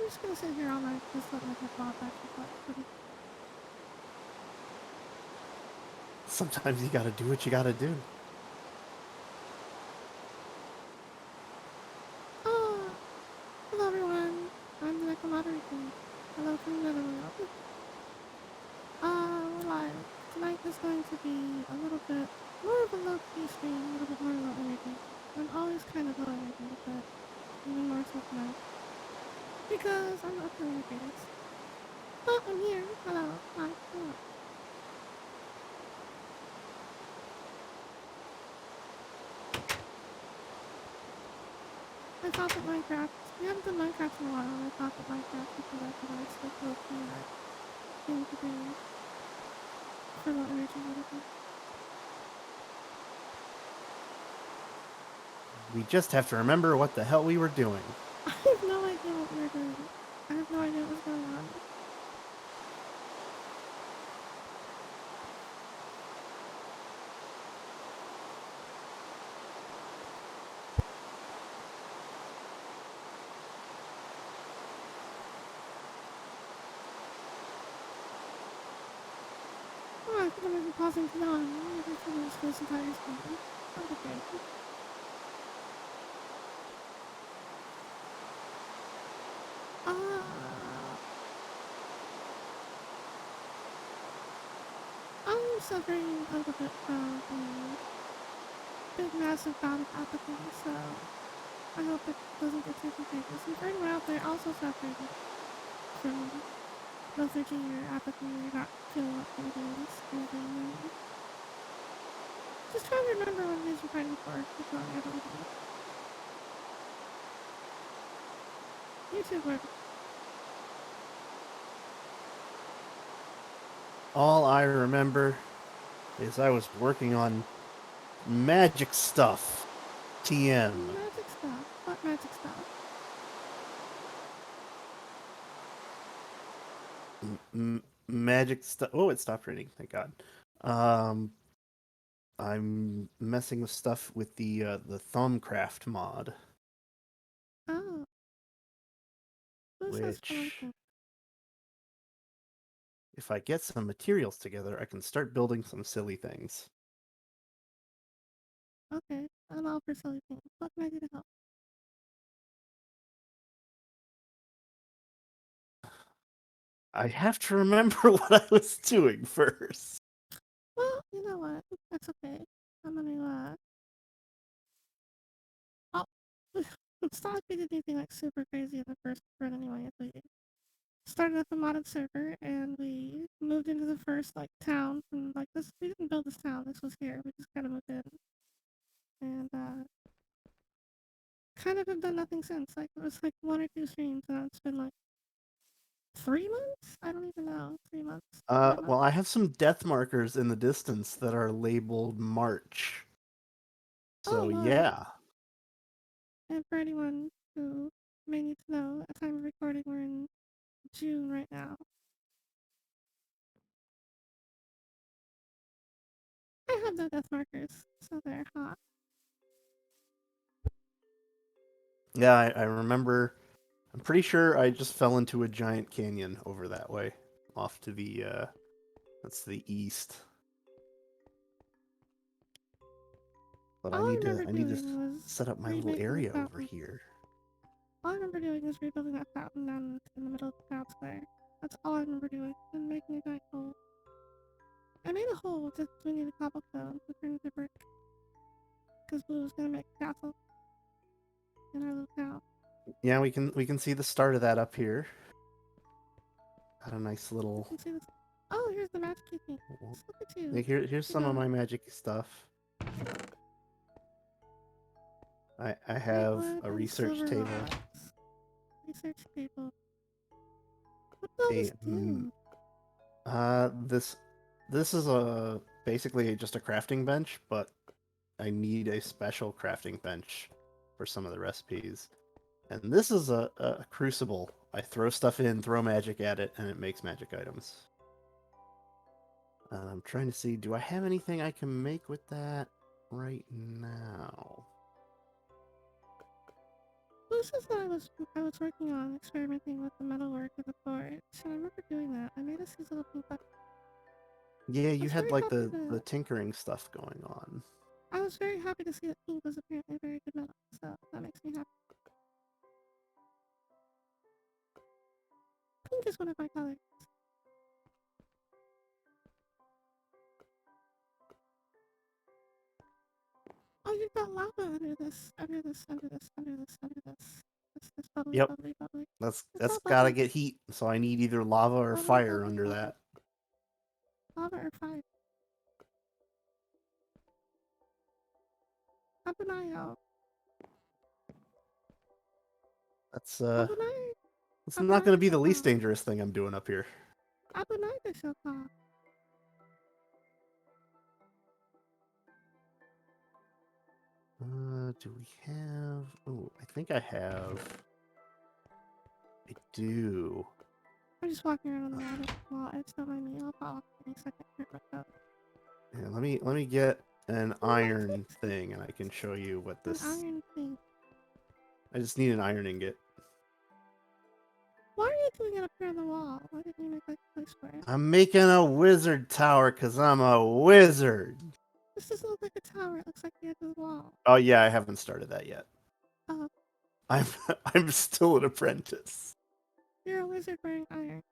just gonna sit here all night, just let my Nekomata back to the Sometimes you gotta do what you gotta do. Oh, hello everyone. I'm the Nekomata Riku. Hello from the Netherlands. We're live. Tonight is going to be a little bit more of a low-key stream, a little bit more low energy. I'm always kind of low energy, but even more so tonight. Because I'm not feeling the greatest. But I'm here. Hello. Hi. Hello. I thought that Minecraft, we haven't done Minecraft in a while, and I thought that Minecraft would be like a nice, like, low-key, like, thing to do for low energy, whatever. We just have to remember what the hell we were doing. I have no idea what we were doing. I have no idea what was going on. Oh, I think I'm even pausing to yawn. I'm going to finish this entire stream. That'll be great. I'm suffering a little bit from a big massive bout of apathy, so I hope it doesn't get too contagious. And for anyone out there also suffering from lethargy or apathy or not feeling up for the games, and just trying to remember what it is you're fighting for before I ever leave. YouTube work. All I remember is I was working on magic stuff. TM. Magic stuff. What magic stuff? Magic stuff. Oh, it stopped raining. Thank God. Um, I'm messing with stuff with the Thumbcraft mod, Oh, this is which, Koneko. if I get some materials together, I can start building some silly things. Okay, I'm all for silly things. What can I do to help? I have to remember what I was doing first. Well, you know what? That's okay. I'm gonna, oh, it's not like we did anything like super crazy in the first run anyway. We started up a modded server and we moved into the first like town from like this. We didn't build this town. This was here. We just kind of moved in and kind of have done nothing since. Like it was like 1 or 2 streams and it's been like 3 months. I don't even know. 3 months. 5 months. Well, I have some death markers in the distance that are labeled March. Oh So Lord. yeah. And for anyone who may need to know, at time of recording, we're in June right now. I have no death markers, so they're hot. Yeah, I remember. I'm pretty sure I just fell into a giant canyon over that way, off to the that's the east. But All I remember I need to doing was set up my little remaking the area over fountain. here. All I remember doing is rebuilding that fountain down in the middle of the town square. That's all I remember doing, and making a giant hole. I made a hole just we needed cobblestone to turn into brick, because Blue was gonna make a castle in our little town. Yeah, we can see the start of that up here. Got a nice You little. can see this. Oh, here's the magic thing. Just look at you. Here's You some of know, my magic stuff. I great have wood a and research silver table. rocks. Research table. What does this do? This is a basically just a crafting bench, but I need a special crafting bench for some of the recipes. And this is a crucible. I throw stuff in, throw magic at it, and it makes magic items. I'm trying to see, do I have anything I can make with that right now? this is what I was working on, experimenting with the metalwork of the boards. And I remember doing that. I made us these little pink buttons. Yeah, I you was had very like happy the to. tinkering stuff going on. I was very happy to see that pink was apparently a very good metal. So that makes me happy. Pink is one of my colors. Oh, you've got lava under this, under this, under this, under this, under this. This bubbly, Yep, bubbly, bubbly. It's that's all gotta bubbly, get heat. So I need either lava or bubbly, fire bubbly, under bubbly. that. Lava or fire. Abanayo. That's Abunai. it's not Abunai gonna de be the least Shaka. dangerous thing I'm doing up here. Abunai de Shaka. Do we have? Oh, I think I have. I do. I'm just walking around on the water wall. It's not my meal. I'll fall off any second. Hurt my toe. Yeah, let me get an Oh, my iron pixie. thing, and I can show you what An this. iron thing. I just need an iron ingot. Why are you doing it up here on the wall? Why didn't you make like a place for it? I'm making a wizard tower because I'm a wizard. This doesn't look like a tower. It looks like the edge of the wall. Oh yeah, I haven't started that yet. Oh, I'm I'm still an apprentice. you're a wizard wearing iron.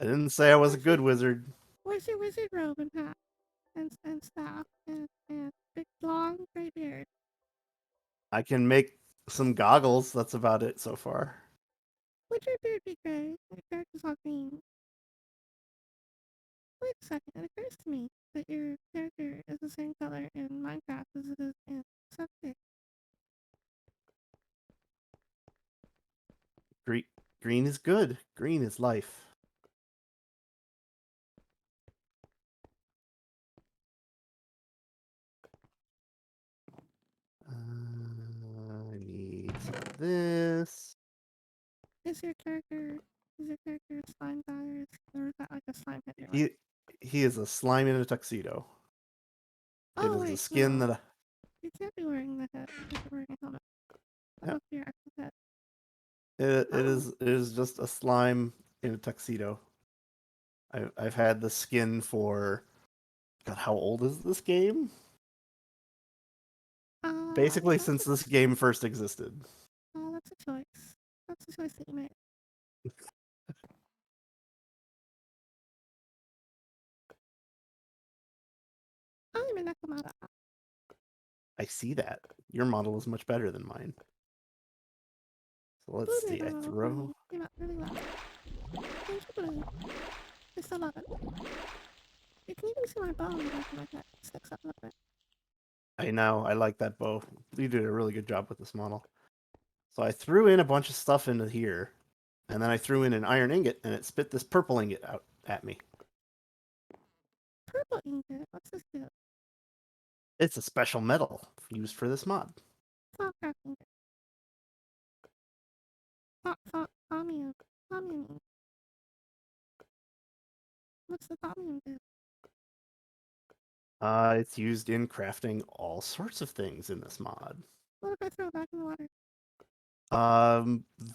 I didn't say I was a Where's your good wizard. Where's your wizard robe and hat and staff and big long gray beard? I can make some goggles. That's about it so far. Would your beard be gray? Your character's all green. Wait a second. It occurs to me that your character is the same color in Minecraft as it is in Subject. Green, green is good. Green is life. I need some of this. Is your character a slime guy or is that like a slime hitler one? He he is a slime in a tuxedo. It Oh is a wait, skin no. that You can't be wearing the head because you're wearing a helmet. That yeah, must be your actual head. it Oh. is just a slime in a tuxedo. I've had the skin for God. How old is this game? Basically, That's since this game first existed. that's a choice. That's a choice that you made. I'm a Nekomata. I see that your model is much better than mine. So Blue let's made see. my I model for throw. me. Came out really well. Thank you, Blue. I still love it. You can even see my bow on the back of my head. It sticks up a little bit. I know. I like that bow. You did a really good job with this model. So I threw in a bunch of stuff into here, and then I threw in an iron ingot, and it spit this purple ingot out at me. Purple ingot. What's this do? It's a special metal used for this mod. Topcraft ingot. Thaumium. Thaumium. What's the thaumium do? It's used in crafting all sorts of things in this mod. What if I throw it back in the water?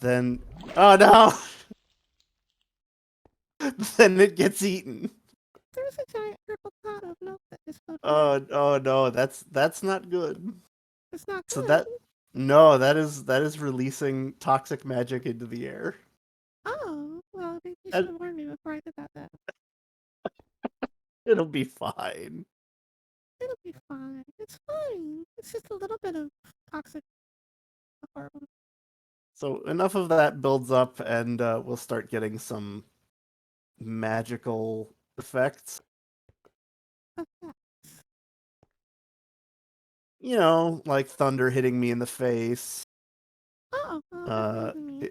Then oh no, then it gets eaten. There's a giant purple pot of milk that just flowed away. Oh no, that's not good. It's not So good. that no, that is releasing toxic magic into the air. Oh, well, maybe you should And have warned me before I did that then. it'll be fine. It'll be fine. It's fine. It's just a little bit of toxic horrible So enough of that builds up, and we'll start getting some magical effects. effect. You know, like thunder hitting me in the face. Oh, well, that Uh, poisoned me.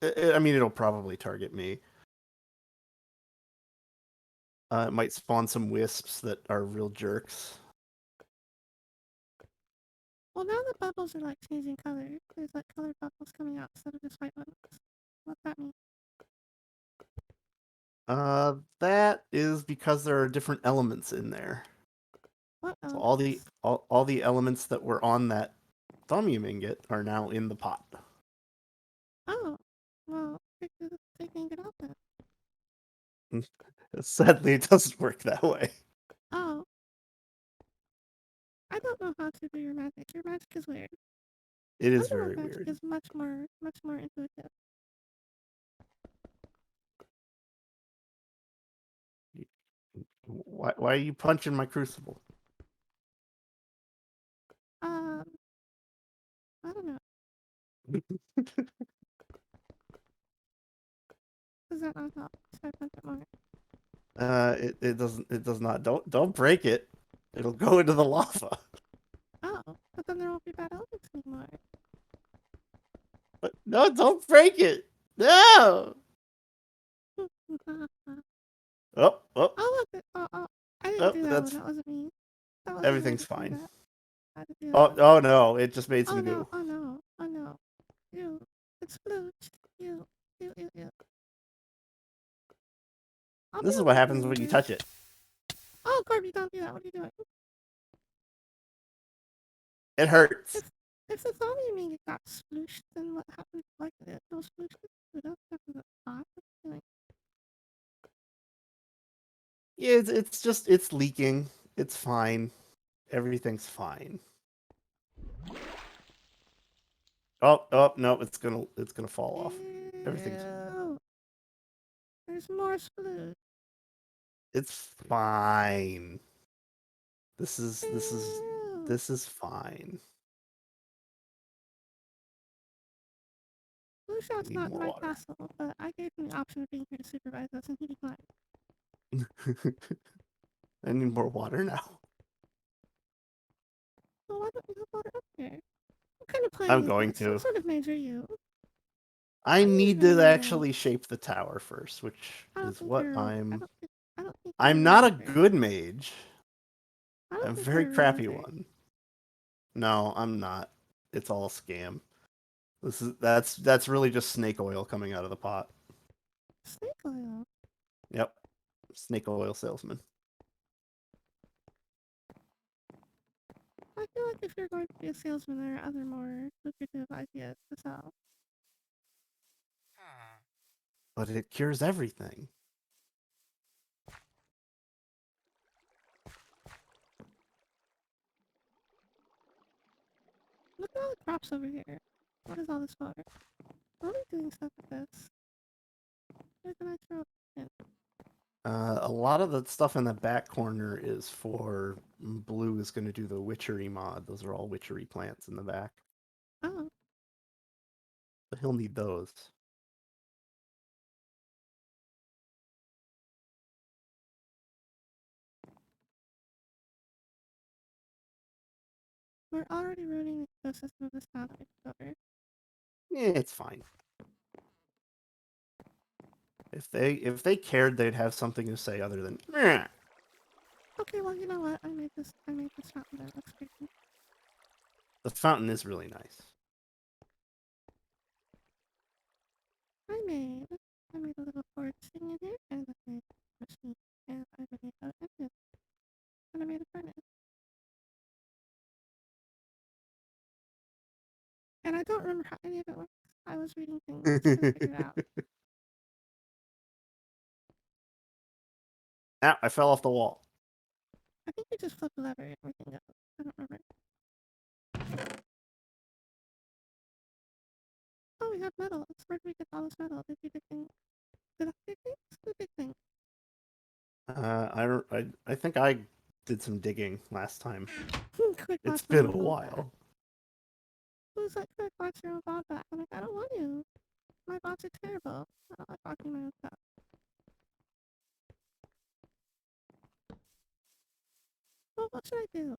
it, I mean, it'll probably target me. It might spawn some wisps that are real jerks. Well, now the bubbles are like changing color. There's like colored bubbles coming out instead of just white ones. What's that mean? That is because there are different elements in there. What So elements? all the elements that were on that thaumium ingot are now in the pot. Oh, well, they can get out then. Sadly, it doesn't work that way. Oh, I don't know how to do your magic. Your magic is weird. It is Underworld very magic weird. is much more intuitive. Why are you punching my crucible? Um, I don't know. Does that not help? Should I punch it more? It does not. Don't break it. It'll go into the lava. Oh, but then there won't be bad elements anymore. But no, don't break it. No. Oh, oh, Oh, look! Oh, I didn't oh. do that one. That's That wasn't me. That wasn't me. I everything's didn't do fine. that. I didn't do Oh, that. oh no! It just made Oh some no! goo. Oh no! Oh no! You! It's splooched. You! I'll be This is over what here happens when you later. touch it. Oh, Corby, don't do that. What are you doing? It hurts. If the zombie mean it got splooshed, then what happened? Like those splooshed food up after the pot? What are you doing? Yeah, it's just it's leaking. It's fine. Everything's fine. Oh, oh no! It's gonna fall off. Everything's Ew. There's more sploosh. it's fine. This is this is Ew. this is fine. Blue Shot's Need not in more my water. castle, but I gave him the option of being here to supervise us, and he declined. I need more water now. So why don't you have water up here? What kind of I'm plan is going this? What to. sort of mage are you? I Why are you need even to around? actually shape the tower first, which I don't is think what you're. I'm. I don't think you're a I'm real not a maker. good mage. I don't I'm a think very you're a real crappy maker. one. No, I'm not. It's all a scam. That's really just snake oil coming out of the pot. Snake oil. Yep, snake oil salesman. I feel like if you're going to be a salesman, there are other more lucrative ideas to sell. But it cures everything. Look at all the crops over here. What is all this for? Why are we doing stuff with this? Where can I throw it in? A lot of the stuff in the back corner is for Blue is going to do the witchery mod. Those are all witchery plants in the back. Oh, But he'll need those. we're already ruining the ecosystem of this town that we took over. Yeah, it's fine. If they cared, they'd have something to say other than meh. Okay, well, you know what? I made this fountain that looks pretty. The fountain is really nice. I made, I made a little forge thing in here, and I made a machine, and I made an engine, and I made a furnace. And I don't remember how any of it works. I was reading things to figure it out. Ah, I fell off the wall. I think we just flipped the lever and everything goes. I don't remember. Oh, we have metal. Where did we get all this metal? Did we dig things? Did I dig things? Who did things? I think I did some digging last time. Quick, It's watch my been own a ball back. while. Who's like, quick, watch your own ball back? I'm like, I don't want to. My bots are terrible. I don't like watching my own stuff. Well, what should I do?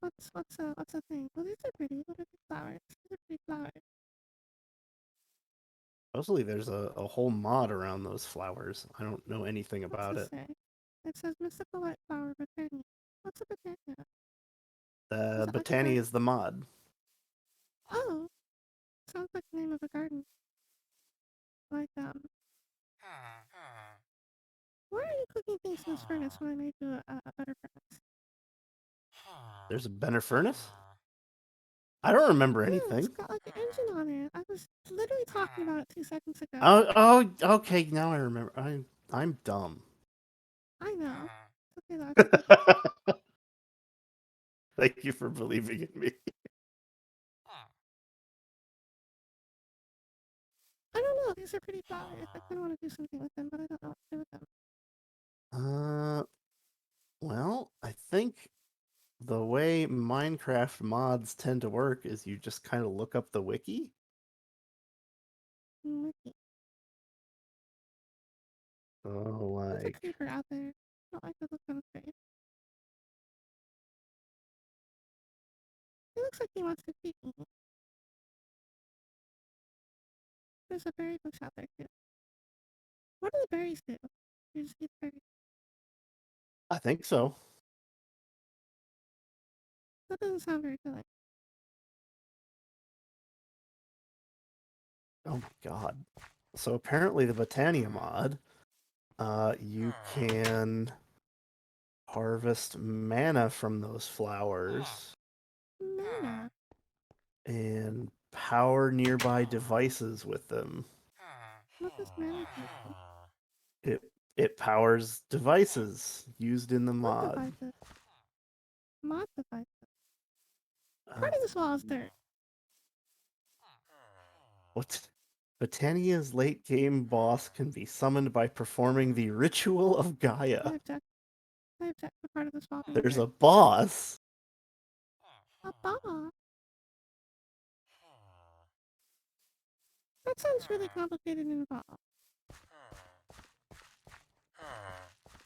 What's a thing? Well, these are pretty. What are these flowers? These are pretty flowers. Mostly there's a whole mod around those flowers. I don't know anything What's about this it. say? It says mystical white flower botania. What's a botania? Is The it like a Botany garden? is the mod. Oh, sounds like the name of a garden. Like, why are you cooking things in this furnace when I made you a better furnace? There's a better furnace? I don't remember Yeah, it's anything. got like an engine on it. I was literally talking about it 2 seconds ago. Oh, okay. Now I remember. I'm dumb. I know. It's okay though. I forgive you. Thank you for believing in me. I don't know. These are pretty flowers. I kind of want to do something with them, but I don't know what to do with them. Uh, well, I think the way Minecraft mods tend to work is you just kind of look up the wiki. Mickey. So, There's a like, creeper out there. I don't like the look on his face. He looks like he wants to feed me. There's a berry bush out there too. What do the berries do? You just eat berries. I think so. That doesn't sound very good. Oh my god. So apparently the Botania mod, you can harvest mana from those flowers Mana. and power nearby devices with them. What does mana do? It it powers devices used in the What mod. devices? Mod devices. Uh, Part of this wall is dirt. what? Botania's late game boss can be summoned by performing the Ritual of I Gaia. object. I object to part of this wall being There's dirt. a boss. A ball. That sounds really complicated and involved.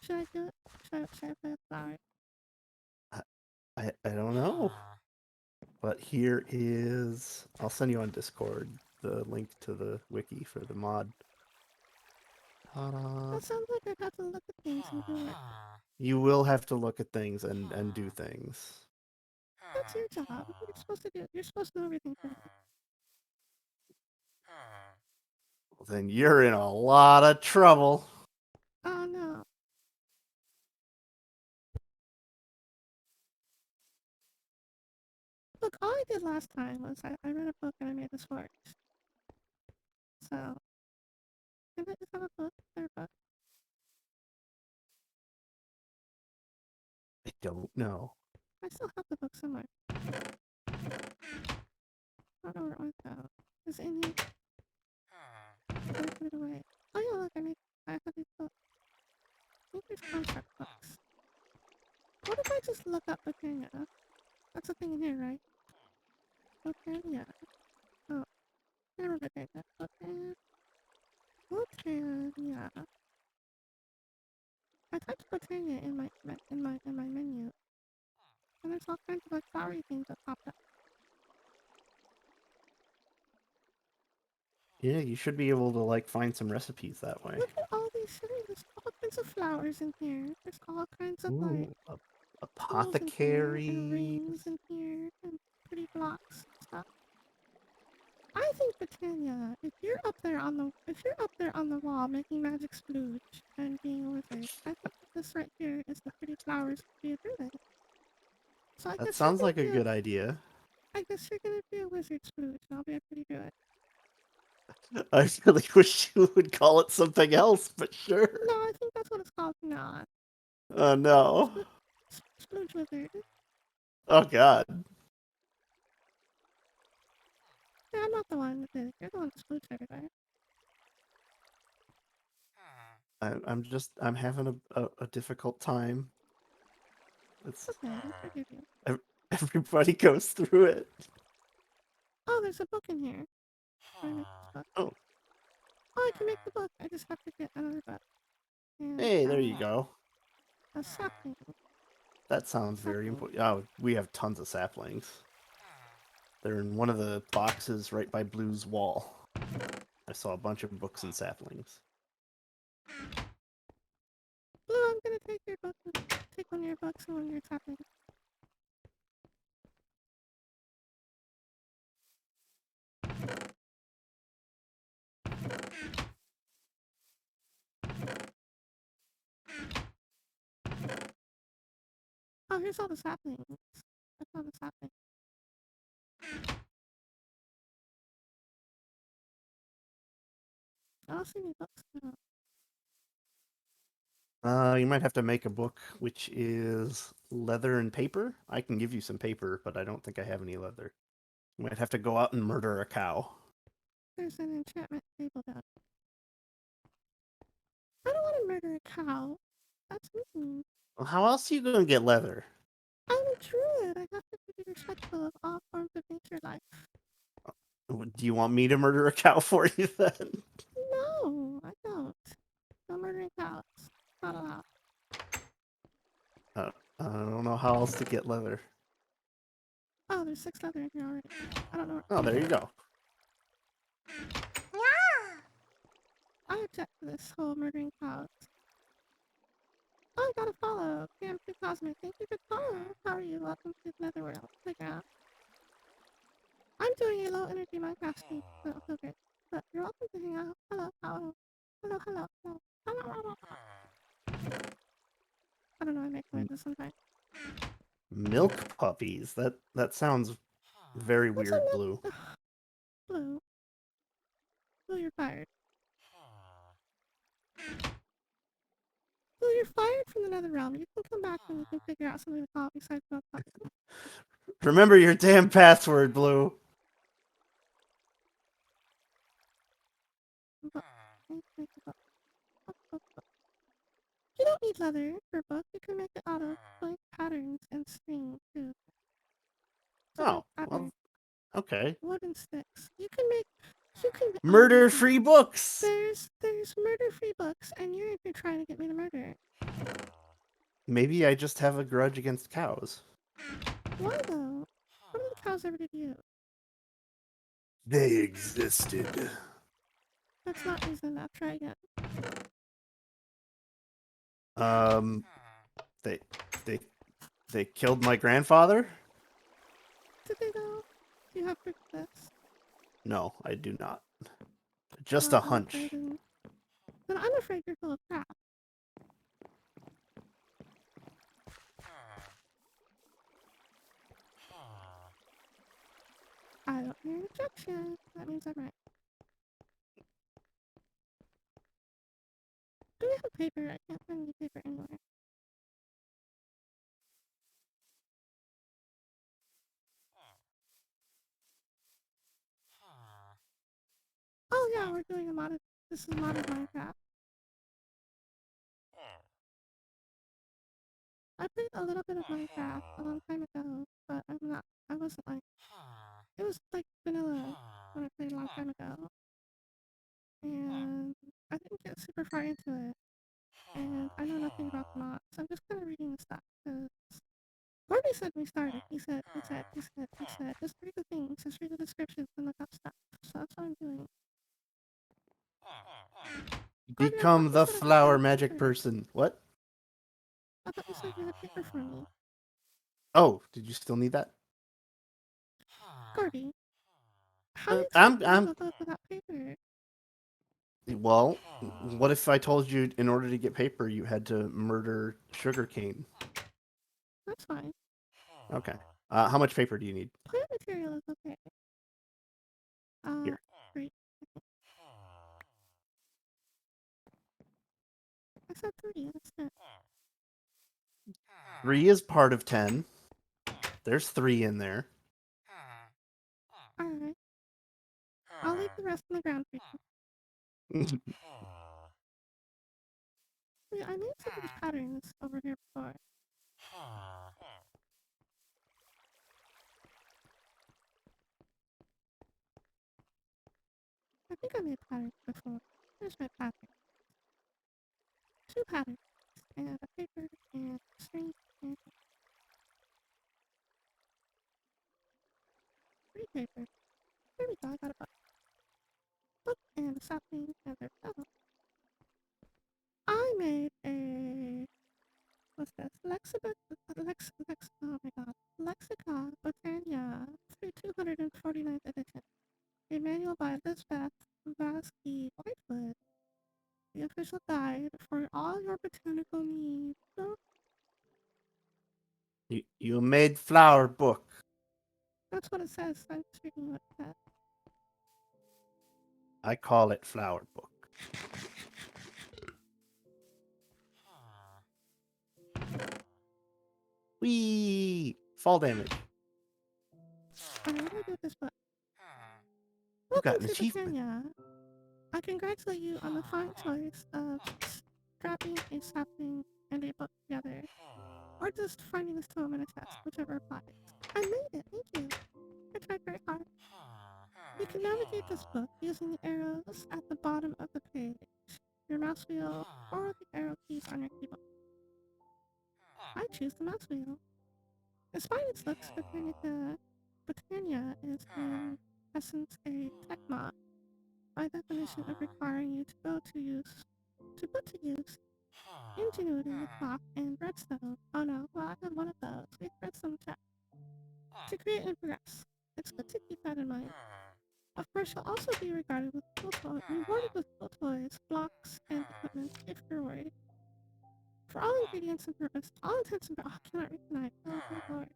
Should I do it? Should I play with flowers? I, I don't know. But here is. I'll send you on Discord the link to the wiki for the mod. That sounds like I'd have to look at things and do it. You will have to look at things and do things. That's your job. You're supposed to do it. You're supposed to know everything for me. Well, then you're in a lot of trouble. Oh no. Look, all I did last time was I read a book and I made this forest. So, can I just have a book? Their book? I don't know. I still have the book somewhere. I don't know where it went though. Is it in here? Did I put it away? Oh yeah, look, I have these books. I think there's contract books. What if I just look up Botania? That's the thing in here, right? Botania. Oh, never Botania. Botania. Botania. I typed Botania in my menu, and there's all kinds of like flowery things that popped up. Yeah, you should be able to like find some recipes that way. Look at all these things. There's all kinds of flowers in here. There's all kinds of like Ooh, tools in here, and apothecary. rings in here, and pretty blocks and stuff. I think Britannia, if you're up there on the wall making magic splooge and being a wizard, I think this right here is the pretty flowers to be a druid. So That sounds like a good idea. I guess you're gonna be a wizard splooge, and I'll be a pretty druid. I really wish you would call it something else, but sure. No, I think that's what it's called. Nah, Oh no. splooge wizard. Oh god. Yeah, I'm not the one that did it. You're the one that splooged everywhere. I'm having a difficult time. It's Okay, I forgive you. everybody goes through it. Oh, there's a book in here. Where I make this book. Oh, Oh, I can make the book. I just have to get another book. And hey, there you go. a sapling. That sounds very Sapling. important. Oh, we have tons of saplings. They're in one of the boxes right by Blue's wall. I saw a bunch of books and saplings. Blue, I'm gonna take your book. Take one of your books and one of your saplings. Oh, here's all the saplings. I found the sapling. I don't see any books though. You might have to make a book which is leather and paper. I can give you some paper, but I don't think I have any leather. You might have to go out and murder a cow. There's an enchantment table down. I don't want to murder a cow. That's mean. Well, how else are you gonna get leather? I'm a druid. I have to be respectful of all forms of nature life. Do you want me to murder a cow for you then? No, I don't. No murdering cows. Not allowed. I don't know how else to get leather. Oh, there's 6 leather in here already. I don't know. Oh, there you go. I object to this whole murdering cows. Oh, I gotta follow. Damn, True Cosmic. Thank you for following. How are you? Welcome to the Netherworld. Playground. I'm doing a low energy Minecraft stream, so it'll feel great. But you're welcome to hang out. Hello, hello. Hello, hello, hello. Hello, hello. I don't know, I make noises sometimes. Milk puppies. That sounds very What's a weird, Blue. milk? Blue. Blue, you're fired. Blue, you're fired from the Nether Realm. You can come back and we can figure out something to call it besides milk puppies. Remember your damn password, Blue. But, you don't need leather for a book. You can make it out of blank patterns and string too. So Oh, pattern, well, okay. wooden sticks. You can Murder-free books. there's murder-free books, and you're trying to get me to murder. Maybe I just have a grudge against cows. Why though? What did the cows ever do to you? They existed. That's not reason enough. Try again. Um, they, they, they killed my grandfather? Did they though? Do you have proof of this? No, I do not. Just Well, a I'm afraid. hunch. Then I'm afraid you're full of crap. I don't hear an objection. That means I'm right. Do we have paper? I can't find any paper anywhere. Oh yeah, we're doing a modded. This is modded Minecraft. I played a little bit of Minecraft a long time ago, but I'm not. I wasn't like. It was like vanilla when I played a long time ago, and I didn't get super far into it. And I know nothing about the mods, so I'm just kind of reading the stuff. Cause Gordy said we started. He said, just read the things, just read the descriptions and look up stuff. So that's what I'm doing. Gordy, I thought Become you the said I flower had magic paper. person. What? I thought you said you had paper for me. Oh, did you still need that? Gordy, how do Uh, you expect I'm, me to have I'm. a book without paper? Well, what if I told you in order to get paper you had to murder sugarcane? That's fine. Okay. How much paper do you need? Plant material is okay. Here. Great. I said 3, that's it. 3 is part of 10. There's 3 in there. Alright. I'll leave the rest on the ground for you. Wait, I made some of these patterns over here before. I think I made patterns before. Here's my pattern. 2 patterns. And a paper and string and 3 paper. There we go, I got a book and a sapling and there's another. I made a what's this? Oh my god. Lexica Botania through 249th edition. A manual by Elizabeth Vasky Whitewood. The official guide for all your botanical needs. So You made flower book. that's what it says. I'm just reading what it says. I call it flower book. Whee! Fall damage. Alright, what do I do with this book? You Welcome got an to achievement. Britannia. I congratulate you on the fine choice of strapping a sapling and a book together, or just finding a stone in a chest, whichever applies. I made it, thank you. I tried very hard. You can navigate this book using the arrows at the bottom of the page, your mouse wheel, or the arrow keys on your keyboard. I choose the mouse wheel. Despite its looks, Britannia is in essence a tech mod, by definition of requiring you to put to use ingenuity, clock, and redstone. Oh no, well I have one of those. We have redstone check. To create and progress. It's good to keep that in mind. Of course, you'll also be rewarded with cool toys, blocks, and equipment if you're worried. For all ingredients and purposes, all intents and I cannot read tonight. Oh good lord.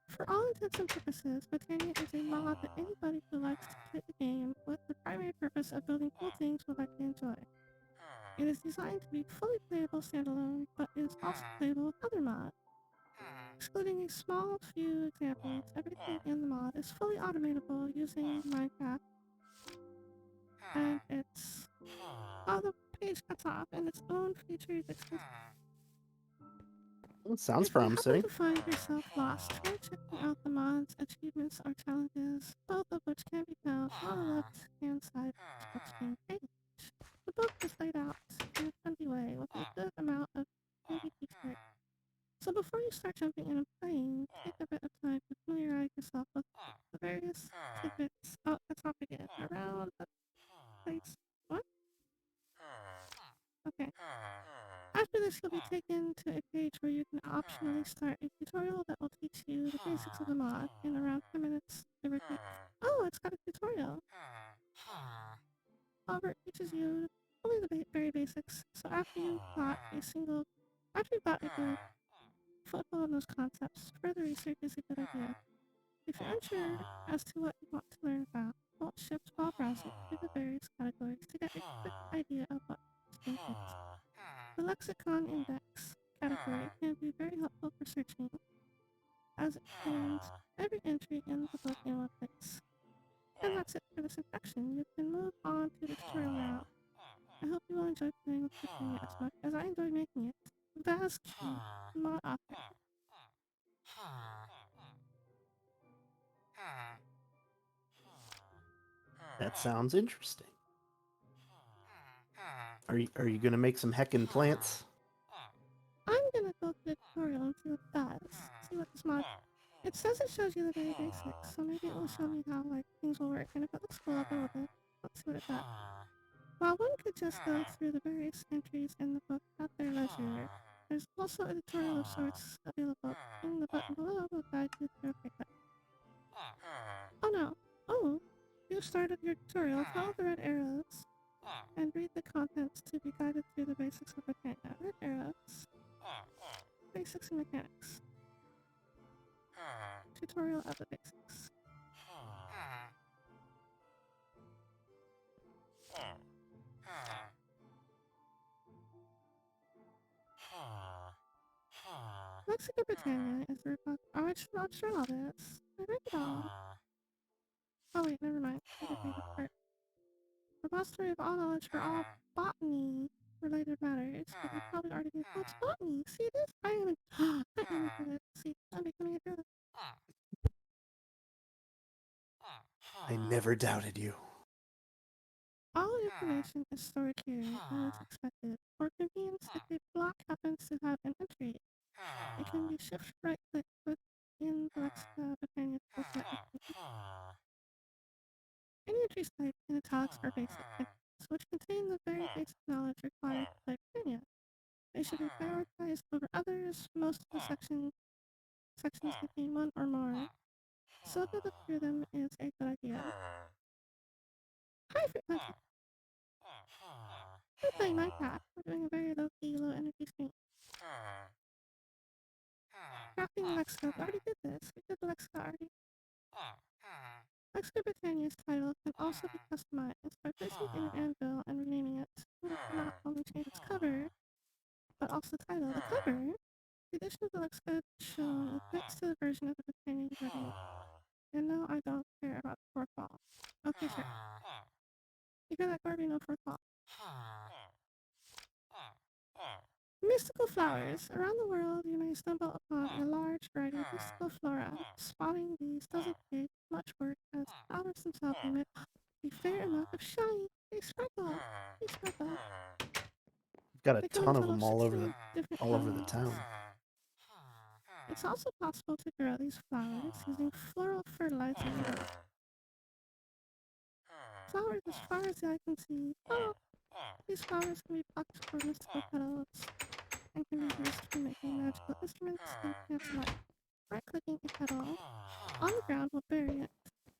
For all intents and purposes, Britannia is a mod that anybody who likes to play the game with the primary purpose of building cool things will likely enjoy. It is designed to be fully playable standalone, but it is also playable with other mods. Excluding a small few examples, everything in the mod is fully automatable using Minecraft, and it's the page cuts off, and its own featured extension. Well, sounds If you happen promising. to find yourself lost, try checking out the mods, achievements, or challenges, both of which can be found on the left-hand side of the book's page. The book is laid out in a friendly way with a good amount of handy features. So before you start jumping in and playing, take a bit of time to familiarize yourself with the various tidbits. Oh, that's not again. Around the place. What? Okay. After this, you'll be taken to a page where you can optionally start a tutorial that will teach you the basics of the mod in around 10 minutes, give or take. Oh, it's got a tutorial. However, it teaches you only the very basics, so after you've got a good foothold in those concepts, further research is a good idea. If you're unsure as to what you want to learn about, hold shift while browsing through the various categories to get a quick idea of what each thing is. The lexicon index category can be very helpful for searching, as it contains every entry in the book in one place. And that's it for this introduction. You can move on to the tutorial now. I hope you will enjoy playing with Britannia as much as I enjoy making it. Vaz Key, mod author. That sounds interesting. Are you gonna make some heckin' plants? I'm gonna go through the tutorial and see what it does. See what this mod. It says it shows you the very basics, so maybe it will show me how things will work. And if it looks cool, I'll go with it. Let's see what it does. While one could just go through the various entries in the book at their leisure, there's also a tutorial of sorts available in the button below will guide you through a quick. Oh no! Oh! You started your tutorial. Follow the red arrows and read the contents to be guided through the basics of Britannia. Red arrows. Basics and mechanics. Tutorial of the basics. Mexico Britannia is the Republic. Oh, I should not sure all this. I read it all. Oh wait, never mind. I didn't read that part. Repository of all knowledge for all botany related matters. But you probably already knew. Oh, it's botany. See this? I am I am good. See, I'm becoming a druid. I never doubted you. All information is stored here as expected. For convenience, if a block happens to have an entry, it can be shift right click within the Lexica Britannia toolkit. Any entries typed in italics are basic entries, which contain the very basic knowledge required to play Britannia. They should be prioritized over others. Most of the sections contain one or more, so to look through them is a good idea. Hi, Fruit Puncher! We're playing Minecraft. We're doing a very low-key, low-energy stream. Crafting the Lexica. We already did this. We did the Lexica already. Master Britannia's title can also be customized by placing it in an anvil and renaming it. Not only change its cover, but also the title. The cover, the addition of the looks good shown fits to the version of the Britannia you already made. And no, I don't care about the fourth wall. Okay, sure. You got that, Garby? No fourth wall. Mystical flowers. Around the world, you may stumble upon a large variety of mystical flora. Spotting these doesn't take much work, as the flowers themselves emit a fair amount of shine. They sparkle. They sparkle. Got a They come in a ton of total of them 16 different all over the colors. town. It's also possible to grow these flowers using floral fertilizer. Flowers as far as the eye can see. Oh, these flowers can be plucked for mystical petals and can be used for making magical instruments and plants alike. Right-clicking a petal on the ground will bury it,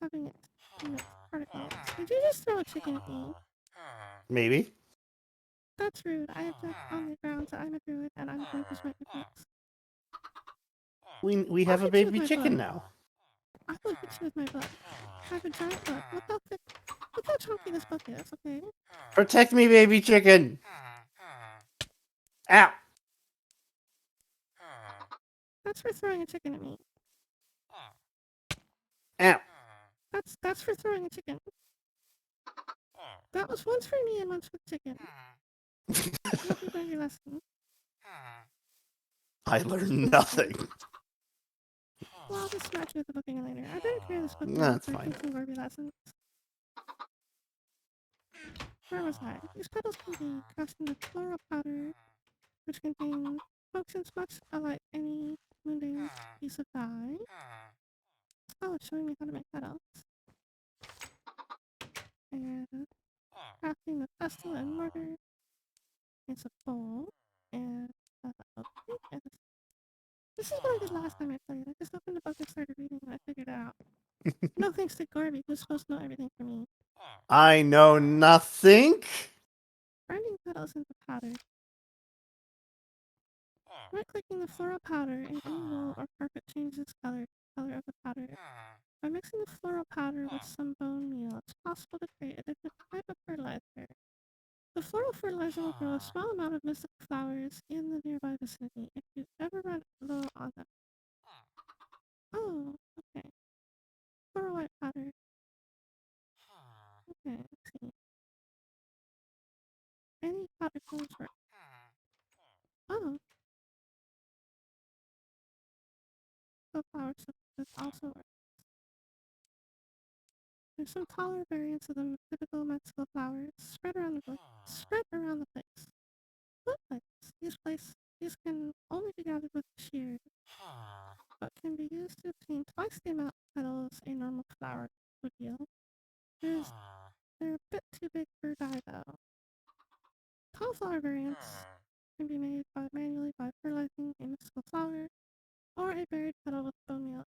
having it emit particles. Did you just throw a chicken at me? Maybe. That's rude. I object on the grounds that I'm a druid and I'm going to use my techniques. We I'll have a hit you with baby my chicken book. now. I will hit you with my book. I have a giant book. Look how chunky this book is, okay? Protect me, baby chicken. Ow. That's for throwing a chicken at me. Ow. That's for throwing a chicken. That was once for me and once for the chicken. I hope you learned your lesson. I learned nothing. Well, I'll just smash you with the book again later. I better carry this book That's for fine. teaching Gorby lessons. Where was I? These petals can be crushed into floral powder, which functions much like any mundane piece of dye. Oh, it's showing me how to make petals. And crafting the pestle and mortar is a bowl. And okay, and this is what I did last time I played. I just opened the book and started reading and I figured it out. No thanks to Gorby, who's supposed to know everything for me. I know nothing. Grinding petals into powder. Right-clicking the floral powder in any wool or carpet changes color of the powder. By mixing the floral powder with some bone meal, it's possible to create a different type of fertilizer. The floral fertilizer will grow a small amount of mystical flowers in the nearby vicinity if you ever run low on them. Oh, okay. Floral white powder. Okay, let's see. Any powder tools work. Oh, the flower substance also works. There's some taller variants of the typical mystical flowers spread around the place. What place? These can only be gathered with shears, but can be used to obtain twice the amount of petals a normal flower would yield. They're a bit too big for dye though. Tall flower variants can be made manually by fertilizing a mystical flower or a buried petal with bone meal.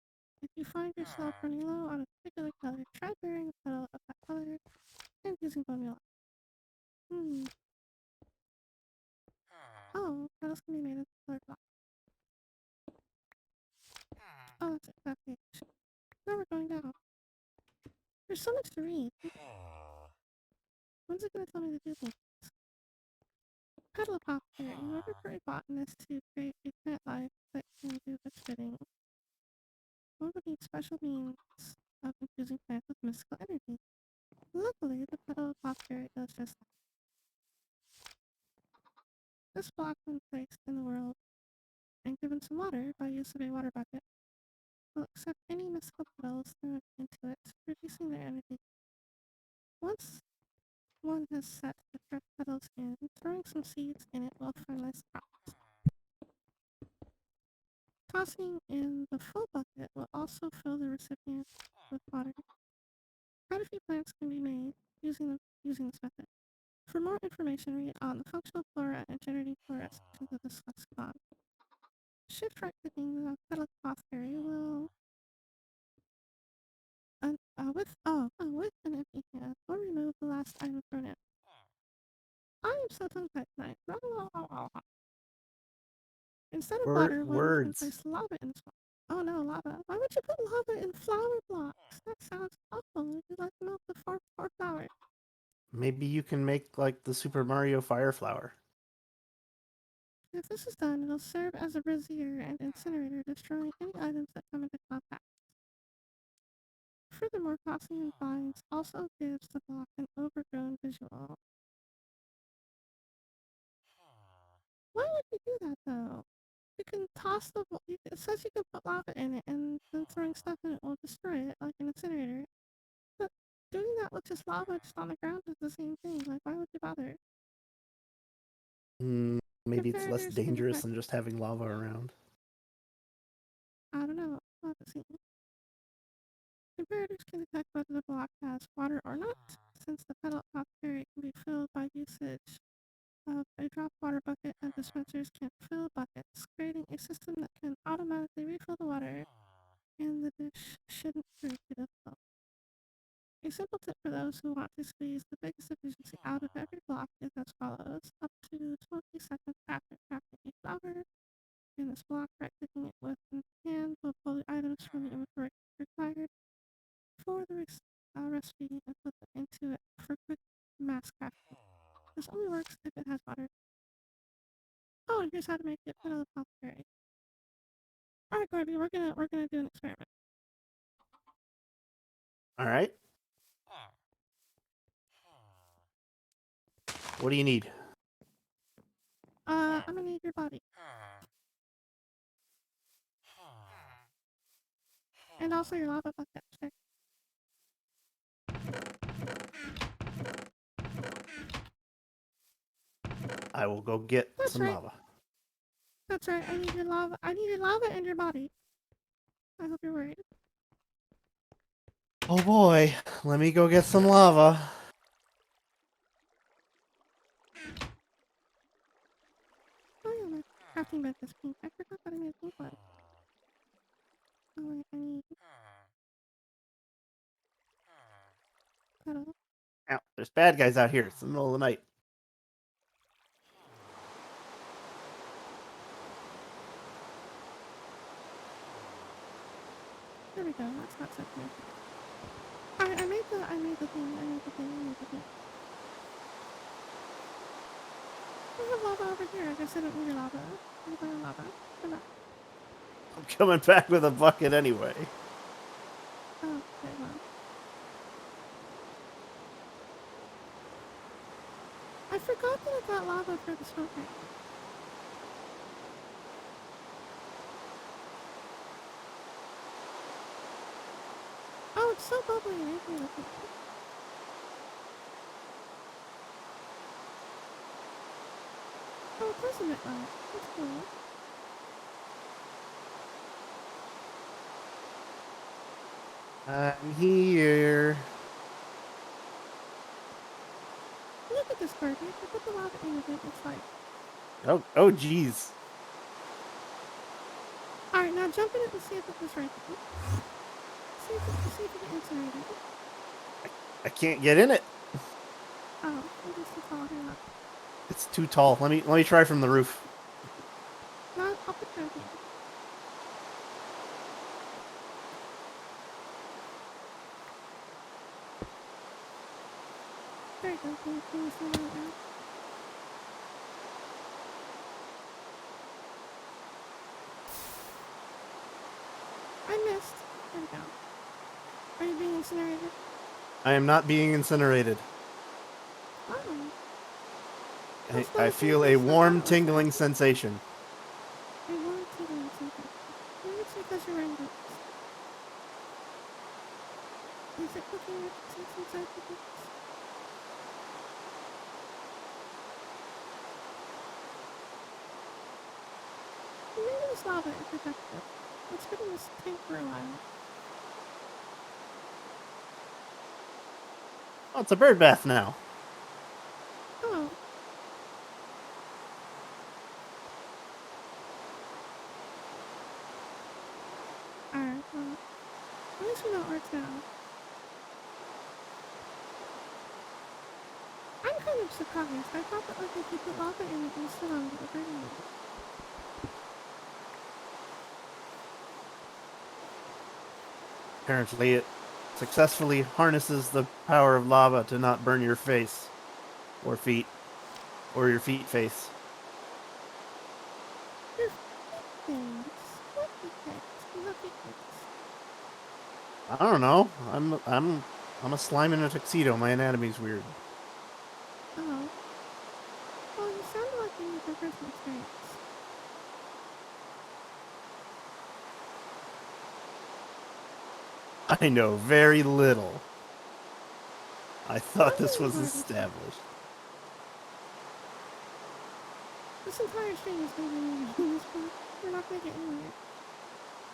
If you find yourself running low on a particular color, try burying a petal of that color and using bone meal. Oh, petals can be made into color blocks. Oh, that's it. That page. Now we're going down. There's so much to read. When's it gonna tell me to do things? Petal apothecary. In order for a botanist to create a plant life that can do its bidding, one would need special means of infusing plants with mystical energy. Luckily, the petal apothecary does just that. This block, when placed in the world and given some water by use of a water bucket, will accept any mystical petals thrown into it, reducing their energy. Once one has set the correct petals in, throwing some seeds in it will fertilize the crops. Tossing in the full bucket will also fill the recipient with water. Quite a few plants can be made using this method. For more information, read on the functional flora and generating flora sections of this lexicon. Shift right-clicking the petal apothecary will, with an empty hand, or remove the last item thrown in. I am so tongue-tied tonight. Instead of water, one can Words. place lava in the spot. Oh no, lava. Why would you put lava in flower blocks? That sounds awful. Maybe you can make like the Super Mario Fire Flower. If this is done, it'll serve as a brazier and incinerator, destroying any items that come into contact. Furthermore, tossing in vines also gives the block an overgrown visual. Why would you do that though? You can toss the. It says you can put lava in it, and then throwing stuff in it will destroy it, like an incinerator. But doing that with just lava just on the ground is the same thing. Like, why would you bother? Maybe it's less Comparators can dangerous detect. than just having lava around. I don't know. We'll have to see. Comparators can detect whether the block has water or not, since the pedal apothecary can be filled by usage of a drop water bucket, and dispensers can fill buckets, creating a system that can automatically refill the water, and the dish shouldn't break it as well. A simple tip for those who want to squeeze the biggest efficiency out of every block is as follows. Up to 20 seconds after crafting a flower, in this block, right-clicking it with the hand will pull the items from the inventory required for the recipe and put them into it for quick mass crafting. This only works if it has water. Oh, and here's how to make it for the apothecary. Alright, Gorby, we're gonna do an experiment. All right. What do you need? I'm gonna need your body. And also your lava bucket. Sure. I will go get That's some right. lava. That's right. I need your lava. I need your lava and your body. I hope you're worried. Oh boy, let me go get some lava. Oh yeah, my crafting bench is pink. I forgot that I made a pink one. Oh wait, I need petal. Ow, there's bad guys out here. It's the middle of the night. There we go. That's not so clear. Alright, I made the thing. I made the thing. I have lava over here. I guess I don't need your lava. I don't need lava. Come back. I'm coming back with a bucket anyway. Oh, okay, well. I forgot that I got lava for the smoker. Oh, it's so bubbly and angry looking. Oh, it does emit light. That's cool. I'm here. Look at this Barbie. If you put the lava in it, it's like. Oh, jeez. Alright, now jump in it and see if it was right. See if you can incinerate it. I can't get in it. Oh, maybe it's too tall. Here, look. It's too tall. Let me try from the roof. No, I'll put down here. There you go. Can you see that now? I missed. There we go. Are you being incinerated? I am not being incinerated. Oh. I, That's what I I think. feel a I thought warm, it was tingling that. sensation. I wanted to do something. Maybe it's because you're wearing boots. Is it cooking your seats inside the boots? Maybe this lava is protective. It's been in this tank for a while. Oh, it's a bird bath now. Oh. Alright, well. At least we know it works now. I'm kind of surprised. I thought that like if you put lava in it and sit on it, it would burn you. Apparently, it successfully harnesses the power of lava to not burn your face. Or feet. Or your feet face. Your things. What the heck? You have big things. I don't know. I'm a slime in a tuxedo. My anatomy's weird. Oh. Well, you sound like you need a personal experience. I know very little. I thought I'm this getting was bored with it. established. This entire stream is going to be reading this book. We're not going to get anywhere.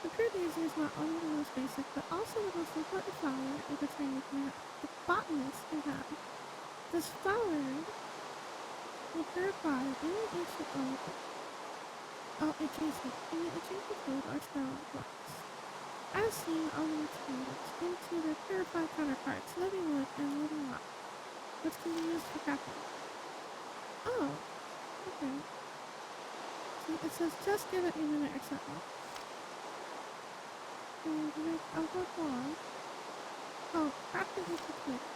The pure daisy is not only the most basic, but also the most important flower a botanic can have. The botanist can have. This flower will purify any ancient old, adjacent wood or stone blocks. As seen on the experiments, into their purified counterparts, living wood and living rock, which can be used for crafting. Oh, okay. See, it says just give it a minute or something. And make a wood wall. Oh, crafted with the twigs.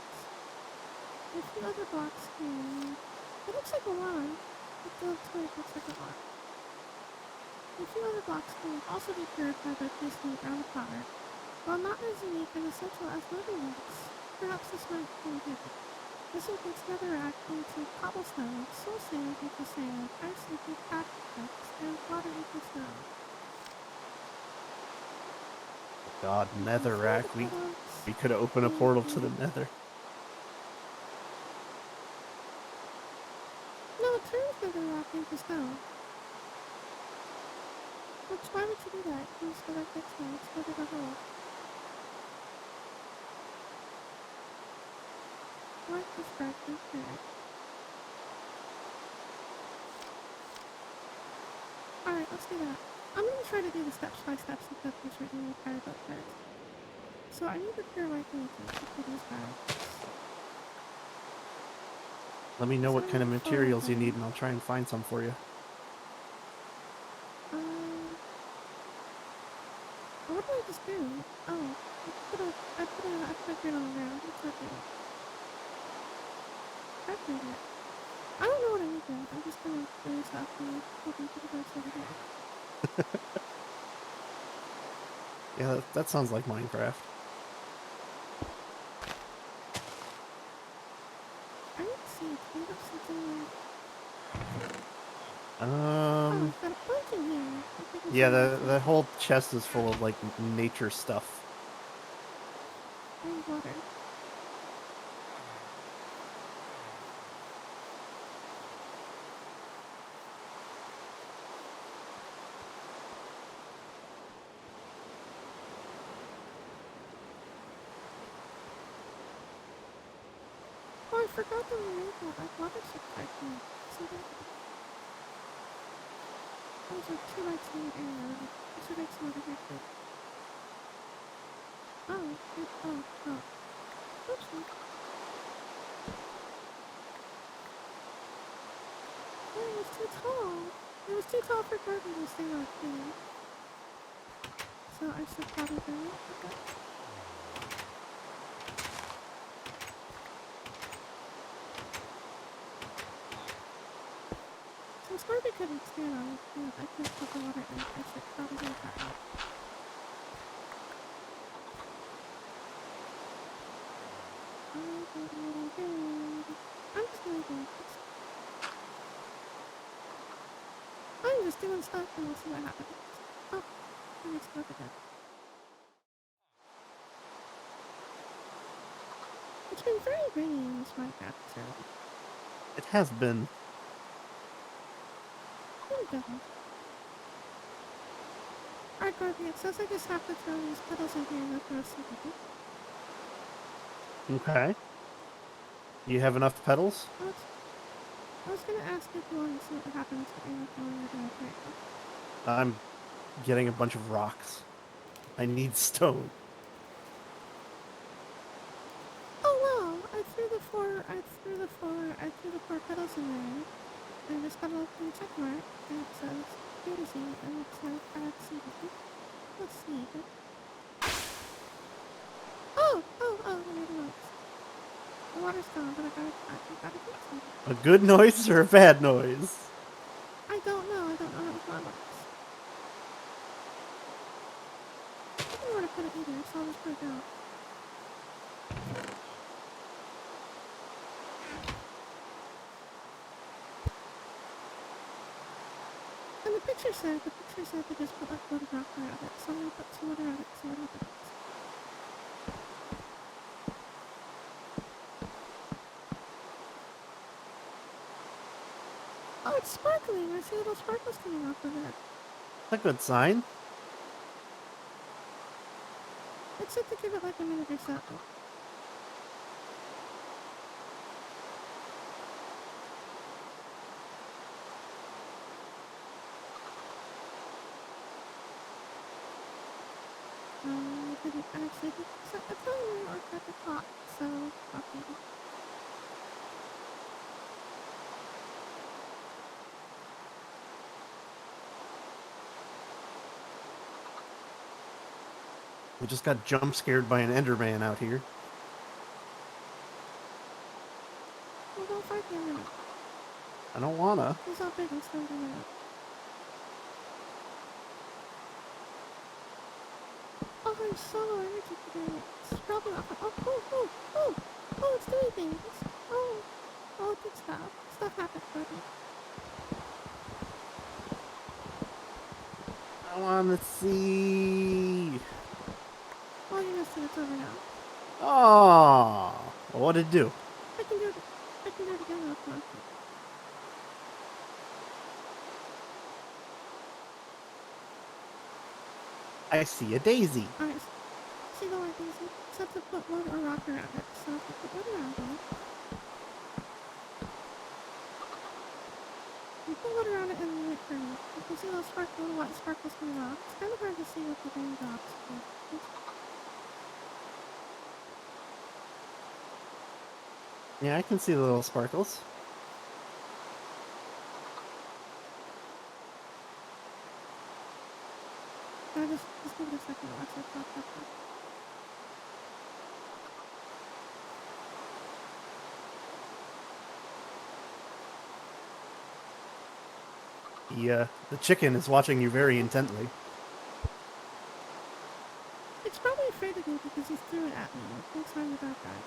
A few other blocks can... It looks like a wand. The twig looks like a wand. A few other blocks can also be purified by placing it around the powder. While not as unique and essential as living woods, perhaps this might be different. This includes netherrack into cobblestone, soul sand into sand, ice into cactus, and water into snow. God, A few of netherrack. the petals We could have opened a portal to into... the nether. No, it turns netherrack into stone. Which, why would you do that? You just go like this now, let's go to the hole. What is correctly correct? Alright, let's do that. I'm gonna try to do the steps by steps instead of just reading the entire book first. So I need the pure white pages for these guys. Let me know So what I kind of need 4 of materials you need, them. and I'll try and find some for you. What did I just do? Oh, I put a grid on the ground. Let's not do it. I put it. I don't know what I need though. I'm just gonna do stuff and hoping for the best over here. Yeah, that sounds like Minecraft. I need seeds. Do you have something like... Oh, Um, I've got a plant in here. I think it's yeah, really the awesome. whole chest is full of like nature stuff. I need water. Oh, I forgot to remove that. Like water supply thing. See that? Those are 2 lights in the area. I should make some over here too. Oh. Oopsie. Oh, it was too tall. It was too tall for Gordon to stay on here. So I should probably bring it. Okay. Since Barbie couldn't stand on it, I couldn't put the water in. I should probably do it that way. I'm just gonna do this. I'm just doing stuff and we'll see what happens. Oh, I mixed it up again. It's been very rainy in this Minecraft server. It has been. There we go. Alright, Garvey, it says I just have to throw these petals in here and then throw some of them. Okay. You have enough petals? I was gonna ask if you wanted to see what happens when you're throwing it in right now. I'm getting a bunch of rocks. I need stone. Oh wow! I threw the 4 petals in there. And just got a little check mark. And it says Daisy and it says add seed. Let's see. Oh, I made a noise. water's gone, but I gotta get some. A good noise or a bad noise? I don't know. I don't know how to find it. I don't know where to put it either, so I'll just put it down. And the picture said to just put like wood rock around it, so I'm gonna put some wood around it, see what happens. Oh, it's sparkling! I see little sparkles coming off of it. That's a good sign. It said to give it like a minute or so. I didn't actually set the timer or set the clock, so okay. We just got jump scared by an Enderman out here. Well, don't fight the enemy. I don't wanna. He's all big and strong now. Oh, I'm so low energy today. It's probably not. Oh, it's doing things. Oh, good stuff. Stuff happens, buddy. I wanna see. Oh, you missed it. It's over now. Oh, what did it do? I can do it. I can do it again though if you want. I see a daisy. Alright, see the white daisy? Set to put wood or rock around it. So if you put wood around it, you put wood around it and then wait for it. You can see little white sparkles coming off. It's kind of hard to see with the raindrops. Yeah, I can see the little sparkles. Just give it a second to watch it pop up. The chicken is watching you very intently. It's probably afraid of me because he threw it at me. It thinks I'm the bad guy.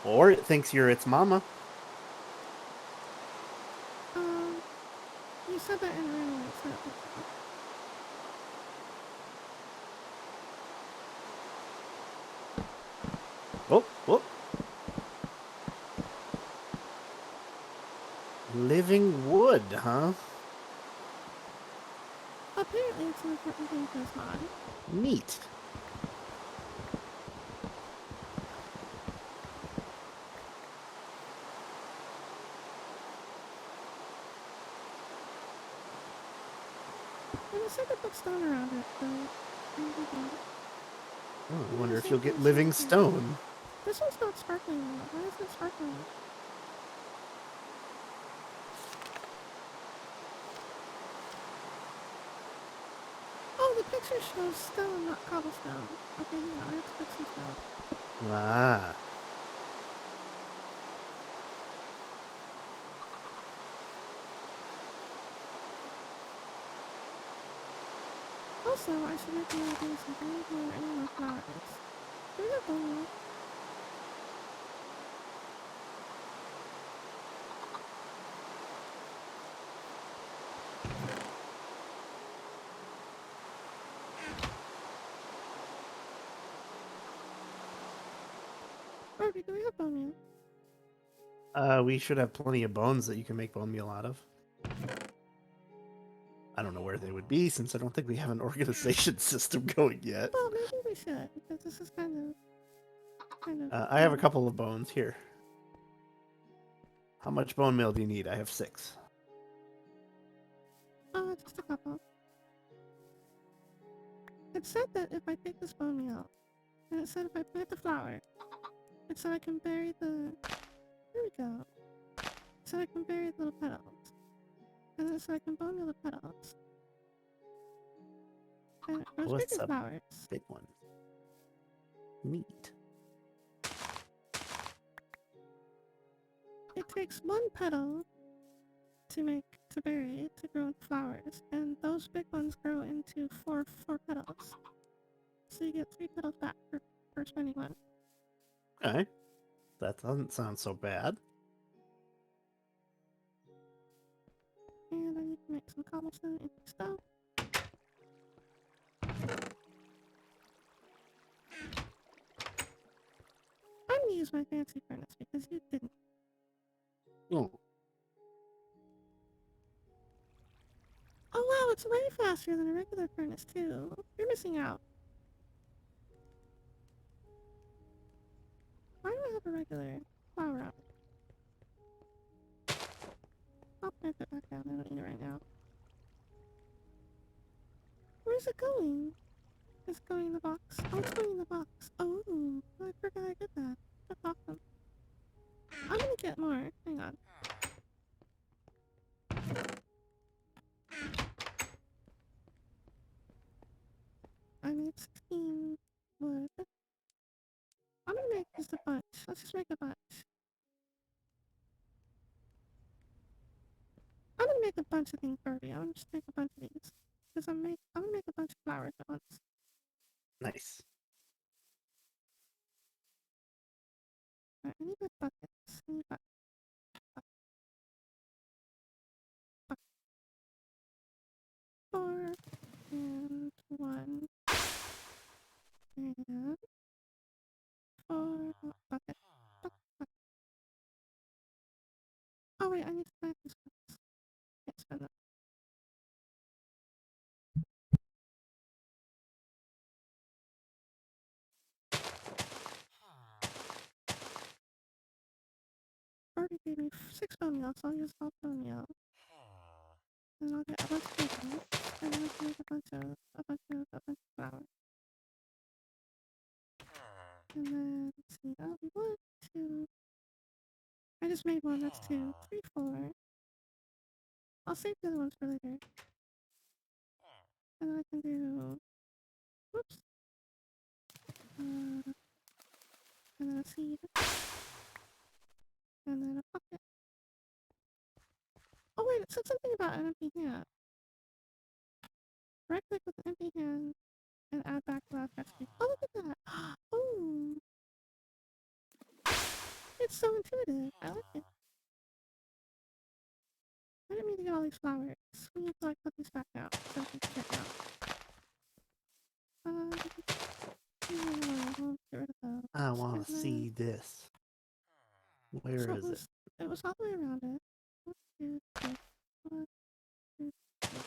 Or it thinks you're its mama. You said that in a random way, so I don't think so. Oh, oh. Living wood, huh? Apparently it's an important thing for this mod. Neat. And it said to put stone around it, so maybe don't. Oh, I And wonder the if same you'll get thing said living here. stone. This one's not sparkling though. Why is it sparkling? Oh, the picture shows stone, not cobblestone. Okay, hang on, I have to fix some stone. Ah. Also, I should make another base if I need any more flowers. Do we have bone meal? Ruby, do we have bone meal? We should have plenty of bones that you can make bone meal out of. I don't know where they would be since I don't think we have an organization system going yet. Well, maybe we should, because this is kind of. I have a couple of bones here. How much bone meal do you need? I have 6. Just a couple. It said that if I take this bone meal, and it said if I plant the flower, it said I can bury the. Here we go. It said I can bury the little petals. And it said I can bone meal the petals. And it grows What's bigger a flowers. big one? Neat. it takes one petal to berry to grow into flowers, and those big ones grow into four petals. So you get 3 petals back for spending one. Okay. That doesn't sound so bad. And I need to make some cobblestone and stuff. I'm gonna use my fancy furnace because you didn't. Oh, Oh wow, it's way faster than a regular furnace too. You're missing out. Why do I have a regular flower out? I'll plant it back down. I don't need it right now. Where's it going? It's going in the box. Oh, it's going in the box. Oh, I forgot I did that. That's awesome. I'm gonna get more. Hang on. I made 16 wood. I'm gonna make just a bunch. Let's just make a bunch. I'm gonna make a bunch of things, Barbie. I'm gonna just make a bunch of these. Because I'm gonna make a bunch of flowers at once. nice. Alright, I need my buckets. I need buckets. Bucket. 4 and 1 and 4 bucket. Bucket. Oh wait, I need to plant these ones. Can't spend them. Barbie gave me 6 bone meal, so I'll use all bone meal. And I'll get a bunch of bacon. And then I can make a bunch of flowers. And then, let's see, that'll be 1, 2. I just made one, that's 2, 3, 4. I'll save the other ones for later. And then I can do, whoops, and then a seed, and then a bucket. Oh wait, it said something about an empty hand. Right click with the empty hand and add back to last recipe. Oh, look at that! Oh, it's so intuitive. I like it. I didn't mean to get all these flowers. We need to like put these back out so we can check out. We'll get rid of those. I want to And then, see this. Where so is it? it was all the way around it. 1, 2, 3. 1, 2, 3.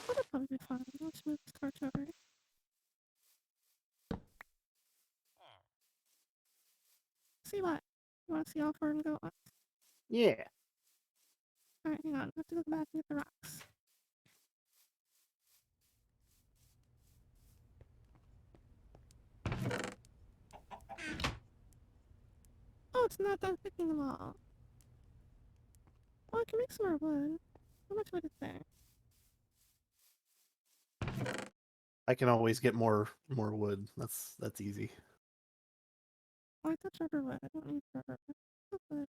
That'll probably be fine. Let's move this torch over. See what? You want to see all 4 of them go at once? Yeah. Alright, hang on. I have to go back and get the rocks. Oh, it's not done picking them all. Oh, I can make some more wood. How much wood is there? I can always get more wood. That's easy. Oh, I touched rubber wood. I don't need rubber wood. Oh, good.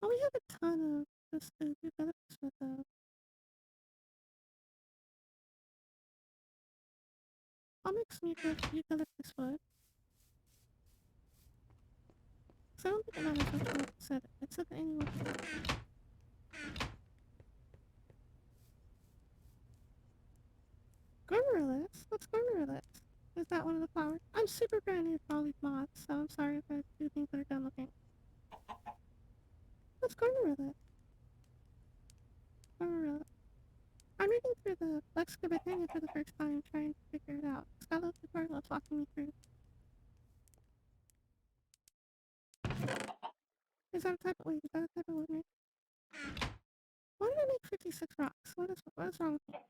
Oh, we have a ton of this eucalyptus wood, though. I'll make some eucalyptus wood. Because I don't think it matters which one it said. It said that anyone can do it. Gormoryllis? What's Gormoryllis? Is that one of the flowers? I'm super brand new to all these mods, so I'm sorry if I do things that are dumb looking. What's Gormoryllis? Gormoryllis. I'm reading through the Lexicon for the first time, trying to figure it out. Skylar Tutorial is walking me through. Is that a type of wait, is that a type of wood? Why did I make 56 rocks? What is wrong with me?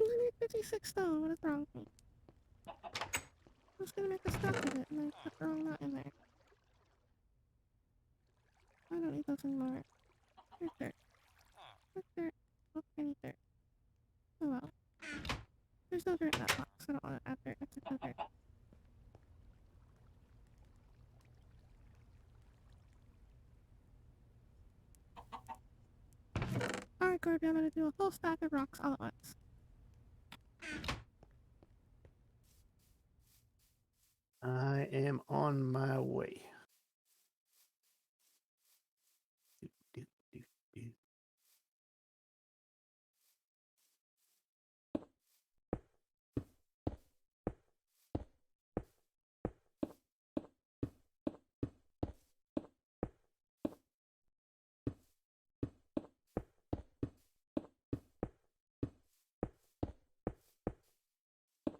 I made 56 stone, what is wrong with me? I was gonna make a stack of it and then put the wrong nut in there. I don't need those anymore. Here's dirt. Here's dirt. Oh, I need dirt. Oh well. There's no dirt in that box. I don't want to add dirt. I took no dirt. Scorpio, I'm gonna do a whole stack of rocks all at once. I am on my way. Do, do, do.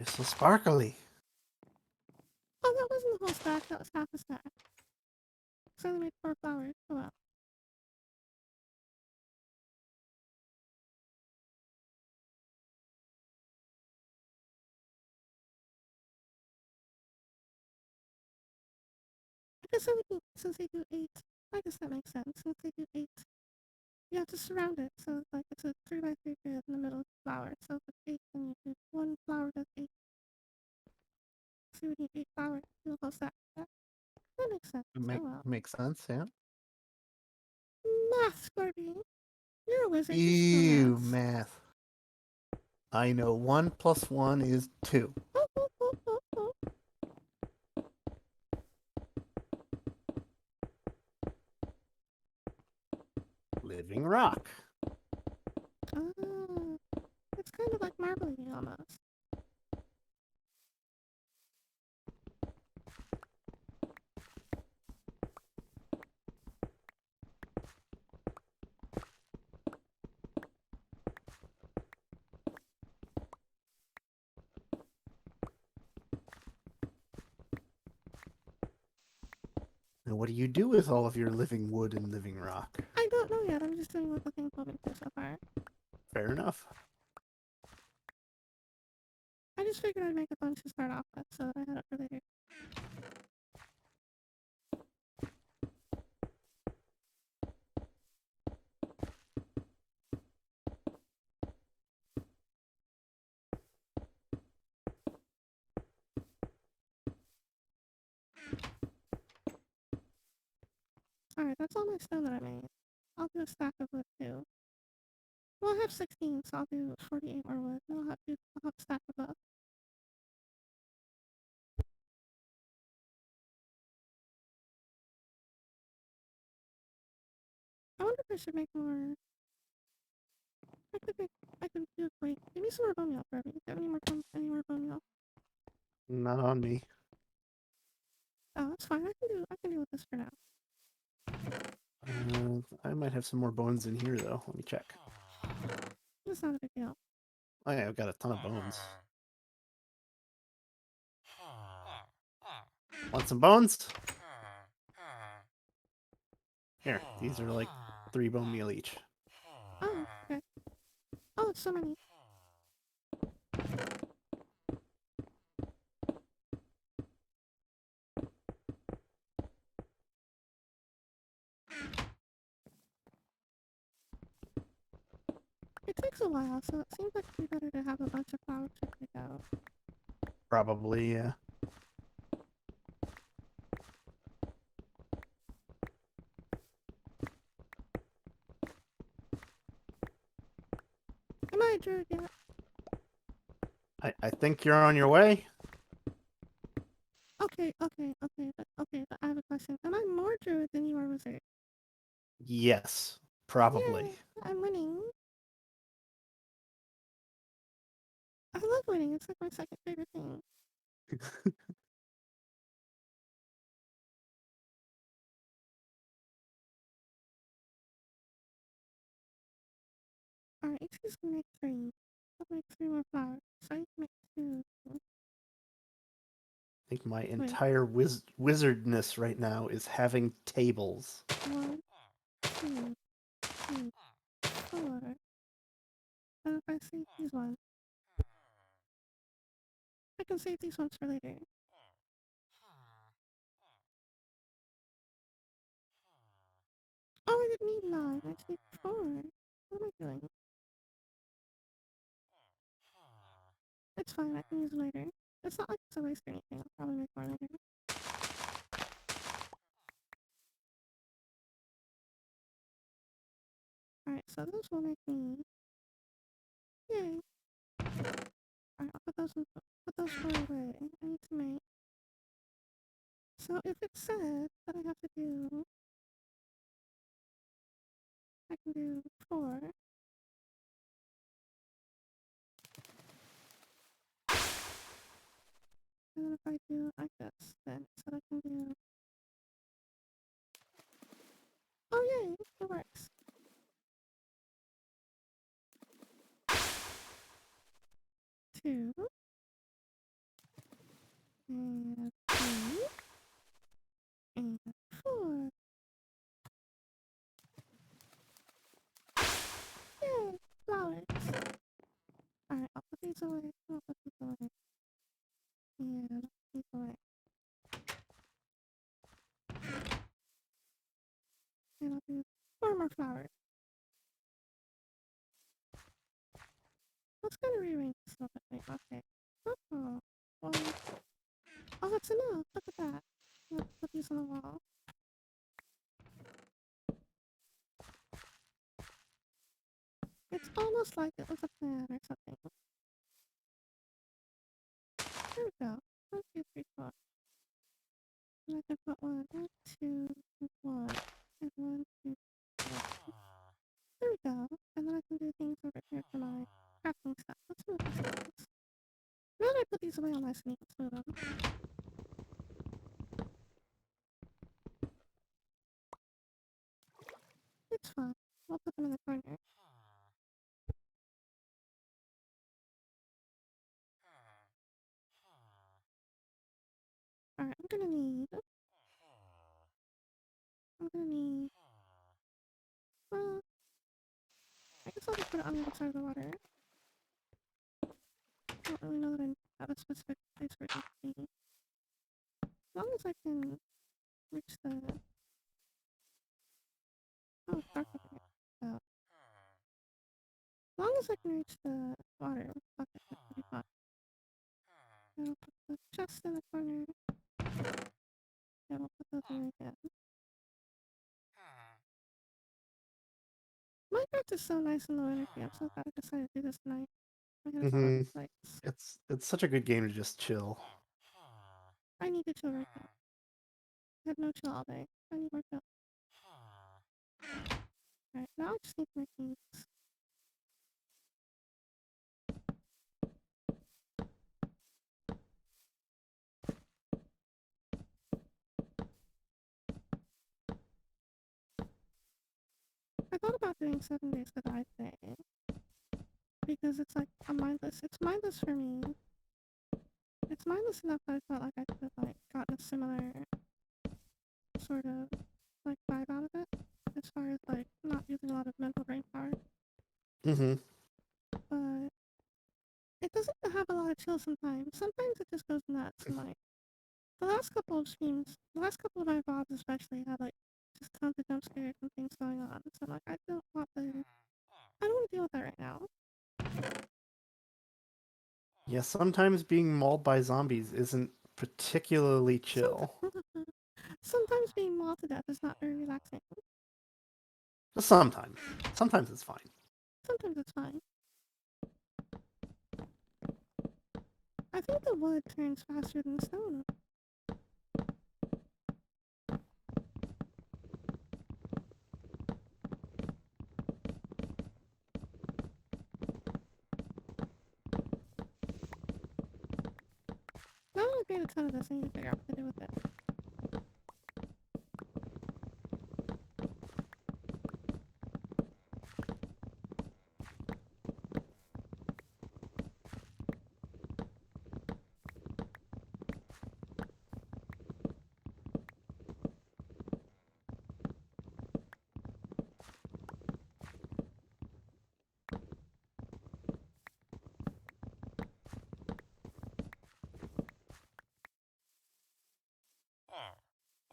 It's so sparkly. Oh, that wasn't the whole stack, that was half a stack. So I only made 4 flowers. Oh well. I guess I would, since they do 8, I guess that makes sense. Since they do 8, you have to surround it. So like it's a 3 by 3 grid in the middle of the flower. So if it's 8, then you do 1 flower does 8. So you would need 8 flowers to do a whole stack. That makes sense. Oh well. Makes sense, yeah. Math, Scorpion. You're a wizard. You should know Ew, maths. math. I know 1 plus 1 is 2. Oh, oh, oh, oh, oh. Living rock. Ah, it's kind of like marbling almost. Now, what do you do with all of your living wood and living rock? I don't know yet. I'm just doing what the thing told me to so far. Fair enough. I just figured I'd make a bunch to start off with so that I had it for later. Alright, that's all my stone that I made. I'll do a stack of wood too. Well, I have 16, so I'll do 48 more wood. And I'll have a stack of both. I wonder if I should make more. I could do it. Wait, give me some more bone meal, Kirby. Do you have any more bone meal? Not on me. Oh, that's fine. I can deal with this for now. I might have some more bones in here, though. Let me check. It's not a big deal. Oh, yeah, I've got a ton of bones. Want some bones? Here, these are like 3 bone meal each. Oh, okay. Oh, it's so many. It takes a while, so it seems like it'd be better to have a bunch of flowers ready to go. Probably, yeah. Am I a druid yet? I think you're on your way. But I have a question. Am I more druid than you are wizard? Yes, probably. Yeah, I'm winning. I love winning. It's like my second favorite thing. Alright, each is gonna make 3. I'll make 3 more flowers. So I can make 2. I think my Wait, entire wizardness right now is having tables. 1, 2, 3, 4. And if I save these ones, I can save these ones for later. Oh, I didn't need 9. I just need 4. What am I doing? It's fine. I can use it later. It's not like it's a waste or anything. I'll probably make more later. Alright, so this will make me. Yay! Alright, I'll put those four away. I need to make. So if it said that I have to do, I can do four. And then if I do it like this, then it said I can do. Oh yay! It works. Two and three and four. Yay! Flowers. Alright, I'll put these away. I'll put these away. And I'll put these away. And I'll do four more flowers. Let's kind of rearrange this a little bit. Okay. Oh, well, oh, that's enough. Look at that. Let's put these on the wall. It's almost like it was a plan or something. There we go. 1, 2, 3, 4. And I can put 1, 2, 1, and 1, 2, 3. There we go. And then I can do things over here for my crafting stuff. Let's move these things. Now that I put these away on my screen, let's move them. It's fine. We'll put them in the corner. Alright, I'm gonna need, well, I guess I'll just put it on the other side of the water. I don't really know that I have a specific place for it to be. As long as I can reach the, oh, it's dark over here. So, as long as I can reach the water bucket, that should be fine. And I'll put the chest in the corner. And I'll put those in again. Minecraft is so nice in low energy. I'm so glad I decided to do this tonight. I had a lot of Mm-hmm. like, It's such a good game to just chill. I need to chill right now. I had no chill all day. I need more chill. Alright, now I just need to make these. I thought about doing 7 days to die today. Because it's like a mindless. It's mindless for me. It's mindless enough that I felt like I could have like gotten a similar sort of like vibe out of it. As far as like not using a lot of mental brain power. Mm-hmm. But it doesn't have a lot of chill sometimes. Sometimes it just goes nuts and like the last couple of streams, the last couple of my VODs especially had like just tons of jump scares and things going on. So like I don't want to deal with that right now. Yeah, sometimes being mauled by zombies isn't particularly chill. Sometimes being mauled to death is not very relaxing. Just sometimes. Sometimes it's fine. Sometimes it's fine. I think the wood turns faster than stone. Now I'm gonna create a ton of this and I need to figure out what to do with it.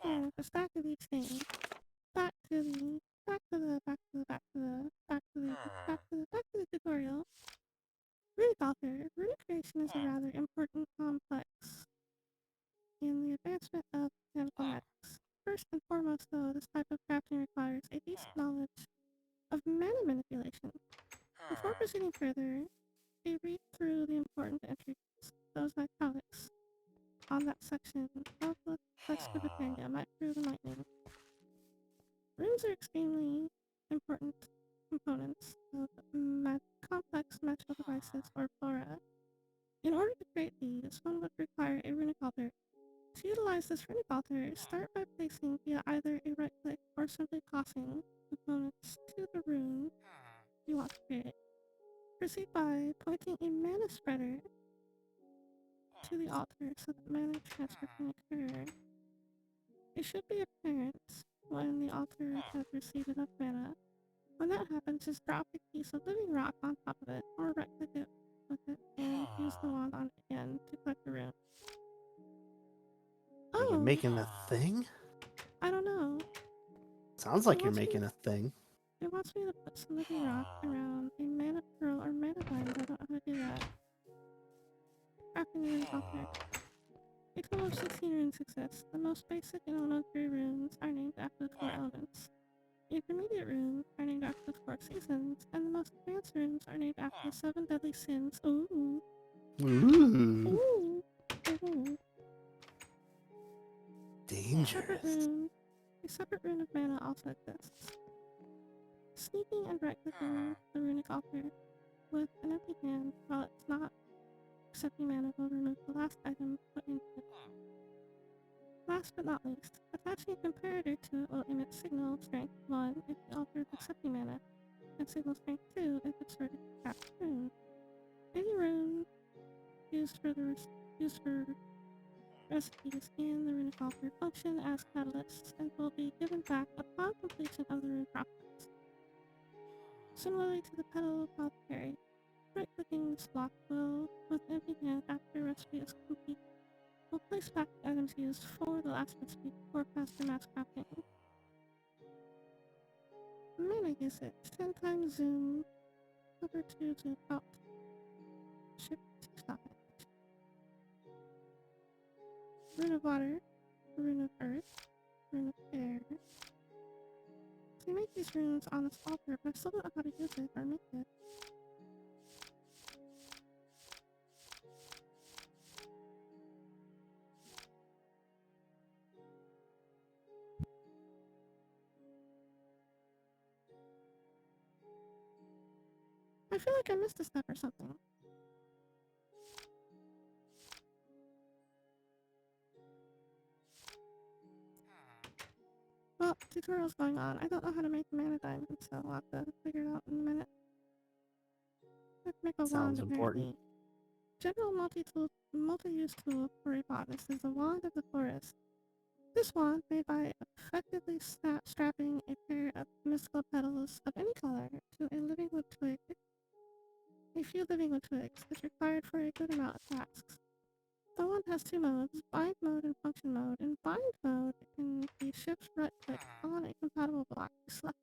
And the stack of each thing. Back to the back to the tutorial. Runic author. Runic creation is a rather important complex in the advancement of mathematics. First and foremost, though, this type of crafting requires a decent knowledge of mana section of the Scubateria might prove enlightening. Runes are extremely important components of complex magical devices or flora. In order to create these, one would require a runic altar. To utilize this runic altar, start by placing via either a right click or simply tossing components to the rune you want to create. Proceed by pointing a mana spreader to the altar so that mana transfer can occur. It should be apparent when the altar has received enough mana. When that happens, just drop a piece of living rock on top of it, or right click it with it and use the wand on it again to collect the rune. Are you Oh, making a thing? I don't know. Sounds It like you're wants me. making a thing. It wants me to put some living rock around a mana pearl or mana vine. I don't know how to do that. Crafting a rune altar. A total of 16 runes exist. The most basic and elementary runes are named after the 4 elements. The intermediate runes are named after the 4 seasons, and the most advanced runes are named after the 7 deadly sins. Ooh. Ooh. Ooh. Ooh. Dangerous. A separate rune of mana also exists. Sneaking and right-clicking the runic altar with an empty hand while it's not accepting mana will remove the last item put into it. Last but not least, attaching a comparator to it will emit signal strength 1 if the altar is accepting mana, and signal strength 2 if it's ready to cast a rune. Any rune used for recipes in the runic altar function as catalysts and will be given back upon completion of the rune process. Similarly to the petal apothecary, right-clicking this block will, with empty hand after recipe is complete, will place back the items used for the last recipe for faster mass crafting. Mana usage, 10 times zoom, hover to zoom out, shift to stop it. Rune of water, rune of earth, rune of air. So you make these runes on this altar, but I still don't know how to use it or make it. I feel like I missed a step or something. Well, tutorial's going on. I don't know how to make a mana diamond, so I'll have to figure it out in a minute. I have to make a wand, Sounds important. apparently. General multi-use tool for a botanist is the Wand of the Forest. This wand, made by effectively strapping a pair of mystical petals of any color to a living wood twig, a few living wood twigs, is required for a good amount of tasks. The wand has 2 modes, bind mode and function mode. In bind mode, it can be shift right click on a compatible block you select.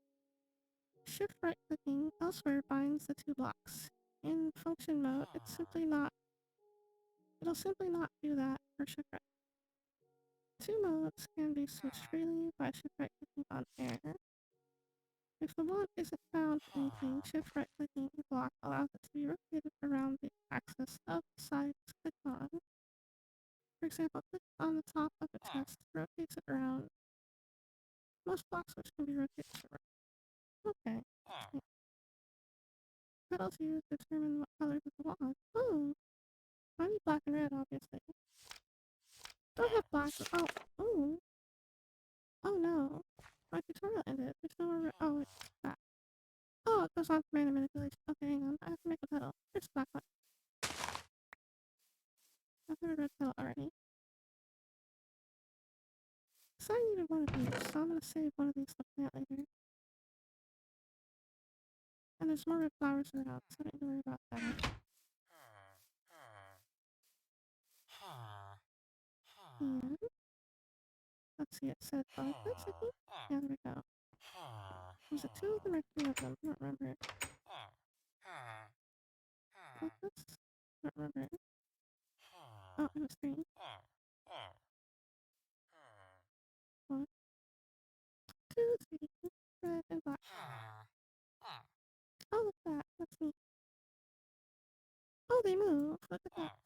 Shift right clicking elsewhere binds the 2 blocks. In function mode, it'll simply not do that for shift right. 2 modes can be switched freely by shift right clicking on air. If the wand isn't found for anything, shift right clicking a block allows it to be rotated around the axis of the side it's clicked on. For example, click on the top of a chest rotates it around. Most blocks which can be rotated to right. Okay. Petals used determine what colors of the wand. Oh, I need black and red, obviously. Don't have black. Oh, oh. Oh no. My tutorial ended. There's no more. Oh, it's back. Oh, it goes on to mana manipulation. Okay, hang on. I have to make a petal. Here's the black one. I've got a red petal already. So I needed one of these, so I'm gonna save one of these to plant later. And there's more red flowers around, so I don't need to worry about that. And let's see, it said like this, I think. Yeah, there we go. Was it 2 of them or 3 of them? I don't remember. Like this? I don't remember. Oh, it was 3. 1, 2, 3. Red and black. Oh, look at that. That's neat. Oh, they move. Look at that.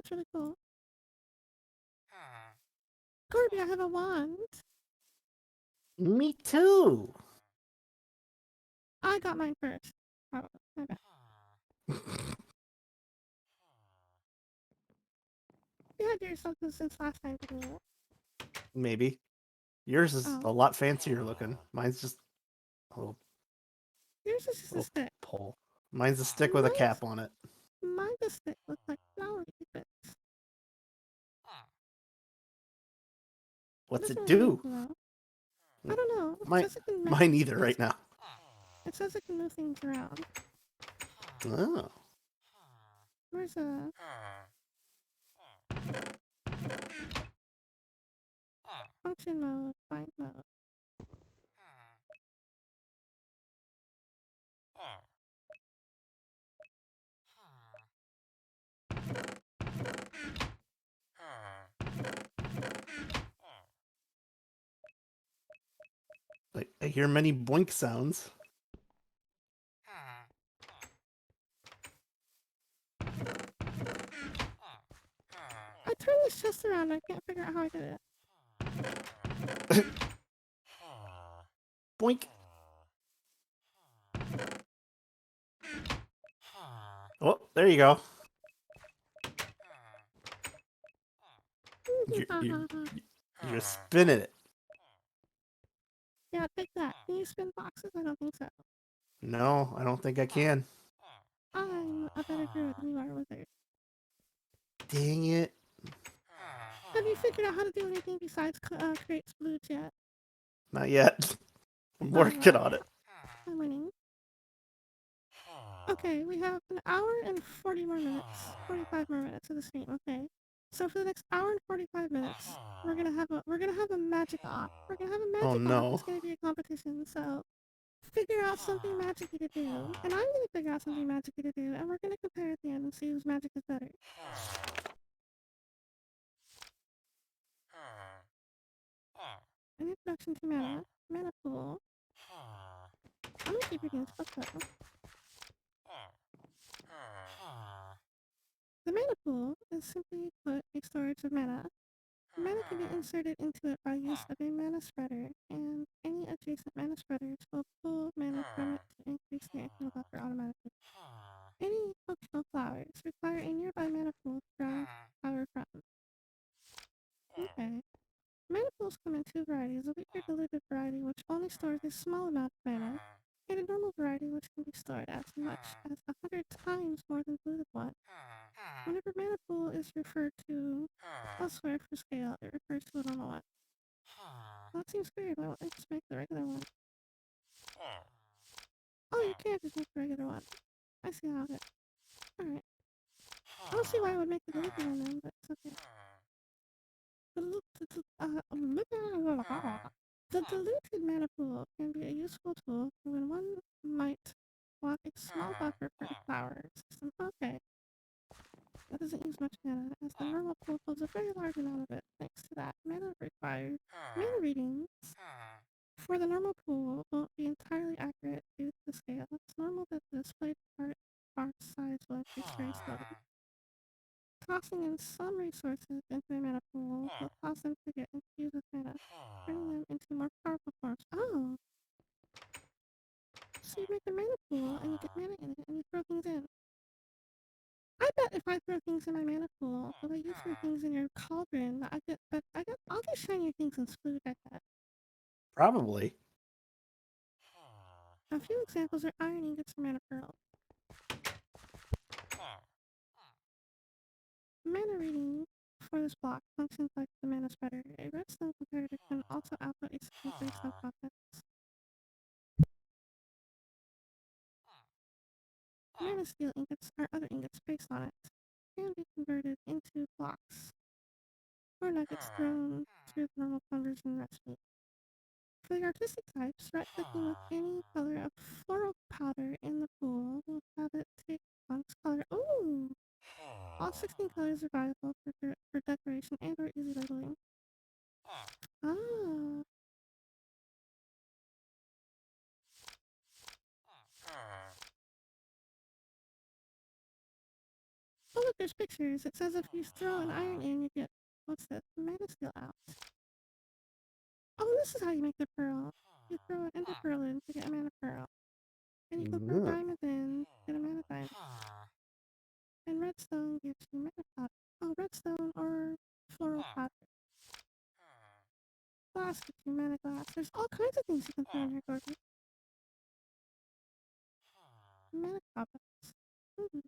That's really cool. Corby, I have a wand. Me too. I got mine first. Oh, my bad. You had yours something since last time, didn't you? Maybe. Yours is Oh. a lot fancier looking. Mine's just a Yours is just a little stick. pole. Mine's a stick with a cap on it. Mine's a stick with like flowery bits. What's This it one really do? cool though. I don't know. It Mine, says it can mine either right now. It says it can move things around. Oh. Where's a function mode, find mode? I hear many boink sounds. I turned this chest around. I can't figure out how I did it. Boink. Oh, there you go. You're spinning it. Yeah, take that. Can you spin boxes? I don't think so. No, I don't think I can. I'm a better druid than you are with it. Dang it. Have you figured out how to do anything besides create splooge yet? Not yet. I'm Oh, working well, on it. I'm winning. Okay, we have an hour and 40 more minutes. 45 more minutes of the stream, okay. So for the next hour and 45 minutes, we're gonna have a magic off. We're gonna have a Oh magic off. It's no. gonna be a competition, so figure out something magic-y to do. And I'm gonna figure out something magic-y to do, and we're gonna compare at the end and see whose magic is better. An introduction to mana. Mana pool. I'm gonna keep reading this book though. The mana pool is simply put a storage of mana. Mana can be inserted into it by use of a mana spreader, and any adjacent mana spreaders will pull mana from it to increase their heal buffer automatically. Any functional flowers require a nearby mana pool to draw power from. Okay. Mana pools come in two varieties, a weaker diluted variety which only stores a small amount of mana, and a normal variety which can be stored as much as 100 times more than diluted one. Whenever mana pool is referred to elsewhere for scale, it refers to a normal one. Well, that seems weird. Why don't they just make the regular one? Oh, you can't just make the regular one. I see how it is. Alright. I don't see why I would make the diluted one then, but it's okay. The diluted mana pool can be a useful tool when one might want a small buffer for a flower system. Okay. That doesn't use much mana, as the normal pool holds a very large amount of it. Thanks to that, mana readings for the normal pool won't be entirely accurate due to the scale. It's normal that the displayed part size will increase very slowly. Tossing in some resources into a mana pool will cause them to get infused with mana, turning them into more powerful forms. Oh! So you make a mana pool and you get mana in it and you throw things in. I bet if I throw things in my mana pool, but I use your things in your cauldron, I'll get shinier things in Splooge, I bet. Probably. A few examples are iron ingots or mana pearls. Mana reading for this block functions like the mana spreader. A redstone comparator can also output a signal based on contents. Mana steel ingots are other ingots based on it. Can be converted into blocks or nuggets thrown through the normal conversion recipe. For the artistic types, right-clicking with any color of floral powder in the pool will have it take on its color. Ooh! All 16 colors are viable for decoration and or easy labeling. Ah! Oh look, there's there's pictures. It says if you throw an iron in, you get, what's this? Mana steel out. Oh, this is how you make the pearl. You throw an ender pearl in to get a mana pearl. And you can throw Mm. diamonds in to get a mana diamond. And redstone gives you mana powder. Oh, redstone or floral powder. Glass gives you mana glass. There's all kinds of things you can throw in here, Gordon. Mana cobwebs. Mm-hmm.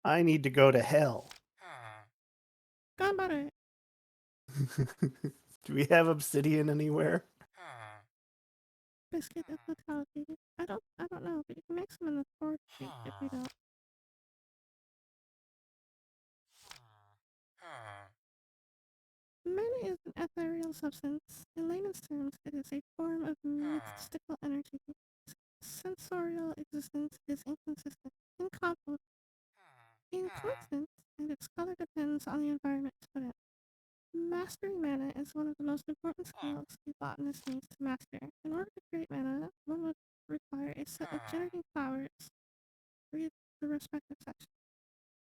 I need to go to hell. Gone butter. Do we have obsidian anywhere? Biscuit of vitality. I don't know, but you can make some in the storage chute if you don't. Mana is an ethereal substance. In layman's terms, it is a form of mystical energy. Sensorial existence is inconsistent, inconstant, and its color depends on the environment it's put in. Mastering mana is one of the most important skills a botanist needs to master. In order to create mana, one would require a set of generating flowers. Read the respective section.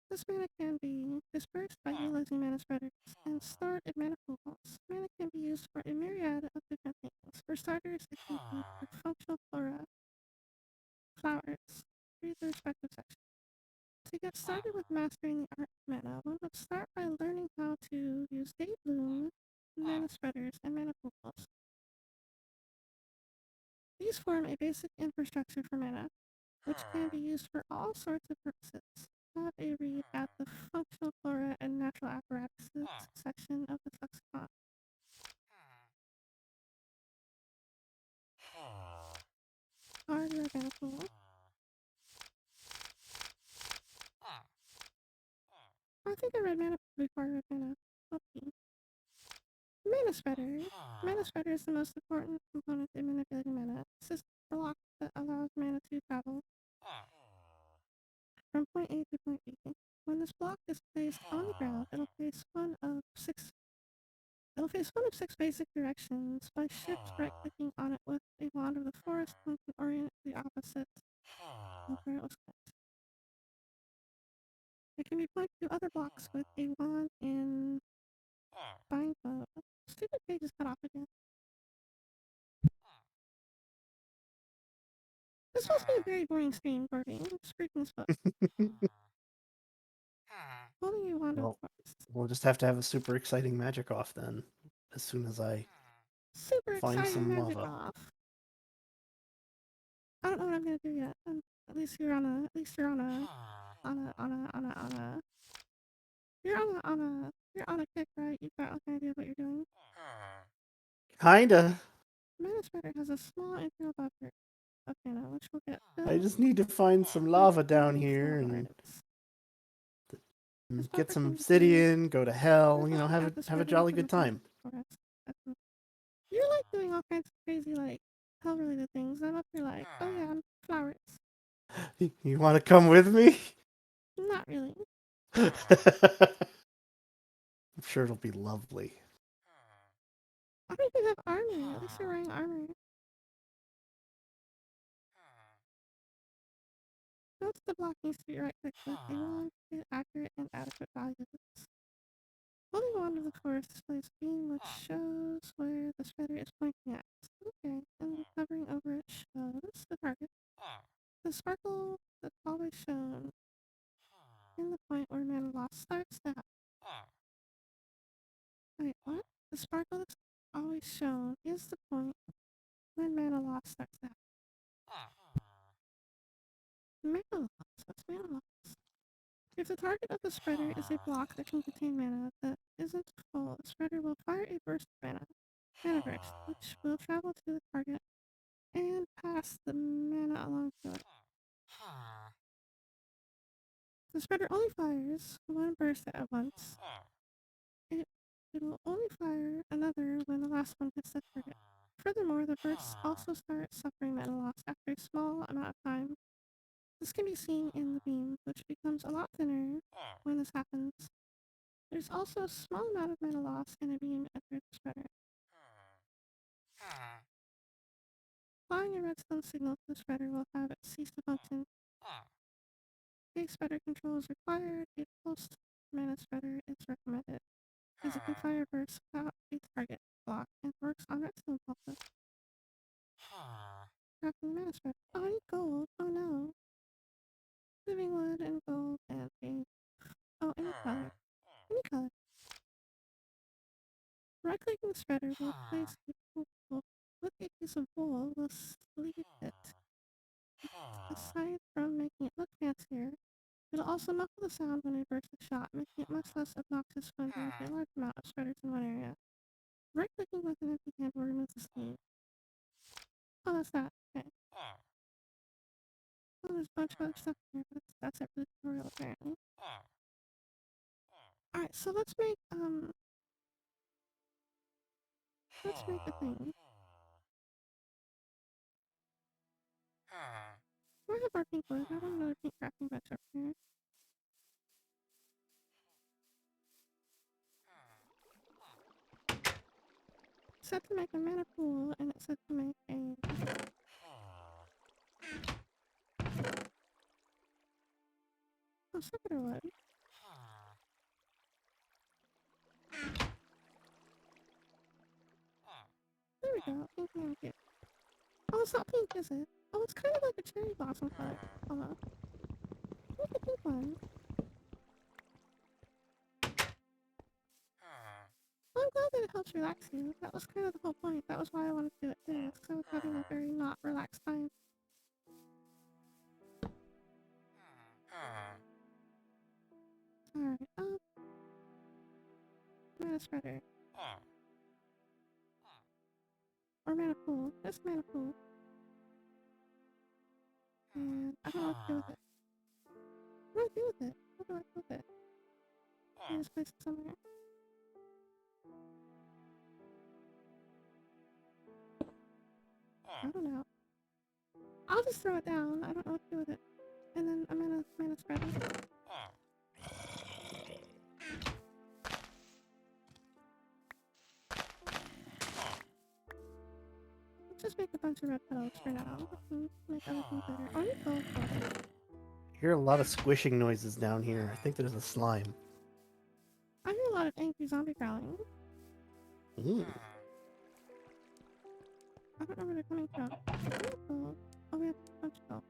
This mana can be dispersed by utilizing mana spreaders and stored in mana pools. Mana can be used for a myriad of different things. For starters, it can be for functional flora, flowers. Read the respective section. To get started with mastering the art of mana, one would start by learning how to use day bloom, mana spreaders, and mana pools. These form a basic infrastructure for mana, which can be used for all sorts of purposes. Have a read at the functional flora and natural apparatuses section of the lexicon. Are the mana pool? I think I read mana pool before I read mana. Okay. Mana spreader. Mana spreader is the most important component in manipulating mana. This is the block that allows mana to travel from point A to point B. When this block is placed on the ground, it'll face one of six basic directions. By shift right-clicking on it with a wand of the forest, one can orient the opposite of where it was clicked. It can be pointed to other blocks with a wand in bind mode. Stupid page is cut off again. This must be a very boring stream, Gordy. Screw this book. Holding a wand of the Well, forest. we'll just have to have a super exciting magic off then. As soon as I Super find exciting some magic lava. off. I don't know what I'm gonna do yet. At least you're on a. At least you're on a. On a. You're on a kick, right? You've got like an idea of what you're doing. Kinda. Mana Spreader has a small internal buffer of mana, which will get I filled just need to find some with lava down any here flammable and items. This get buffer some can be seen obsidian, go to hell, you know, at the have a spreader jolly from good the top time. of the forest. You're like doing all kinds of crazy, like hell related things. I'm up here like, oh yeah, I'm flowers. You want to come with me? Not really. I'm sure it'll be lovely. I don't even have armor. At least you're wearing armor. Note the block needs to be right clicked with a wand to get accurate and adequate values. Holding on to the forest displays a beam which shows where the spreader is pointing at. Okay, and hovering over it shows the target. The sparkle that's always shown in the point where mana loss starts to happen. Wait, what? The sparkle that's always shown is the point when mana loss starts to happen. Mana loss? What's mana loss? If the target of the spreader is a block that can contain mana that isn't full, the spreader will fire a burst of mana burst, which will travel to the target and pass the mana along to it. The spreader only fires one burst at once. It, it will only fire another when the last one hits the target. Furthermore, the bursts also start suffering mana loss after a small amount of time. This can be seen in the beam, which becomes a lot thinner when this happens. There's also a small amount of mana loss in a beam after the spreader. Applying a redstone signal to the spreader will have it cease to function. case spreader control is required, a post mana spreader is recommended, as it can fire bursts without a target block and works on redstone pulses. Crafting mana spreader. Oh, I need gold. Oh no. Living wood and gold and paint. Oh, any color. Any color. Right-clicking the spreader will place a wool with a piece of wool will sleeve it. Aside from making it look fancier, it'll also muffle the sound when a burst is shot, making it much less obnoxious when there's a large amount of spreaders in one area. Right-clicking with an empty hand will remove the sleeve. Oh, that's that. Okay. Oh, there's a bunch of other stuff here, but that's it for the tutorial apparently. Alright, so let's make a thing. Do I have our pink wood? I want another pink crafting bench up here. It's set to make a mana pool, and it's set to make a circular wood. There we go. Pink mana cube. Oh, it's not pink, is it? Oh, it's kind of like a cherry blossom color. Almost. Make a pink one. Well, I'm glad that it helps relax you. That was kind of the whole point. That was why I wanted to do it too, because I was having a very not relaxed time. Alright, mana spreader. Or mana pool. Just mana pool. And I don't know what to do with it. What do I do with it? What do I do with it? I just place it somewhere. I don't know. I'll just throw it down. I don't know what to do with it. And then I'm gonna mana spreader. Let's just make a bunch of red petals for now. Make everything better. Oh, you gold for it. I hear a lot of squishing noises down here. I think there's a slime. I hear a lot of angry zombie growling. Mm. I don't know where they're coming from. Gold. Oh, we have a bunch of gold.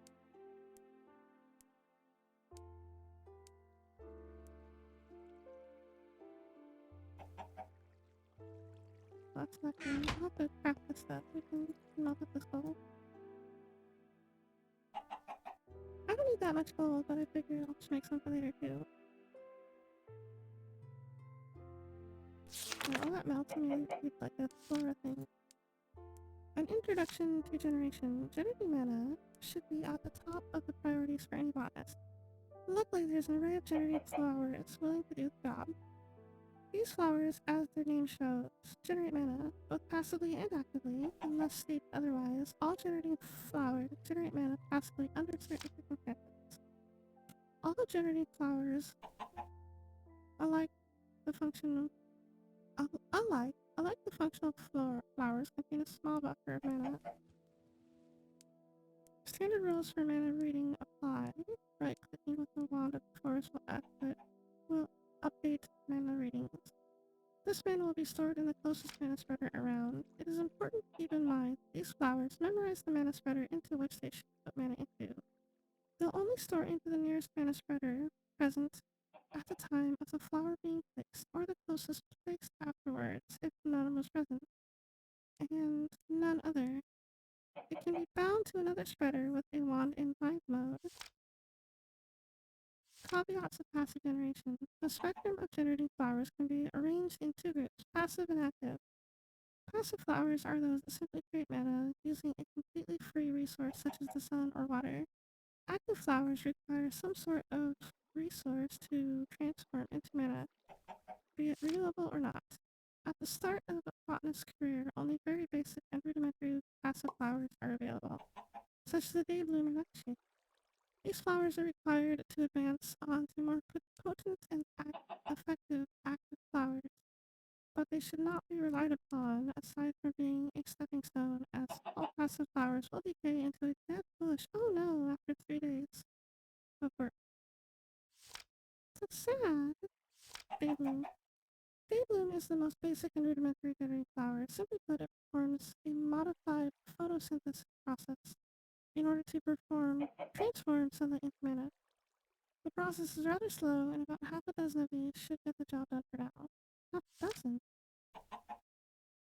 That's not good. I'll have to craft this stuff. We can melt up this gold. I don't need that much gold, but I figure I'll just make some for later too. So all that melts me like a flora thing. An introduction to generation. Generating mana should be at the top of the priorities for any botanist. Luckily, there's an array of generating flowers willing to do the job. These flowers, as their name shows, generate mana, both passively and actively, unless stated otherwise. All generating flowers generate mana passively under certain circumstances. All generating flowers, unlike the functional flowers, contain a small buffer of mana. Standard rules for mana reading apply. Right-clicking with the wand of the forest will update mana readings. This mana will be stored in the closest mana spreader around. It is important to keep in mind these flowers memorize the mana spreader into which they should put mana into. They'll only store into the nearest mana spreader present at the time of the flower being placed, or the closest placed afterwards if none was present, and none other. It can be bound to another spreader with a wand in bind mode. Caveats of passive generation. The spectrum of generating flowers can be arranged in two groups, passive and active. Passive flowers are those that simply create mana using a completely free resource such as the sun or water. Active flowers require some sort of resource to transform into mana, be it renewable or not. At the start of a botanist's career, only very basic and rudimentary passive flowers are available, such as the day bloom or nightshade. These flowers are required to advance on to more potent and effective active flowers, but they should not be relied upon aside from being a stepping stone, as all passive flowers will decay into a dead bush, oh no, after 3 days of work. sad. Daybloom. Daybloom is the most basic and rudimentary glittering flower. Simply put, it performs a modified photosynthesis process in order to transform sunlight into mana. The process is rather slow, and about half a dozen of these should get the job done for now. Half a dozen?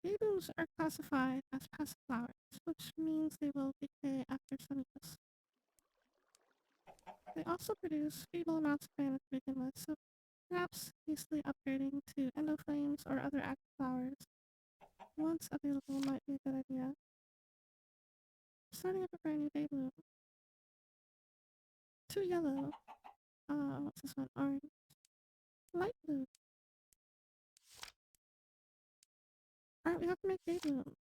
Daydreams are classified as passive flowers, which means they will decay after some use. They also produce feeble amounts of mana to begin with, so perhaps hastily upgrading to endoflames or other active flowers once available might be a good idea. Starting up a brand new daybloom. 2 yellow. What's this one? Orange. Light blue. Alright, we have to make daybloom.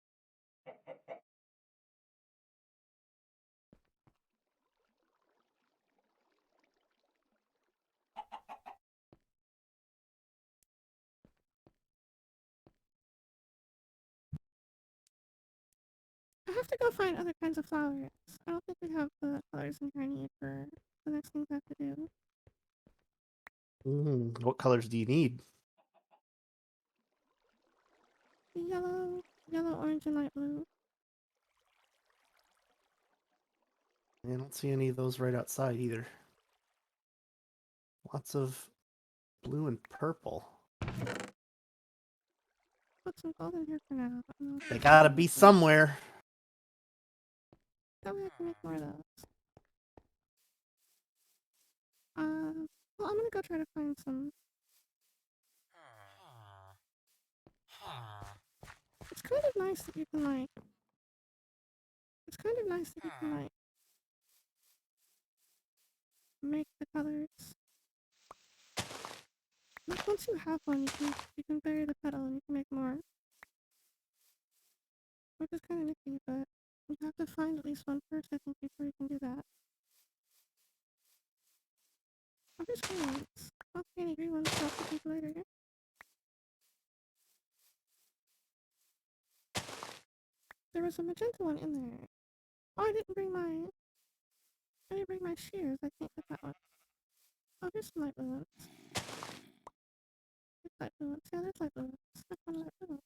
I have to go find other kinds of flowers. I don't think we have the colors in here I need for the next things I have to do. What colors do you need? Yellow, orange, and light blue. I don't see any of those right outside either. Lots of blue and purple. Put some gold in here for now. They gotta be somewhere. That way I can make more of those. Well, I'm gonna go try to find some. It's kind of nice that you can like. It's kind of nice that you can like make the colors. Like once you have one, you can bury the petal and you can make more. Which is kind of nifty, but you have to find at least one first, I think, before you can do that. Oh, there's green ones. Okay, any green ones, I'll keep later. There was a magenta one in there. Oh, I didn't bring my shears. I can't get that one. Oh, there's some light blue ones. There's light blue ones. Yeah, there's light blue ones. That's one light blue one.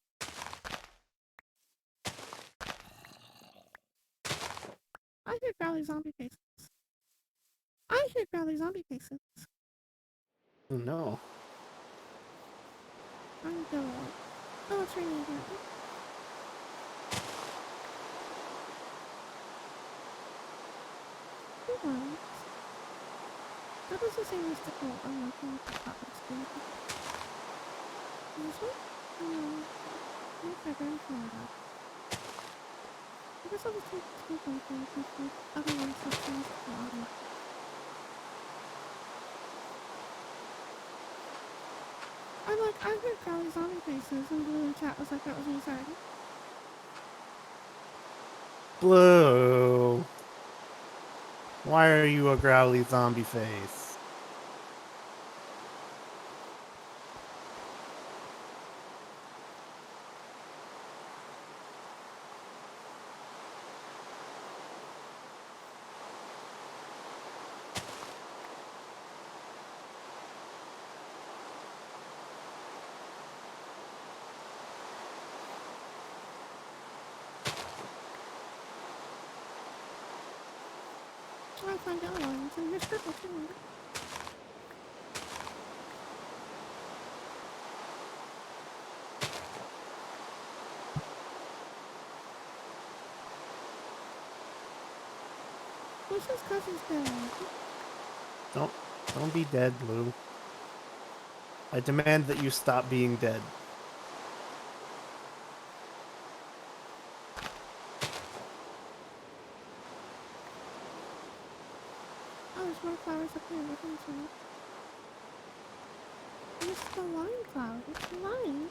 I hear growly zombie faces. I hear growly zombie faces. Oh no. I'm yellow. Oh, it's raining again. Blue ones. That was the same mystical on the top of the screen. This one? Make my grandfather up. I guess I'll just take the scoop on things and the other ones have some mystical on it. I heard growly zombie faces and Blue in chat was like, that was me, sorry. Blue. Why are you a growly zombie face? I'll find the other ones, and here's purple too. Who's his cousin's dead? Don't be dead, Blue. I demand that you stop being dead. Oh, there's more flowers up here. Look into it. And this is the lime flower. It's lime.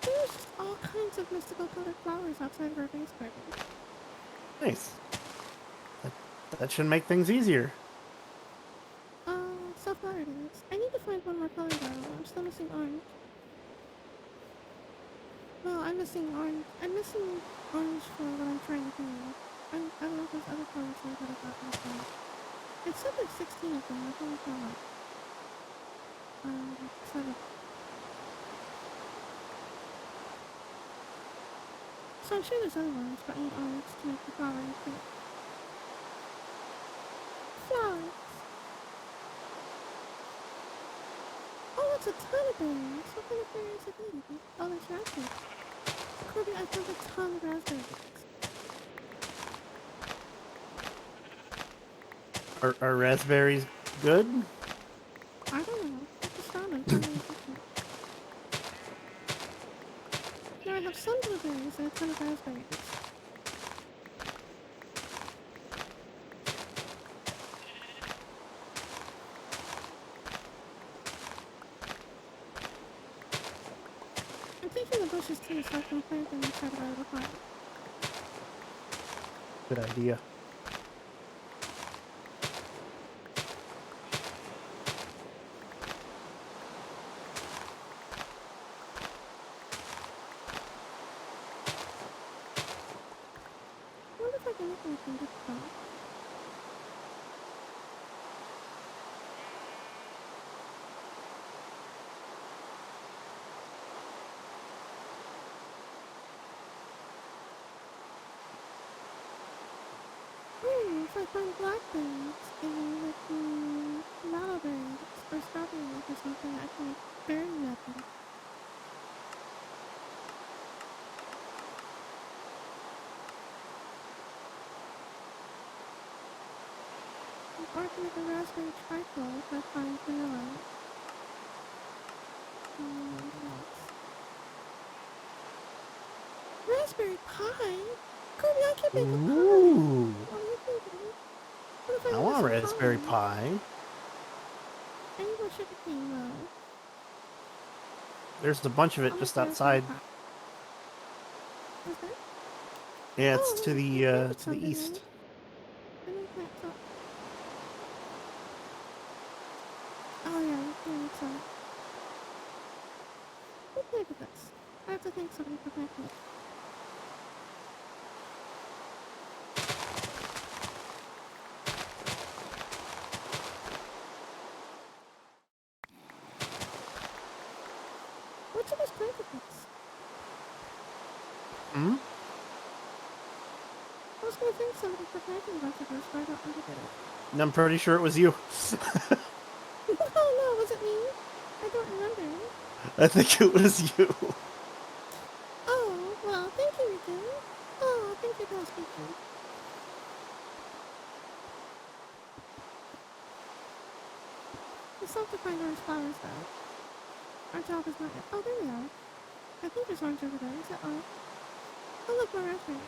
There's just all kinds of mystical colored flowers outside of our base garden. Nice. That should make things easier. So far it is. I need to find one more color though. I'm still missing orange. Well, I'm missing orange. I'm missing orange for what I'm trying to do. I don't know if there's other colors here that I've got missing. said there's 16 of them. I think we've got like 7. So I'm sure there's other ones, but I need orange to make the flowering thing. Flowers! Oh, that's a ton of berries! What kind of berries are these? Oh, there's raspberries. Kirby, I found a ton of raspberries. Are raspberries good? I don't know. I just found them. Found them different. Now I have some blueberries and a ton of raspberries. I'm taking the bushes too so I can plant them inside of our pile. Good idea. I wonder if I can make anything difficult. If I find blackberries and like mallow or strawberries or something, I can make berry weapon. Or I can make a raspberry trifle if I find vanilla. What else? Raspberry pie? Kirby, I can make a pie! Ooh. What are you thinking? What if I I want want some raspberry pie? pie. I need more sugar cane though. There's a bunch of I'll it make just raspberry outside. pie. What's that? Yeah, it's Oh, to we planted the some, didn't we? east. Didn't we plant some? Oh yeah, we planted some. Who planted this? I have to thank somebody for planting it. Which of us planted this? Hmm? I was gonna thank somebody for planting a bunch of this, but I don't know who did it. And I'm pretty sure it was you. Oh no, was it me? I don't remember. I think it was you. Oh, well, thank you, Riku. Oh, thank you for speaking. We still have to find orange flowers, though. Our job is not yet. Oh, there we are. I think there's orange over there. Is that orange? Oh, look, more raspberries.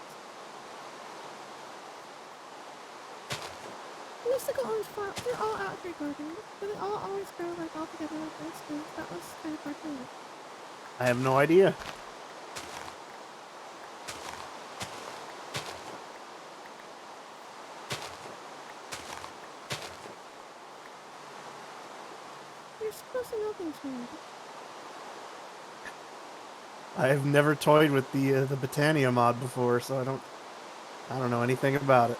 Mystical orange flowers. They're all out here, Gordon. Do they all always grow, like, all together like this? Because that was kind of cartoonish. I have no idea. You're supposed to know things, man. I have never toyed with the Botania mod before, so I don't know anything about it.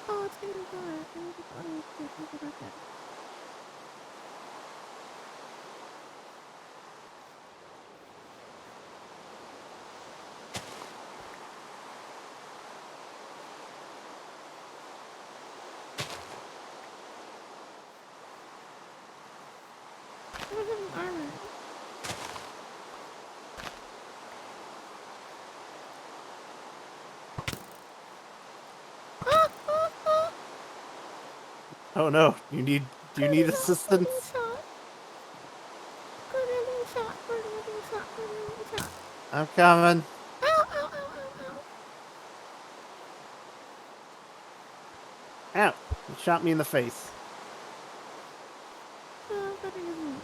Oh, it's getting dark. I need to go back in. I don't have any armor. Ah! Ah! Ah! Oh no, do you Kirby, need help! I'm being assistance? shot. Kirby, I'm being shot. Kirby, I'm being shot. Kirby, I'm being shot. I'm coming. Ow! Ow! Ow! Ow! Ow! Ow! You shot me in the face. Oh, Kirby is me.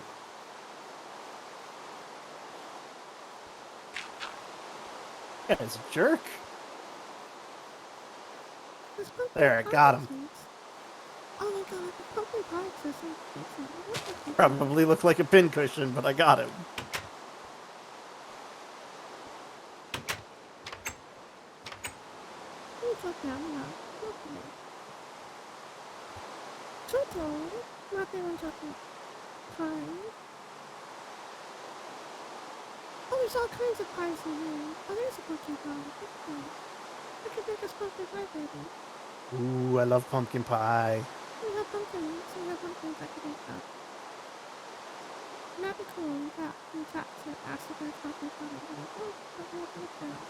Yeah, it's a jerk. This pumpkin There, I pie got him. exists. Oh my god, the pumpkin pie exists. What the heck? Probably looked like a pincushion, but I got him. it's okay, I'm not. Okay. Total, nothing on chocolate pie. Oh, there's all kinds of pies in here. Oh, there's a pumpkin pie. Okay. I can make us pumpkin pie, baby. Ooh, I love pumpkin pie. We have pumpkins. We have pumpkins that can make that. That'd be cool. You tap to ask if there's chocolate pie. You're like, oh, but we have it now.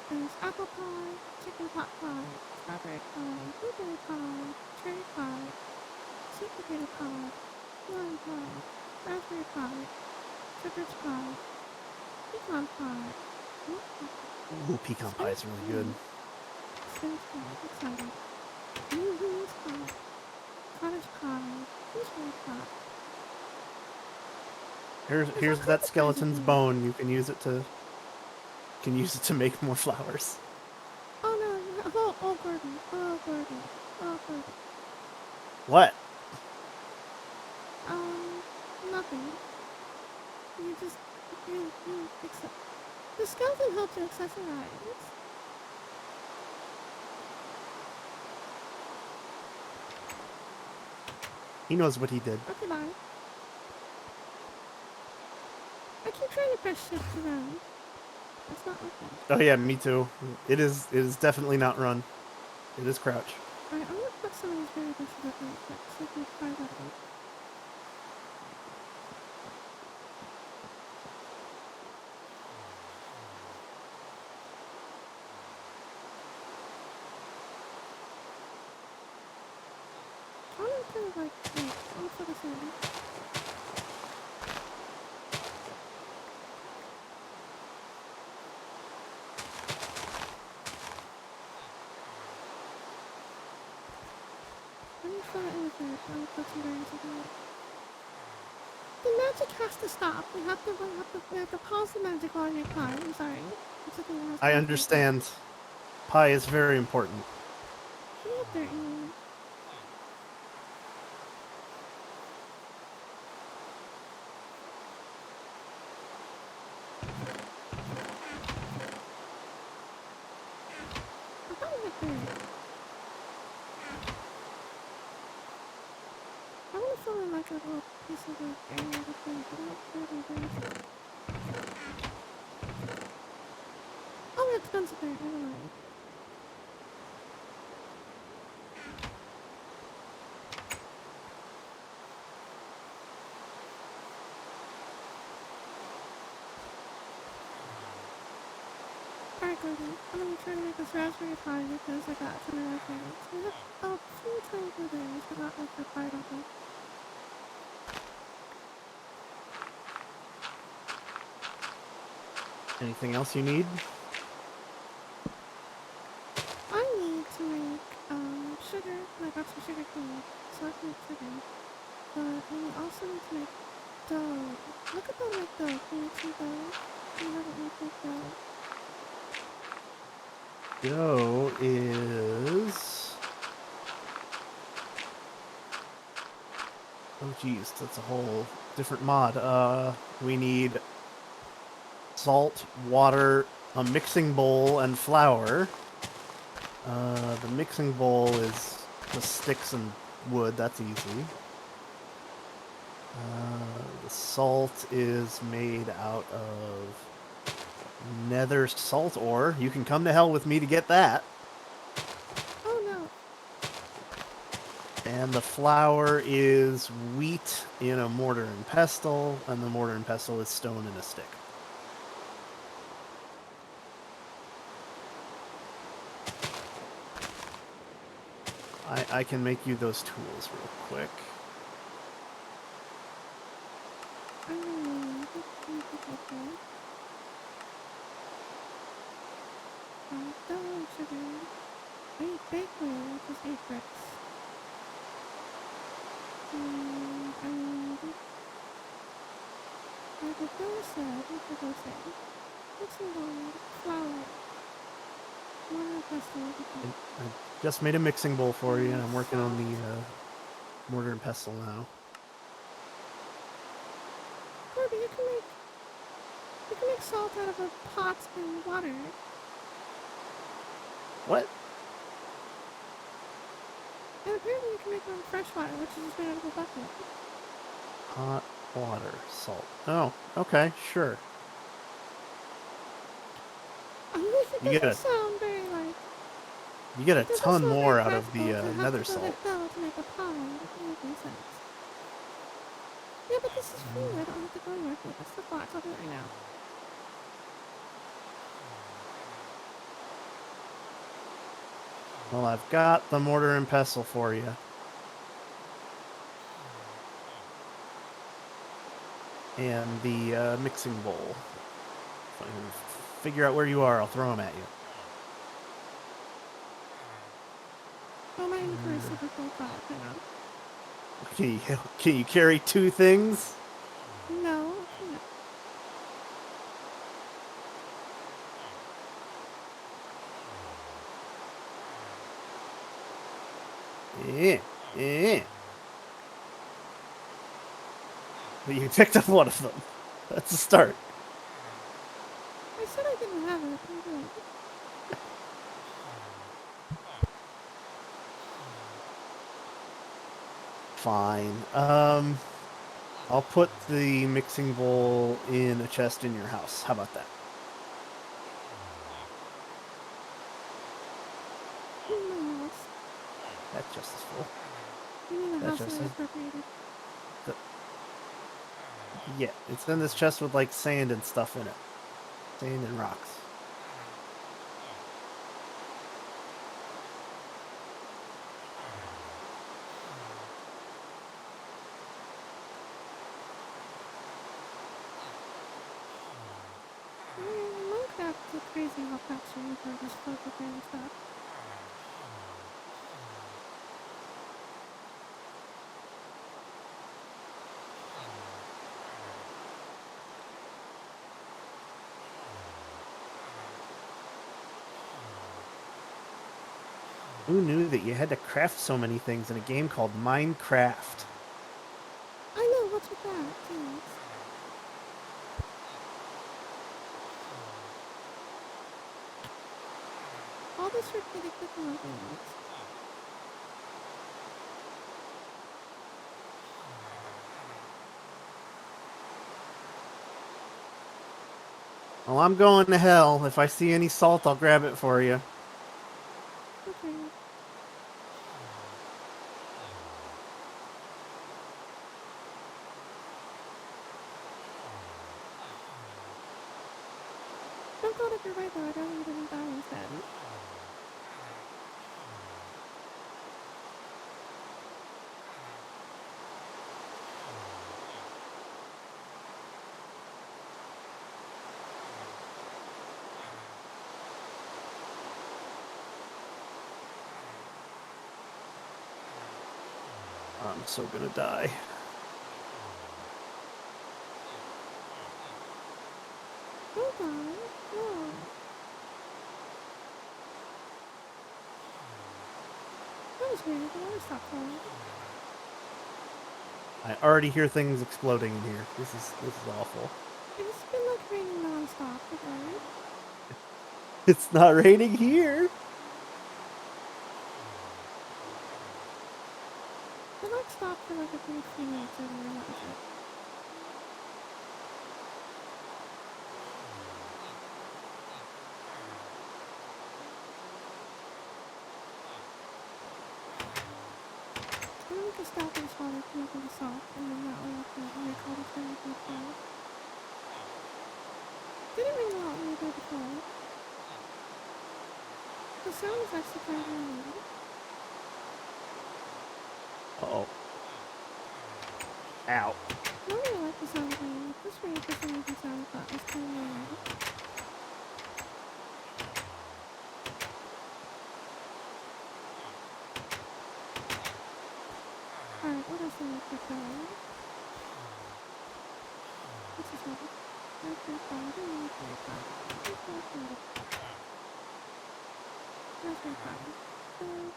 There's apple pie, chicken pot pie, strawberry pie, blueberry pie, cherry pie, sweet potato pie, lime pie, raspberry pie, shepherd's pie, pecan pie, Ooh, pecan pie is really good. spinach pie, excited, blue beans pie, cottage pie, gooseberry pie. There's all Here's that kinds of pies in skeleton's here. bone. You can use it to make more flowers. Oh no, oh Gordon, oh Gordon, oh Gordon. What? Um, nothing. You just, you accept. The skeleton helps you accessorize. He knows what he did. Okay, bye. I keep trying to press shift to run. It's not open. Oh yeah, me too. It is definitely not run. It is crouch. Alright, I'm gonna put some of these berry bushes up really quick so I can try that out. I wanna kind of like, wait, let me focus in. Let me fill it in with dirt. I'm gonna put some berries in it. The magic has to stop. We have to pause the magic while you're pie. I'm sorry. It's something that has to I happen like that. understand. Pie is very important. Let me have dirt in here. I thought we had dirt. I want to fill in like a little piece of like area with things. I don't really berries. Oh, it's expensive dirt. Never mind. Alright, Gordon. I'm gonna try to make this raspberry pie because I got a ton of raspberries. We have a few tiny blueberries, but not like the pie, I don't think. Anything else you need? I need to make sugar. I got some sugar cane, so I can make sugar. But we also need to make dough. Look at the like dough. Can you see dough? Do you have it make dough? Dough is. Oh geez, that's a whole different mod. We need salt, water, a mixing bowl, and flour. The mixing bowl is just sticks and wood. That's easy. The salt is made out of nether salt ore. You can come to hell with me to get that. Oh no. And the flour is wheat in a mortar and pestle, and the mortar and pestle is stone in a stick. I can make you those tools real quick. I mean, okay. Dough and sugar. 8 bakery, which is 8 bricks. I need, like the dough said, what the dough say? Mixing bowl, flour, mortar pestle, everything. I just made a mixing bowl for you, and I'm working on Salt. the mortar and pestle now. Corby, you can make salt out of a pot and water. What? And apparently you can make your own fresh water, which is just made out of a bucket. Hot water, salt. Oh, okay, sure. It You get doesn't a sound very, like... you get a It doesn't ton sound very more out of practical the to have to nether go to salt. hell to make a pie. That doesn't make any sense. Yeah, but this is food. I don't have to go anywhere for this. The box, I'll do it right now. Well, I've got the mortar and pestle for you. And the mixing bowl. If I can figure out where you are, I'll throw them at you. Oh, my inventory is super full product right now. Can you carry two things? No, I can't. Yeah, yeah. But you picked up one of them. That's a start. I said I didn't have it. I'm good. Fine. I'll put the mixing bowl in a chest in your house. How about that? In my house. That chest is full. You mean the That house that chest I is. appropriated? Yeah, it's in this chest with like sand and stuff in it. Sand and rocks. I mean, Minecraft's so crazy how fast your inventory just fills with random stuff. Who knew that you had to craft so many things in a game called Minecraft? I know, what's with that? Jeez. All this for kitty cooking things. Well, I'm going to hell. If I see any salt, I'll grab it for you. Okay. Don't go out of your way though, I'd rather you didn't die instead. I'm so gonna die. Don't die. No. That was weird, the water stopped flowing. I already hear things exploding in here. This is awful. It's been like raining non-stop, okay? It's not raining here. It like stopped for like a brief few minutes earlier and that was it. And then we can stop this water to make it salt, and then that way we can make all these things with flour. Didn't rain a lot when we were there before. The sound is actually kind of raining. Uh-oh. Ow. Normally I like the sound of rain, but this rain for some reason sounded that was kind of annoying. Alright, what else do we have to fill? This is what raspberry pie, I don't need raspberry pie. Raspberry pie. Good.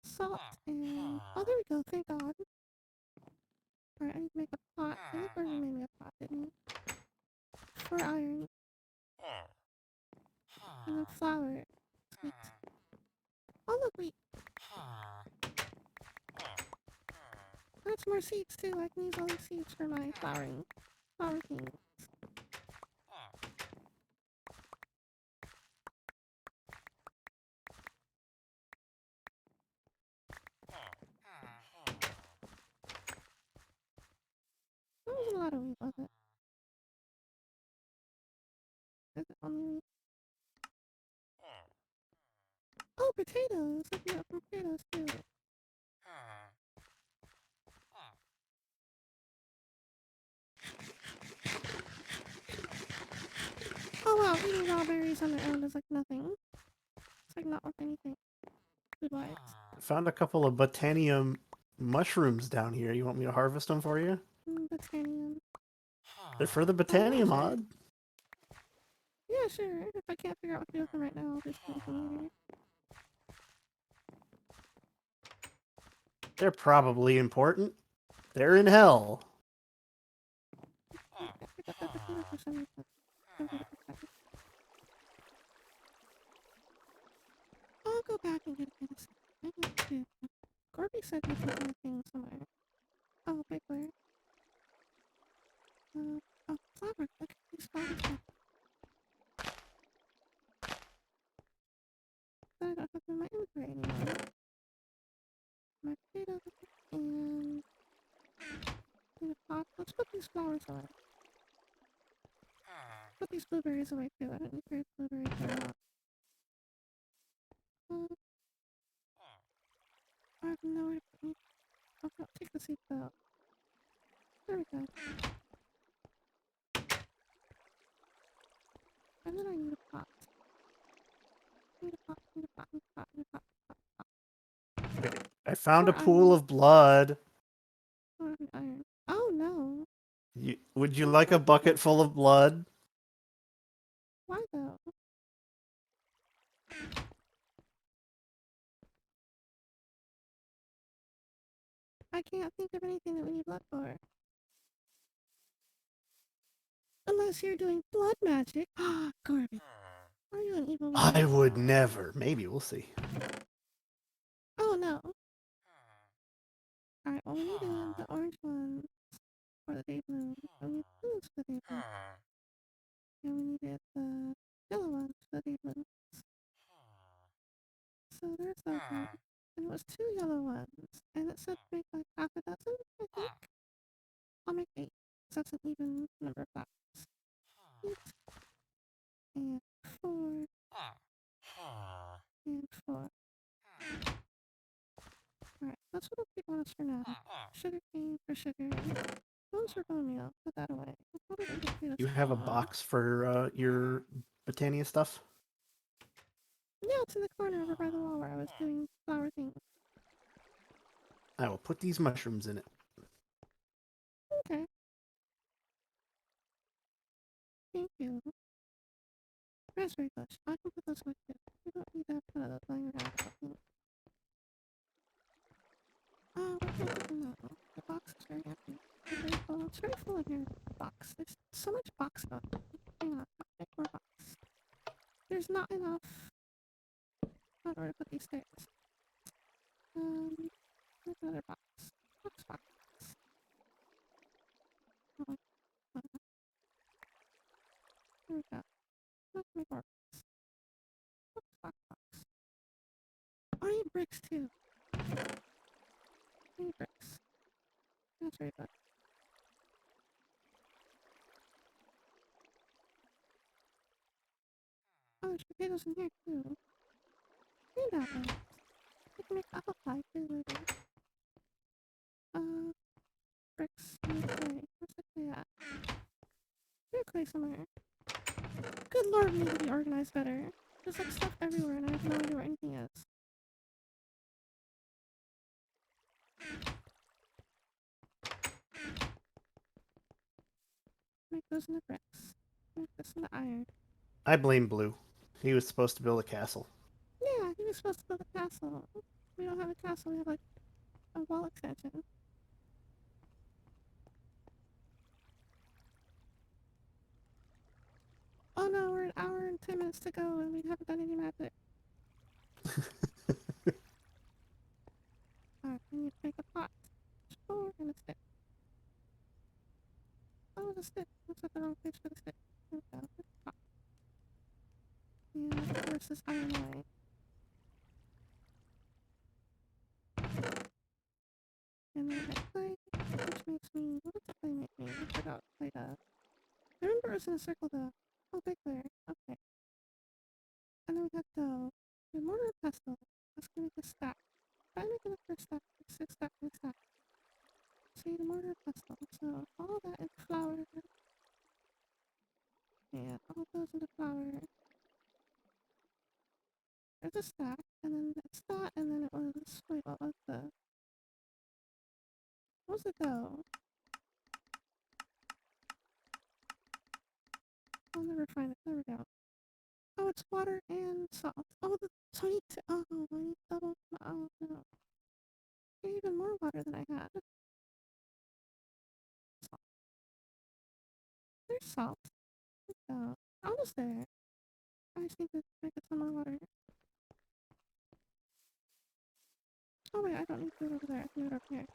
Salt and... Oh, there we go, thank God. Alright, I need to make a pot. I think Burger made me a pot, didn't he? For iron. And then flour. Sweet. Oh, look, wait. That's more seeds too. I can use all these seeds for my flower thing. There was a lot of wheat, was it? Is it only? Oh, potatoes! I can get potatoes too. Oh wow, eating raw berries on their own is like nothing. It's like not worth anything. Food-wise. I found a couple of botanium mushrooms down here. You want me to harvest them for you? Botanium. They're for the Oh yeah, botanium sure. mod. Yeah, sure. If I can't figure out what to do with them right now, I'll just do them later. They're probably important. They're in hell. I forgot that potato for some reason. I'll go back and get a medicine. I need to. Corby said there's another thing somewhere. Oh, big word. Oh, flower. I can use flowers now. But I don't have them in my inventory anymore. My potatoes and the pot. Let's put these flowers away. Put these blueberries away too. I don't need to blueberries or not. I have nowhere to put any. Oh, no, take the seeds out. There we go. And then I need a pot. Need a pot, need a pot, need a pot, need a pot. I found a More pool iron. of blood. I don't have any iron. Oh no. Would you like a bucket full of blood? Why though? I can't think of anything that we need blood for. Unless you're doing blood magic. Ah, Corbin. Are you an evil I man? would never. Maybe we'll see. Oh no. Alright, well we needed the orange one for the day bloom. And we need blues for the day bloom. And we needed the yellow ones for the day bloom. So there's that one. And it was 2 yellow ones. And it said make like half a dozen, I think. I'll make 8. So that's an even number of flowers. 8 and 4 and 4. Alright, that's what people want us for now. Sugar cane for sugar. Bones for bone meal. Put that away. I'll probably get potatoes. You have a box for your Botania stuff? Yeah, it's in the corner over by the wall where I was doing flower things. I will put these mushrooms in it. Okay. Thank you. Raspberry bush. I can put those away too. We don't need to have one of those lying around. Oh, what's in that? The box is very empty. It's very full in here. Box. There's so much box stuff. Hang on. I'll make more box. There's not enough. I don't know where to put these stairs. There's another box. Box. Oh, there we go. Let's make more box. I need bricks too. I need bricks. That's very good. Oh, there's potatoes in here too. And apples. I can make apple pie too later. Bricks. And clay. Where's the clay at? There's clay somewhere. Good lord, we need to be organized better. There's like stuff everywhere and I have no idea where anything is. Make those into bricks. Make this into iron. I blame Blue. He was supposed to build a castle. Yeah, he was supposed to build a castle. We don't have a castle, we have like a wall extension. Oh no, we're an hour and 10 minutes to go and we haven't done any magic. Alright, we need to make a pot. There's 4 find a stick. Oh, the stick. Looks like the wrong place for the stick. There we go. And of course this iron line. And then I clay, which makes me, what does the clay make me? I forgot what clay does. I remember it was in a circle though. Oh, big clear. Okay. And then we got dough. The mortar and pestle. That's gonna make a stack. If I make enough for a stack, it's 6 stack and a stack. See the mortar and pestle. So all that in flour. And all those in the flour. There's a stack, and then it's that, and then it was, wait, what was the dough? I'll never find it, there we go. Oh, it's water and salt. Oh, so I need to, oh, I need double, oh no. I need even more water than I had. Salt. There's salt. So, almost there. I just need to make it some more water. Oh wait, I don't need to do it over there, I can do it over here.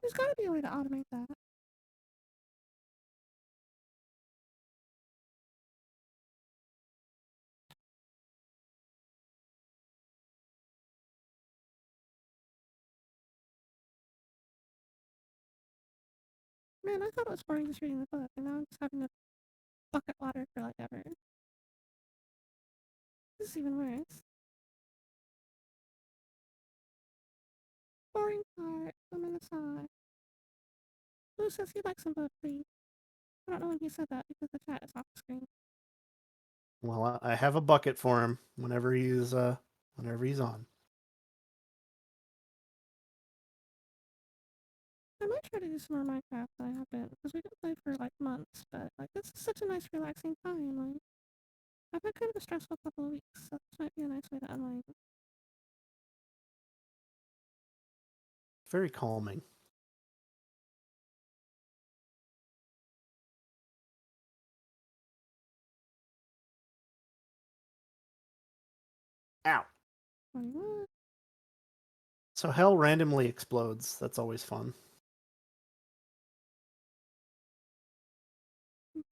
There's gotta be a way to automate that. Man, I thought it was boring just reading the book, and now I'm just having to bucket water for like ever. This is even worse. Boring part, I'm in the side. Blue says he likes some both, please. I don't know when he said that because the chat is off the screen. Well, I have a bucket for him whenever he's on. I might try to do some more Minecraft, but I haven't because we didn't play for like months. But like this is such a nice, relaxing time. Like I've had kind of a stressful couple of weeks, so this might be a nice way to unwind. Very calming. Ow. 21. So hell randomly explodes. That's always fun.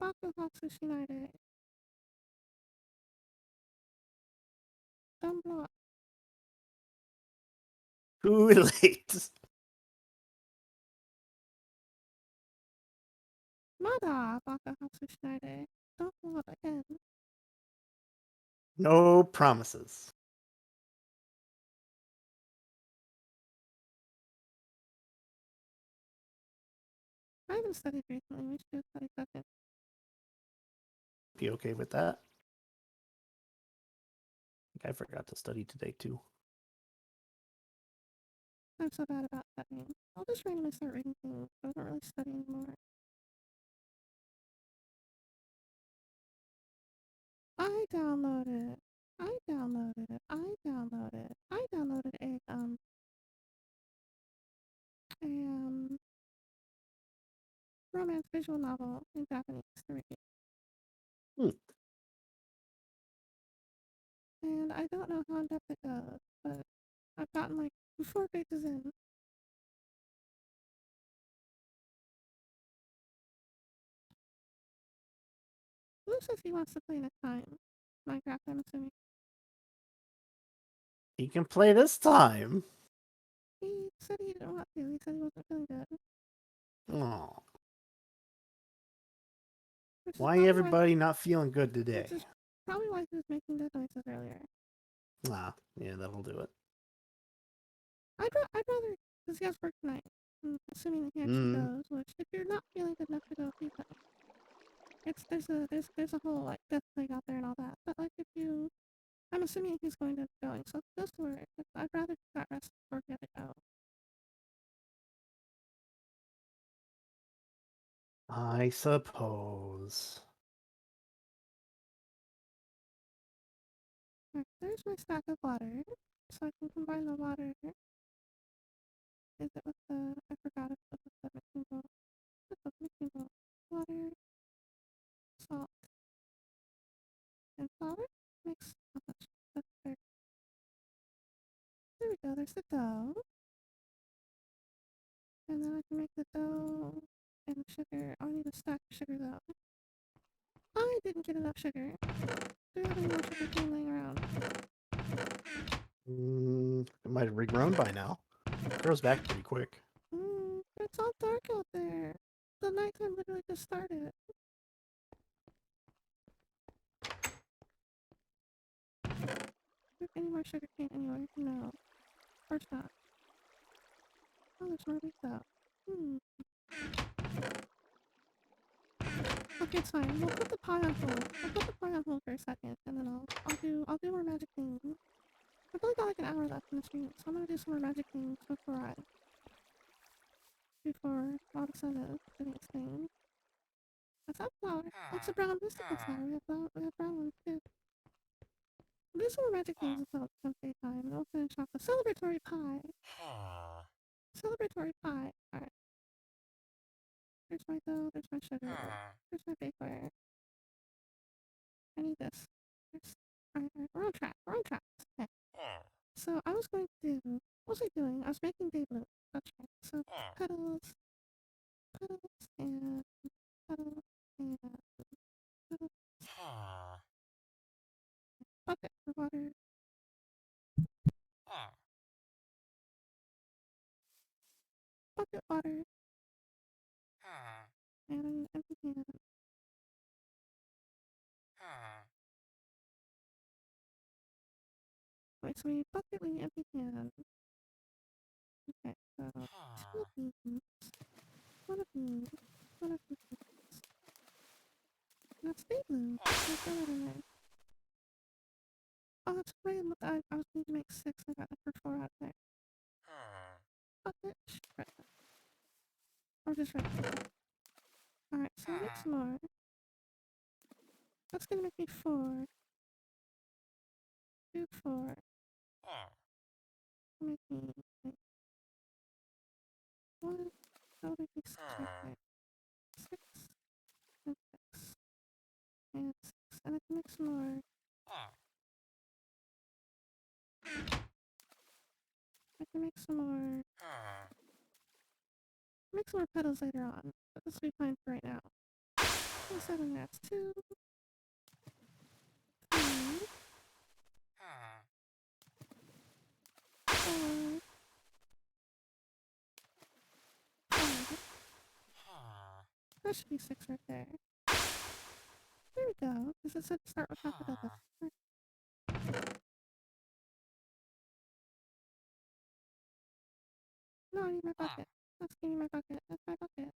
Bakuhatsu Shinai. Don't blow up. Too late. Mada Bakuhatsu Shinai. Don't blow up again. No promises. I haven't studied recently. We should do a study session. Be okay with that. I forgot to study today too. I'm so bad about studying. I'll just randomly start reading things, but I don't really study anymore. I downloaded. I downloaded. I downloaded. I downloaded a romance visual novel in Japanese to read. Hmm. And I don't know how in depth it goes, but I've gotten like 4 pages in. Blue says he wants to play next time. Minecraft, I'm assuming. He can play this time. He said he didn't want to. He said he wasn't feeling good. Oh. Which is Why probably why. everybody not feeling good Which today? is probably why he was making dead noises earlier. Ah, yeah, that'll do it. I'd rather, because he has work tonight. Assuming that he actually goes. Which, if you're not feeling good enough to go, please let me. There's a whole like death plague out there and all that. But like if you, I'm assuming he's going to be going. So if he goes to work, I'd rather he got rest before he had to go. I suppose. Alright, there's my stack of water. So I can combine the water. Is it with the, I forgot if it was with the mixing bowl. It's with mixing bowl. Water, salt, and flour. Mix how much? That's fair. There we go, there's the dough. And then I can make the dough and sugar. I need a stack of sugar though. I didn't get enough sugar. Do you have any more sugar cane laying around? It might have regrown by now. It grows back pretty quick. It's all dark out there. The nighttime literally just started. Do you have any more sugar cane anywhere? No. Of course not. Oh, there's more wheat though. Okay, it's fine. We'll put the pie on hold. We'll put the pie on hold for a second, and then I'll do more magic things. I've only got like an hour left in the stream, so I'm gonna do some more magic things before all the sun is doing its thing. What's that flower? That's a brown mystical flower. We have brown ones too. We'll do some more magic things until it becomes daytime, and we'll finish off the celebratory pie. Celebratory pie. Alright. There's my dough, there's my sugar, there's my bakeware. I need this. Alright, we're on track. We're on track. Okay. So I was going to do, what was I doing? I was making day blue. That's right. So petals, petals, and petals, and petals. Bucket for water. Bucket water. And an empty can. Wait, so we need bucket, we need empty can. Okay, so two of these, one of these, one of these. That's day blue. Let's throw that in there. Oh, that's right. I was going to make six. I got number four out there. Bucket. Right. Or just right there. Alright, so I'll make some more. That's gonna make me four. Two, four. Make me like one. That'll make me six right there. Six and six. And six. And I can make some more. I can make some more. Make some more petals later on. But this will be fine for right now. So 7, that's 2, 3, 4, 5. That should be 6 right there. There we go. Because it said start with half a dozen. Right. No, I need my bucket. Let's give me my bucket. That's my bucket.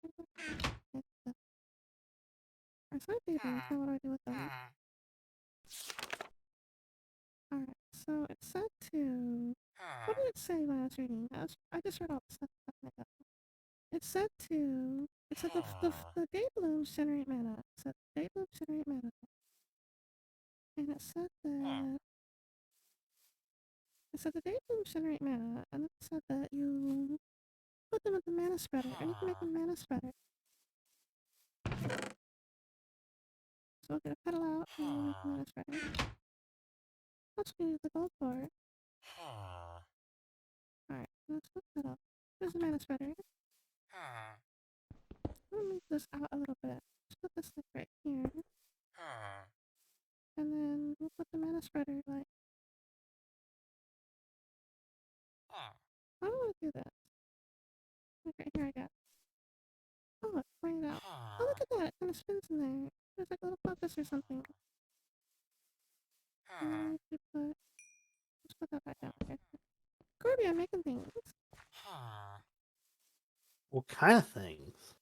Alright, so I do these. Now what do I do with them? Alright, so it said to... What did it say when I was reading? I just read all the stuff a second ago. It said to... It said the day blooms generate mana. It said day blooms generate mana. And it said that... It said the day blooms generate mana, and then it said that you put them in the mana spreader, and you can make a mana spreader. So we'll get a petal out, and we'll make a mana spreader. That's what we use the gold for. Alright, let's put that up. There's a mana spreader. I'm gonna move this out a little bit. Let's put this like right here. And then we'll put the mana spreader like... I don't want to do this. Like right here, I guess. Oh, look, bring it out. Oh, look at that. It kind of spins in there. There's like a little focus or something. Let's put that back down. Okay. Corby, I'm making things. What kind of things?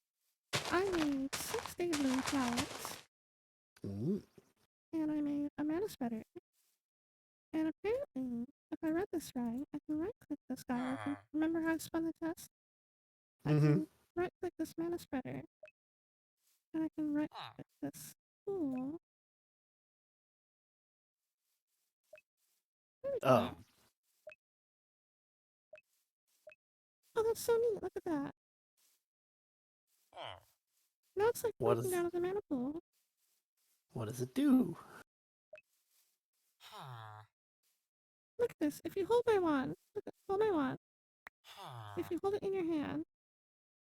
I made 6 day bloom flowers. Mm. And I made a mana spreader. And apparently, if I read this right, I can right click this guy. Remember how I spun the test? I can right click this mana spreader. And I can right click this tool. There we go. Oh, that's so neat. Look at that. Now it's like walking down to the mana pool. What does it do? Look at this. If you hold my wand, hold my wand. If you hold it in your hand,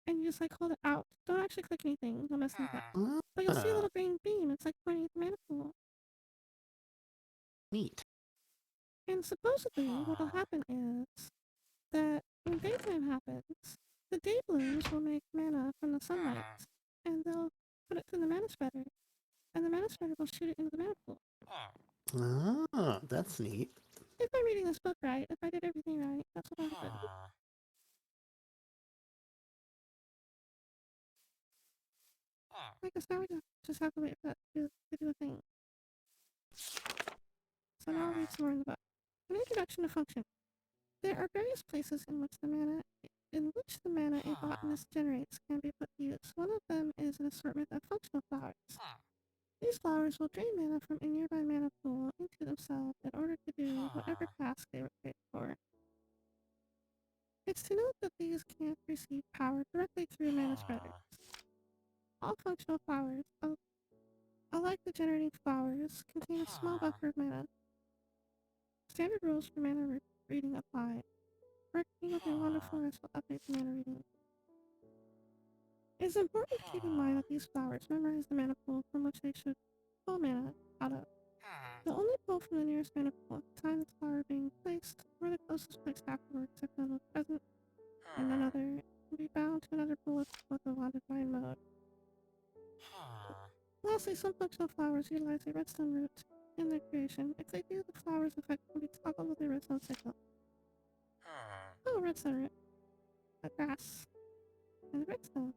and you just like hold it out. Don't actually click anything. Don't mess anything up. But you'll see a Ah, little green beam. It's like pointing at the mana pool. neat. And supposedly, what'll happen is that when daytime happens, the day blooms will make mana from the sunlight, and they'll put it through the mana spreader, and the mana spreader will shoot it into the mana pool. Ah, that's neat. If I'm reading this book right, if I did everything right, that's what happened. I guess now we just have to wait for that to do a thing. So now I'll read some more in the book. An introduction to function. There are various places in which the mana a botanist generates can be put to use. One of them is an assortment of functional flowers. These flowers will drain mana from a nearby mana pool into themselves in order to do whatever task they were created for. It's to note that these can't receive power directly through mana spreaders. All functional flowers, unlike the generating flowers, contain a small buffer of mana. Standard rules for mana reading apply. Working with your wand of forest will update the mana reading. It is important to keep in mind that these flowers memorize the mana pool from which they should pull mana out of. They'll only pull from the nearest mana pool at the time the flower being placed, or the closest place afterwards if none was present, and another can be bound to another pool with the wand divine mode. Lastly, some functional flowers utilize a redstone root in their creation. If they do, the flower's effect can be toggled with a redstone signal. Oh, redstone root. A grass. And a redstone.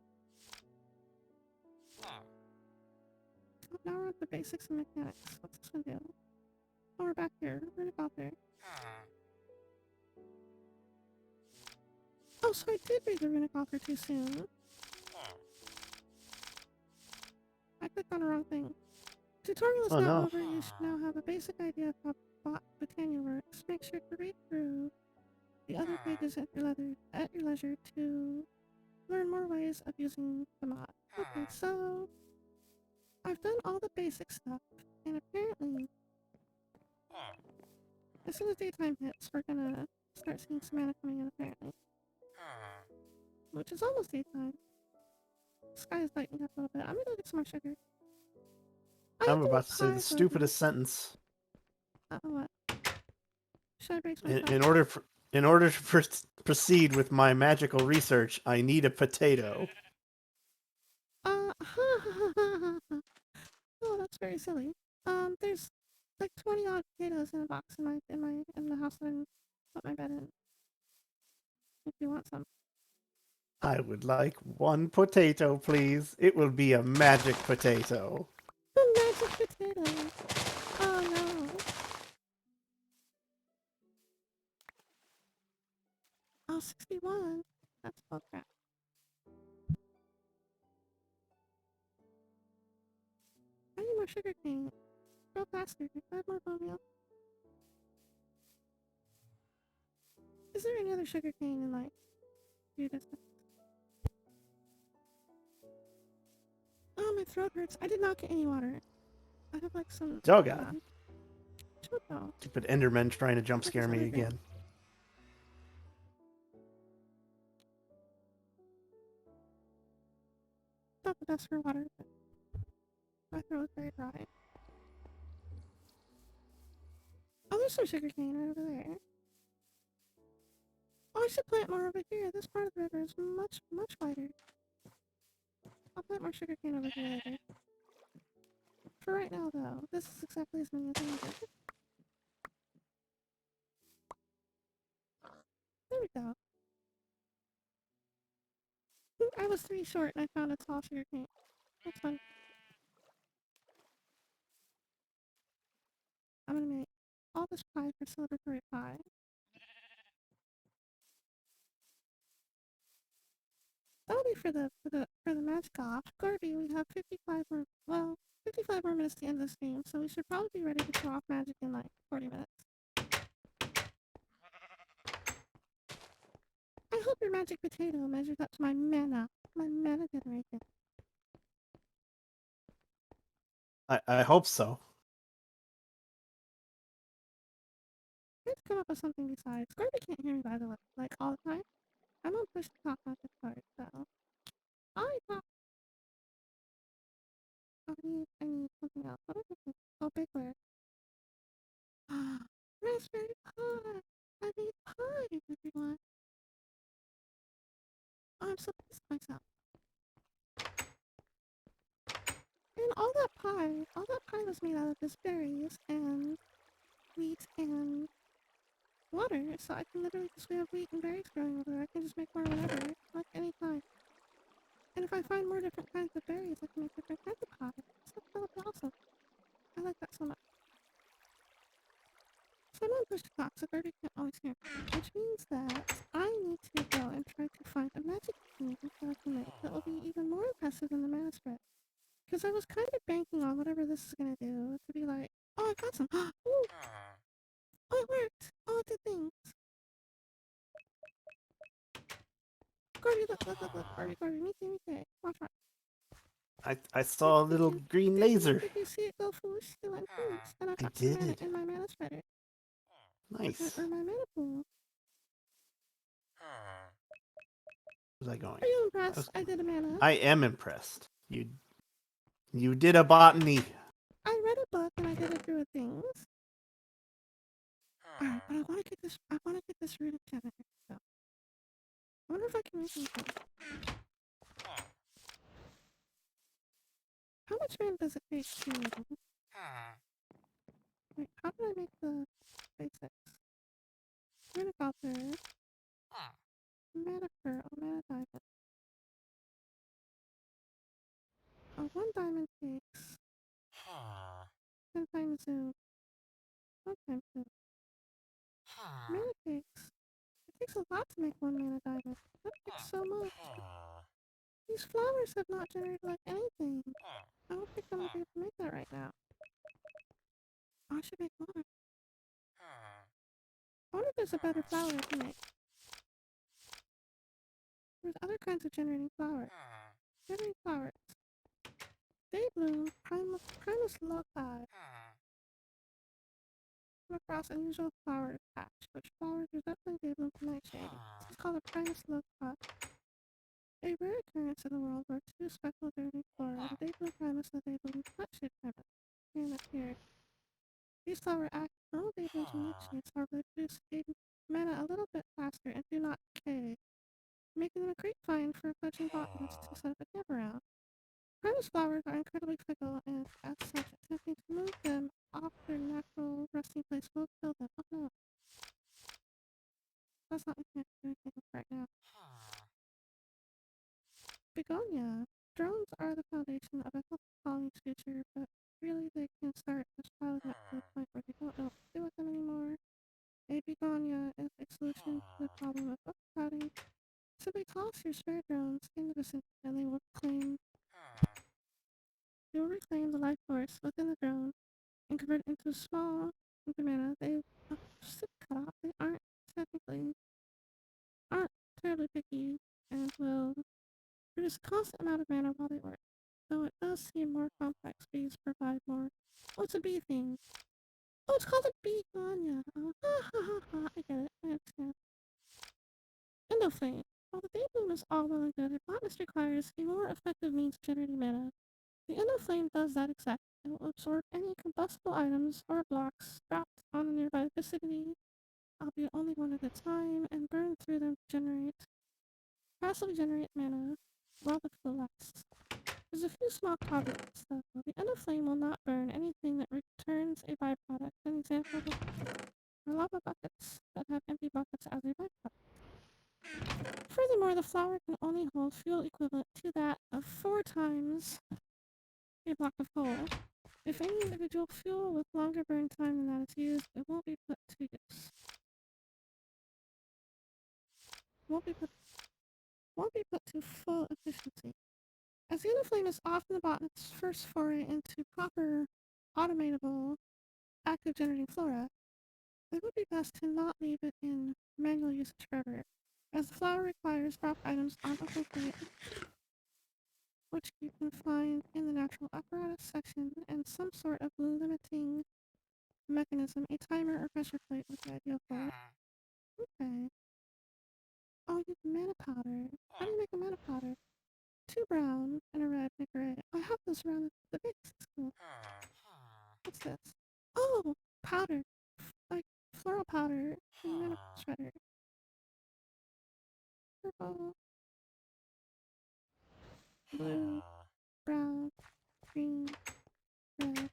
Now we're on the basics and mechanics. What's this one do? Oh, we're back here. Where'd it go there? Oh, so I did read the runic author too soon. I clicked on the wrong thing. Tutorial is Oh now no. over. You should now have a basic idea of how Botania works. Make sure to read through the other pages at your leisure to learn more ways of using the mod. Okay, so I've done all the basic stuff, and apparently, as soon as daytime hits, we're gonna start seeing some mana coming in, apparently. Which is almost daytime. The sky is lightening up a little bit. I'm gonna go get some more sugar. I have I'm to about make to say the pies right now. stupidest sentence. What? Should I brace In, myself? in order for, in order to proceed with my magical research, I need a potato. Uh, oh, that's very silly. There's like 20 odd potatoes in a box in the house that I put my bed in. If you want some. I would like one potato, please. It will be a magic potato. The magic potato. Oh no. Oh, 61. That's bullcrap. I need more sugar cane. Go faster. Add more bone meal. Is there any other sugar cane in like your distance? Oh, my throat hurts. I did not get any water. I have like some. Oh god. Choco. Stupid Enderman trying to jump Like this scare me other drink. again. Not the best for water, but my throat is very dry. Oh, there's some sugar cane right over there. Oh, I should plant more over here. This part of the river is much, much wider. I'll plant more sugar cane over here later. For right now, though, this is exactly as many as I needed. There we go. I was 3 short and I found a tall sugar cane. That's fun. I'm gonna make all this pie for celebratory pie. That'll be for the match off. Garby, we have 55 more minutes to end this game, so we should probably be ready to show off magic in like 40 minutes. I hope your magic potato measures up to my mana generation. I hope so. Let's come up with something besides. Garby can't hear me, by the way, like all the time. I'm on push to talk, not Discord, so. thought I need something else. What is this? Oh, bigware. Raspberry pie! I made pie, everyone! Oh, I'm so pissed at myself. And all that pie was made out of just berries and wheat and water, so I can literally just have wheat and berries growing over there. I can just make more whenever, like any time. And if I find more different kinds of berries, I can make different kinds of pie. So that would be awesome. I like that so much. So I'm on push to talk, so Birdie can't always hear me, which means that I need to go and try to find a magic thing that I can make that will be even more impressive than the mana spread. Because I was kind of banking on whatever this is going to do to be like, oh, I got some. Ooh, oh, it worked. Oh, it did things. Gordy, look. Gordy, me. Watch. I saw a little green laser. Did you see it go foosh? It went foosh. And I I got some mana did. in my mana spreader. Nice. Or my mana pool. Where's I going? Are you impressed? I did a mana. I am impressed. You did a botany. I read a book and I did it through things. Alright, but I want to get this rooted together. So, I wonder if I can make anything. How much mana does it take to... Wait, how do I make the basics? Runic altar, mana pearl, mana diamond. One diamond takes 10 times zoom, 1 time zoom. Mana takes... It takes a lot to make 1 mana diamond. That takes so much. These flowers have not generated like anything. I don't think I'm gonna be able to make that right now. Oh, I should make more. I wonder if there's a better flower I can make. There's other kinds of generating flowers. Generating flowers. Daybloom, Primus loci. Come across unusual flower patch, which flowers resembling daybloom from nightshade. This is called a Primus loci. A rare occurrence in the world where two speckled generating flora, the daybloom primus and the daybloom nightshade primus, can appear. These flower act normal dayblooms and nightshades, however, they produce mana a little bit faster and do not decay, making them a great find for fledgling botanists to set up a camp around. Primus flowers are incredibly fickle, and as such, attempting to move them off their natural resting place will kill them. Oh no, that's not looking at anything right now. Begonia. Drones are the foundation of a healthy colony's future, but really they can start just piling up to the point where they don't know what to do with them anymore. A begonia is a solution to the problem of overcrowding. Simply toss your spare drones in the vicinity and they will reclaim the life force within the drone and convert it into small mana. They just cut off. They aren't terribly picky and will produce a constant amount of mana while they work. Though it does seem more complex, bees provide more. Oh, it's a bee thing. Oh, it's called a begonia. Oh, ha ha ha ha. I get it. I understand. Endoflame. While the daybloom is all well and good, a botanist requires a more effective means of generating mana. The endoflame does that exactly. It will absorb any combustible items or blocks dropped on a nearby vicinity, albeit only one at a time, and burn through them to passively generate mana while the flow lasts. There's a few small caveats, though. The endoflame will not burn anything that returns a byproduct. An example are lava buckets that have empty buckets as a byproduct. Furthermore, the flower can only hold fuel equivalent to that of 4 times a block of coal. If any individual fuel with longer burn time than that is used, it won't be put to use. Won't be put to full efficiency. As the endoflame is often the botanist's first foray into proper automatable active generating flora, it would be best to not leave it in manual usage forever, as the flower requires drop items on open plate, which you can find in the natural apparatus section, and some sort of limiting mechanism. A timer or pressure plate would be ideal for it. Okay. Oh, you have mana powder. How do you make a mana powder? 2 brown and a red and a gray. I have this around the base. It's cool. What's this? Oh, powder. Like floral powder and then a shredder. Purple, blue, brown, green, red,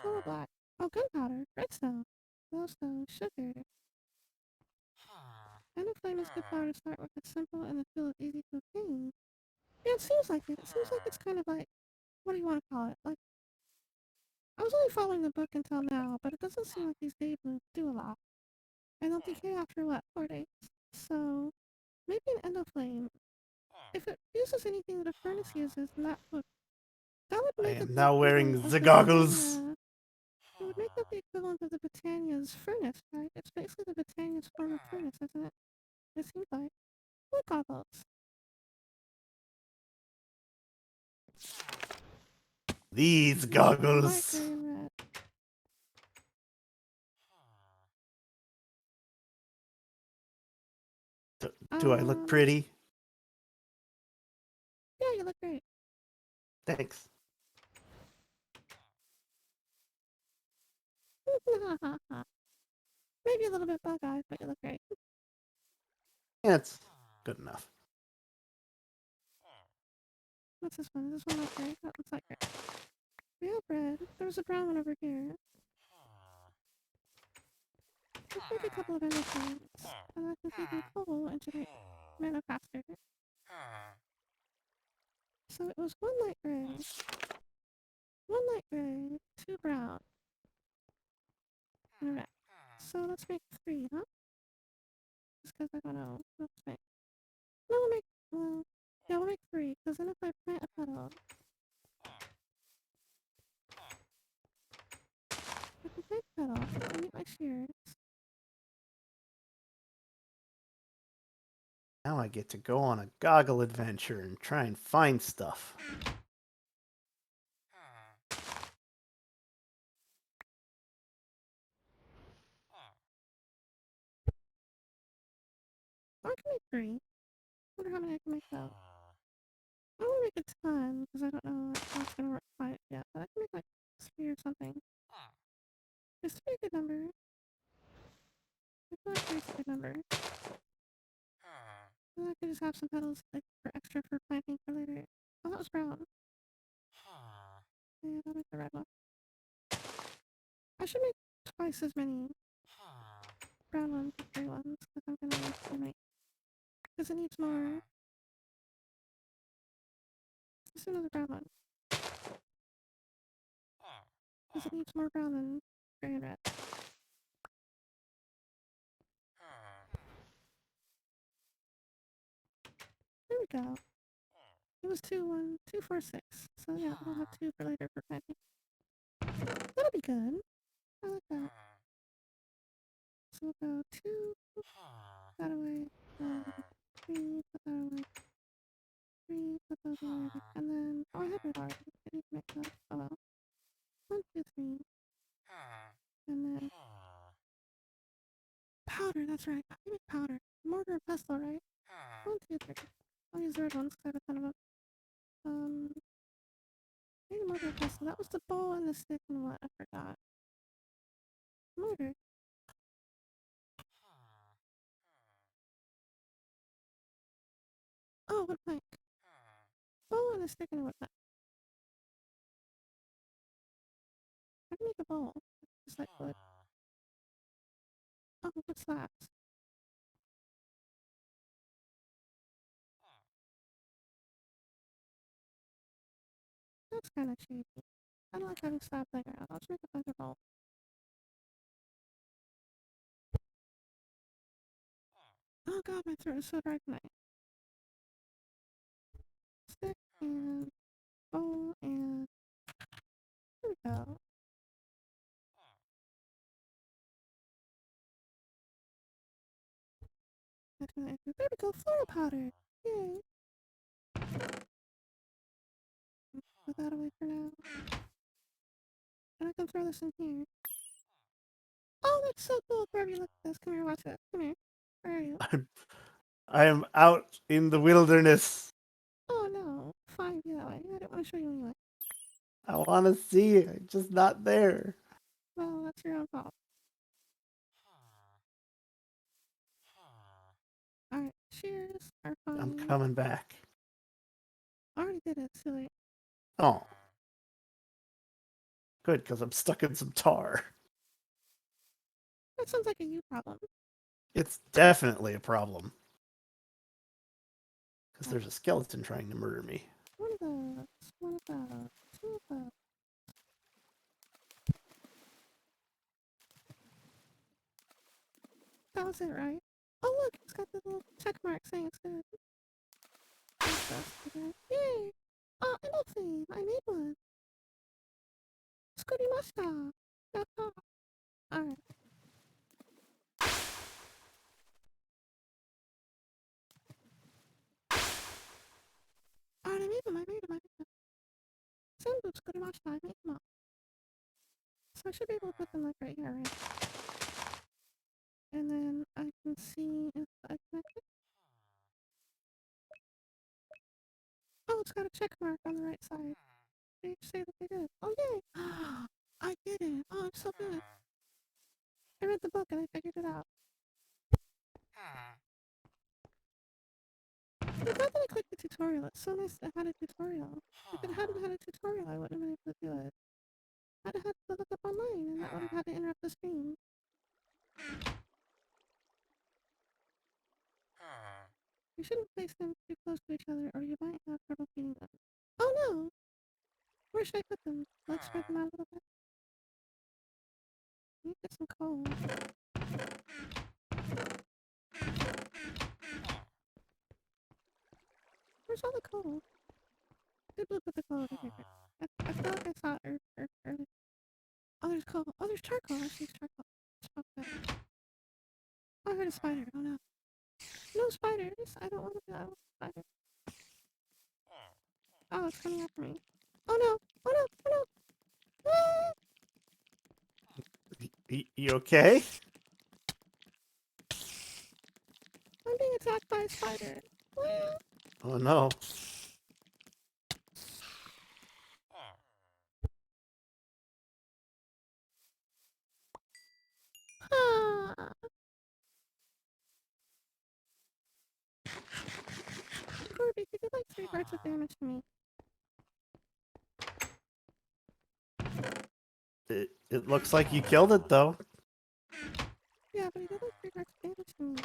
floral black. Oh, gunpowder, redstone, glowstone, sugar. And a flame is good powder to start with. It's simple and the feel is easy to obtain. Yeah, it seems like it. It seems like it's kind of like, what do you want to call it? Like, I was only following the book until now, but it doesn't seem like these day moves do a lot. And they'll decay after what, 4 days? So, maybe an endoflame. If it uses anything that a furnace uses, then that would I make it am the now equivalent wearing of the the goggles. Britannia. It would make that the equivalent of the Britannia's furnace, right? It's basically the Britannia's form of furnace, isn't it? It seems like. What goggles? These Black, goggles. gray, and red. Do I look Um, pretty? yeah, you look great. Thanks. Maybe a little bit bug-eyed, but you look great. Yeah, it's good enough. What's this one? Is this one like gray? That looks like gray. We have red. There's a brown one over here. Let's make a couple of energy and I can feed you coal and generate mana faster. So it was 1 light gray, 2 brown, and a red. So let's make 3, huh? Just because I don't know. Let's make. No, we'll make. Well, yeah, we'll make 3, because then if I plant a petal, I can plant a petal and get my shears. Now I get to go on a goggle adventure and try and find stuff. Or I can make 3. Wonder how many I can make though. I won't make a ton, because I don't know how it's gonna work quite yet, but I can make like 3 or something. Is 3 a good number? I feel like 3 is a good number. Then I could just have some petals like for extra for planting for later. Oh, that was brown. Yeah, I'll make the red one. I should make twice as many brown ones as gray ones because I'm gonna make because it needs more. Just another brown one because it needs more brown than gray and red. There we go. It was 2, 1, 2, 4, 6. So yeah, we'll have 2 for later for planting. That'll be good. I like that. So we'll go 2, put that away, 3, put that away, 3, put those away, and then oh I had red already. I need to make those. Oh well. 1, 2, 3, and then powder. That's right. I make powder. Mortar and pestle, right? 1, 2, 3. I'll use the red ones because I have a ton of them. Um, maybe mortar and pestle. That was the bow and the stick and what? I forgot. Mortar. Oh, what plank? Bow and a stick and a what plank? I can make a bowl. Just like wood. Oh, what slabs? That's kind of shady. I don't like having slabs laying around. I'll just make a bunch of bowls. Oh god, my throat is so dry tonight. Stick and bowl and there we go. There we go, floral powder. Yay. Put that away for now. And I can throw this in here. Oh, that's so cool. Wherever you look at this. Come here, watch this. Come here. Where are you? I am out in the wilderness. fine if you that way. I didn't want to show you anyway. I want to see it. I'm just not there. Well, that's your own fault. Alright, cheers. Are I'm fine. coming back. I already did it, silly. Oh, good, because I'm stuck in some tar. That sounds like a you problem. It's definitely a problem. Because Alright, there's a skeleton trying to murder me. one of those, one of those, two of those. That was it, right? Oh look, it's got the little check mark saying it's good. Yay! Oh, an oopsie! I made one! Skurimashita! Yatta! Alright. Alright, I made them, I made them, I made them. Senbu skurimashita, I made them all. So I should be able to put them like right here, right? And then I can see if I connect it. Oh, it's got a check mark on the right side. They say that they did. Oh, yay! I did it! Oh, I'm so good! I read the book and I figured it out. I'm glad that I clicked the tutorial. It's so nice that it had a tutorial. If it hadn't had a tutorial, I wouldn't have been able to do it. I'd have had to look up online, and that would have had to interrupt the stream. You shouldn't place them too close to each other, or you might have trouble feeding them. Oh no! Where should I put them? Like spread them out a little bit? I need to get some coal. Where's all the coal? Did Blue put the coal over here? I feel like I saw it earlier. Oh, there's coal. Oh, there's charcoal. I see charcoal. Okay. Oh, I heard a spider. Oh no. No spiders. I don't want to be out with spiders. Oh, it's coming after me. Oh no! Oh no! Oh no! Ah! You okay? I'm being attacked by a spider. Ah! Oh no. Ah! Corby, you did like 3 parts of damage to me. It looks like you killed it though. Yeah, but he did like 3 parts of damage to me.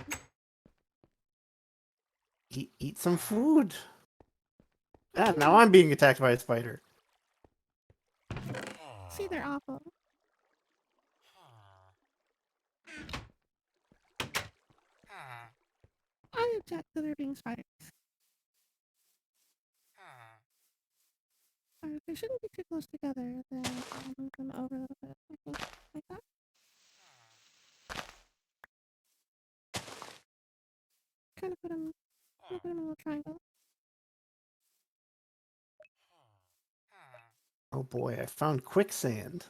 Eat some food. I Ah, now can't. I'm being attacked by a spider. See, they're awful. I object to there being spiders. They shouldn't be too close together, then I'll move them over a little bit, I think. Like that. Kind of put them in a little triangle. Oh boy, I found quicksand.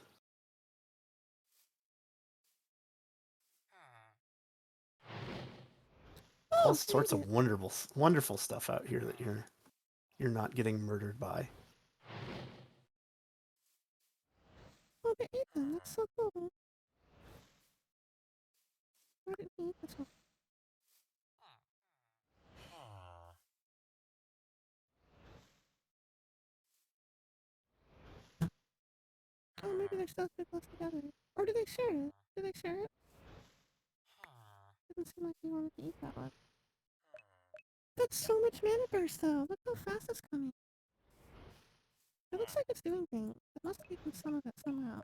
All Oh, sorts dang of it. wonderful stuff out here that you're not getting murdered by. Oh, they ate them. That's so cool. Why didn't he eat this one? Oh, maybe they're still too close together. Or do they share it? Do they share it? Didn't seem like he wanted to eat that one. That's so much mana burst, though. Look how fast it's coming. It looks like it's doing things. It must have eaten some of it somehow.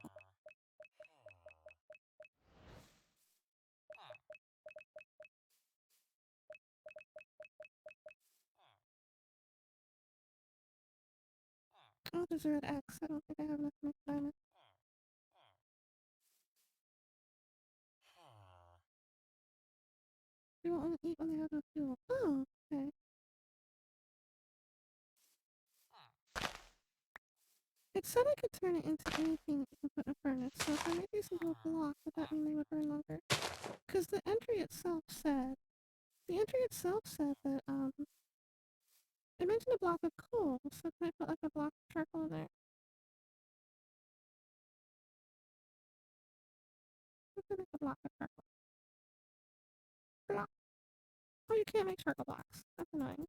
Oh, there's a red X. I don't think I have enough to make a diamond. They won't want to eat when they have no fuel. Oh, okay. It said I could turn it into anything that you can put in a furnace, so if I made these into a block, would that mean they would burn longer? Because the entry itself said that, It mentioned a block of coal, so can I put like a block of charcoal in there? We can make a block of charcoal. Block. Oh, you can't make charcoal blocks. That's annoying.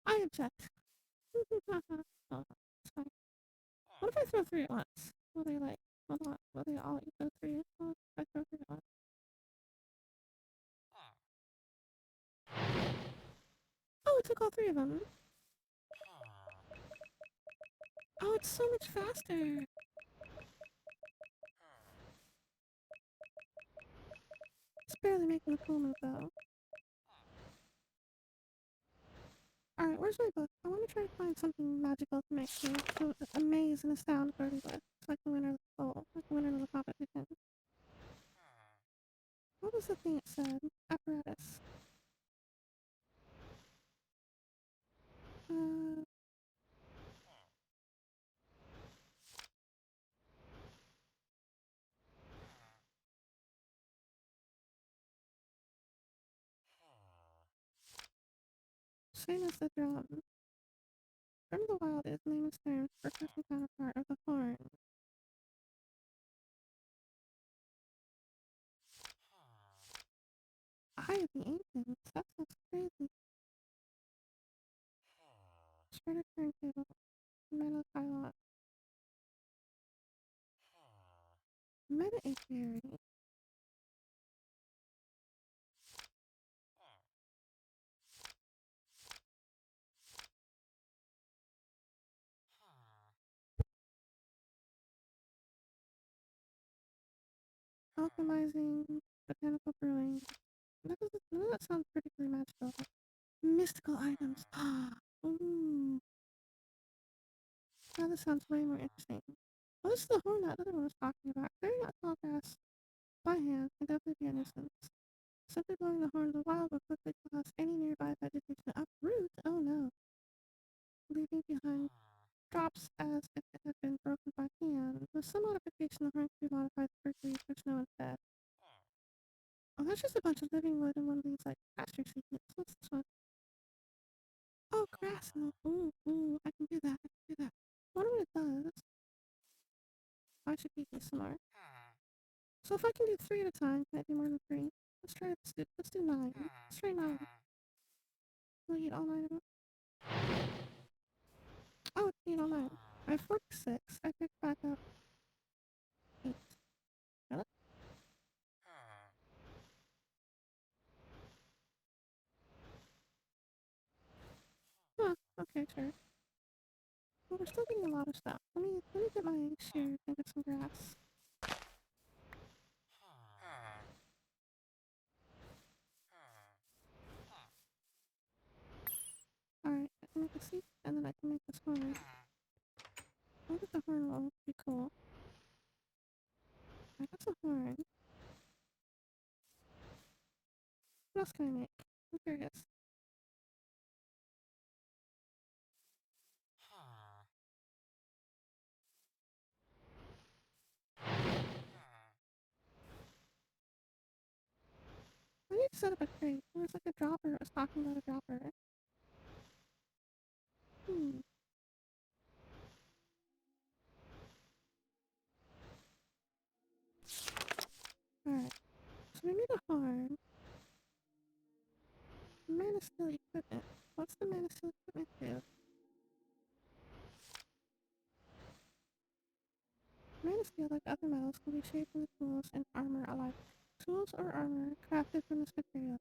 I object. Oh, it's fine. What if I throw three at once? Will they like, will they all eat those three? What if I throw three at once? Oh, it took all three of them. Oh, it's so much faster. It's barely making a cool move though. Alright, where's my book? I want to try to find something magical to make me to amaze and astound Birdie with. It's like the winner of the bowl, like the winner of the competition. What was the thing it said? Apparatus. Uh, same as the drum. From the wild is layman's terms for Christian counterpart of the horn. Eye of the ancients. That sounds crazy. Shredder turntable. Metal pylon. Meta apiary. Alchemizing. Botanical brewing. None of that sounds particularly magical. Mystical items. Ah. Ooh. Now this sounds way more interesting. Well, this is the horn that other one was talking about. Clearing out tall grass by hand can definitely be a nuisance. Simply blowing the horn of the wild will quickly cause any nearby vegetation to uproot. Oh no. Leaving behind drops as if it had been broken by hand. With some modification, the horn can be modified to break for snow instead. Oh, that's just a bunch of living wood and one of these like pasture seeds. What's this one? Oh, grass. No. Ooh, ooh, I can do that. I can do that. I wonder what it does. I should keep this somewhere. So if I can do three at a time, can I do more than three? Let's do nine. Let's try nine. Will I eat all nine of them? Oh, it's eat all nine. I have 46. I picked back up 8. Really? Huh, okay, sure. Well, we're still getting a lot of stuff. Let me get my shears and get some grass. Alright, I can make a seat and then I can make this horn. I'll get the horn roll. Be cool. I got the horn. What else can I make? I'm curious. I need to set up a crate. There was like a dropper. It was talking about a dropper. Hmm. Alright. So we need a horn. Man of Steel equipment. What's the Man of Steel equipment do? Man of Steel, like other metals, can be shaped into tools and armor alike. Tools or armor crafted from this material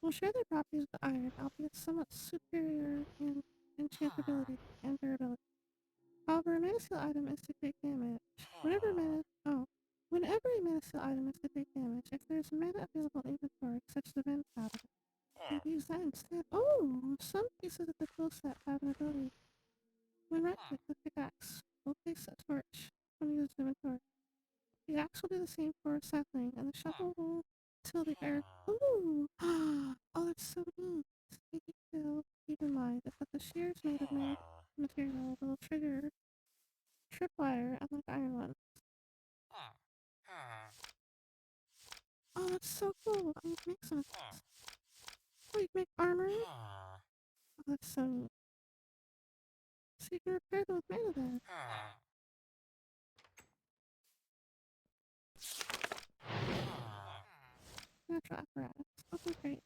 will share their properties with iron, albeit somewhat superior in enchantability and durability. However, a Man of Steel item is to take damage. Whenever a Man of Steel item is to take damage, if there's mana available in inventory, such as the Vent Powder, you can use that instead. Oh, some pieces of the tool set have an ability. When right-click the pickaxe, will place a torch when used in inventory. The axe will do the same for sapling, and the shovel will till the earth. Ooh! Oh, that's so neat. A detail keep in mind is that the shears made of made material will trigger tripwire unlike iron ones. Oh, that's so cool. I need to make some of these. Oh, you can make armor? Oh, that's so neat. So you can repair those mana then. Natural apparatus. Okay, great.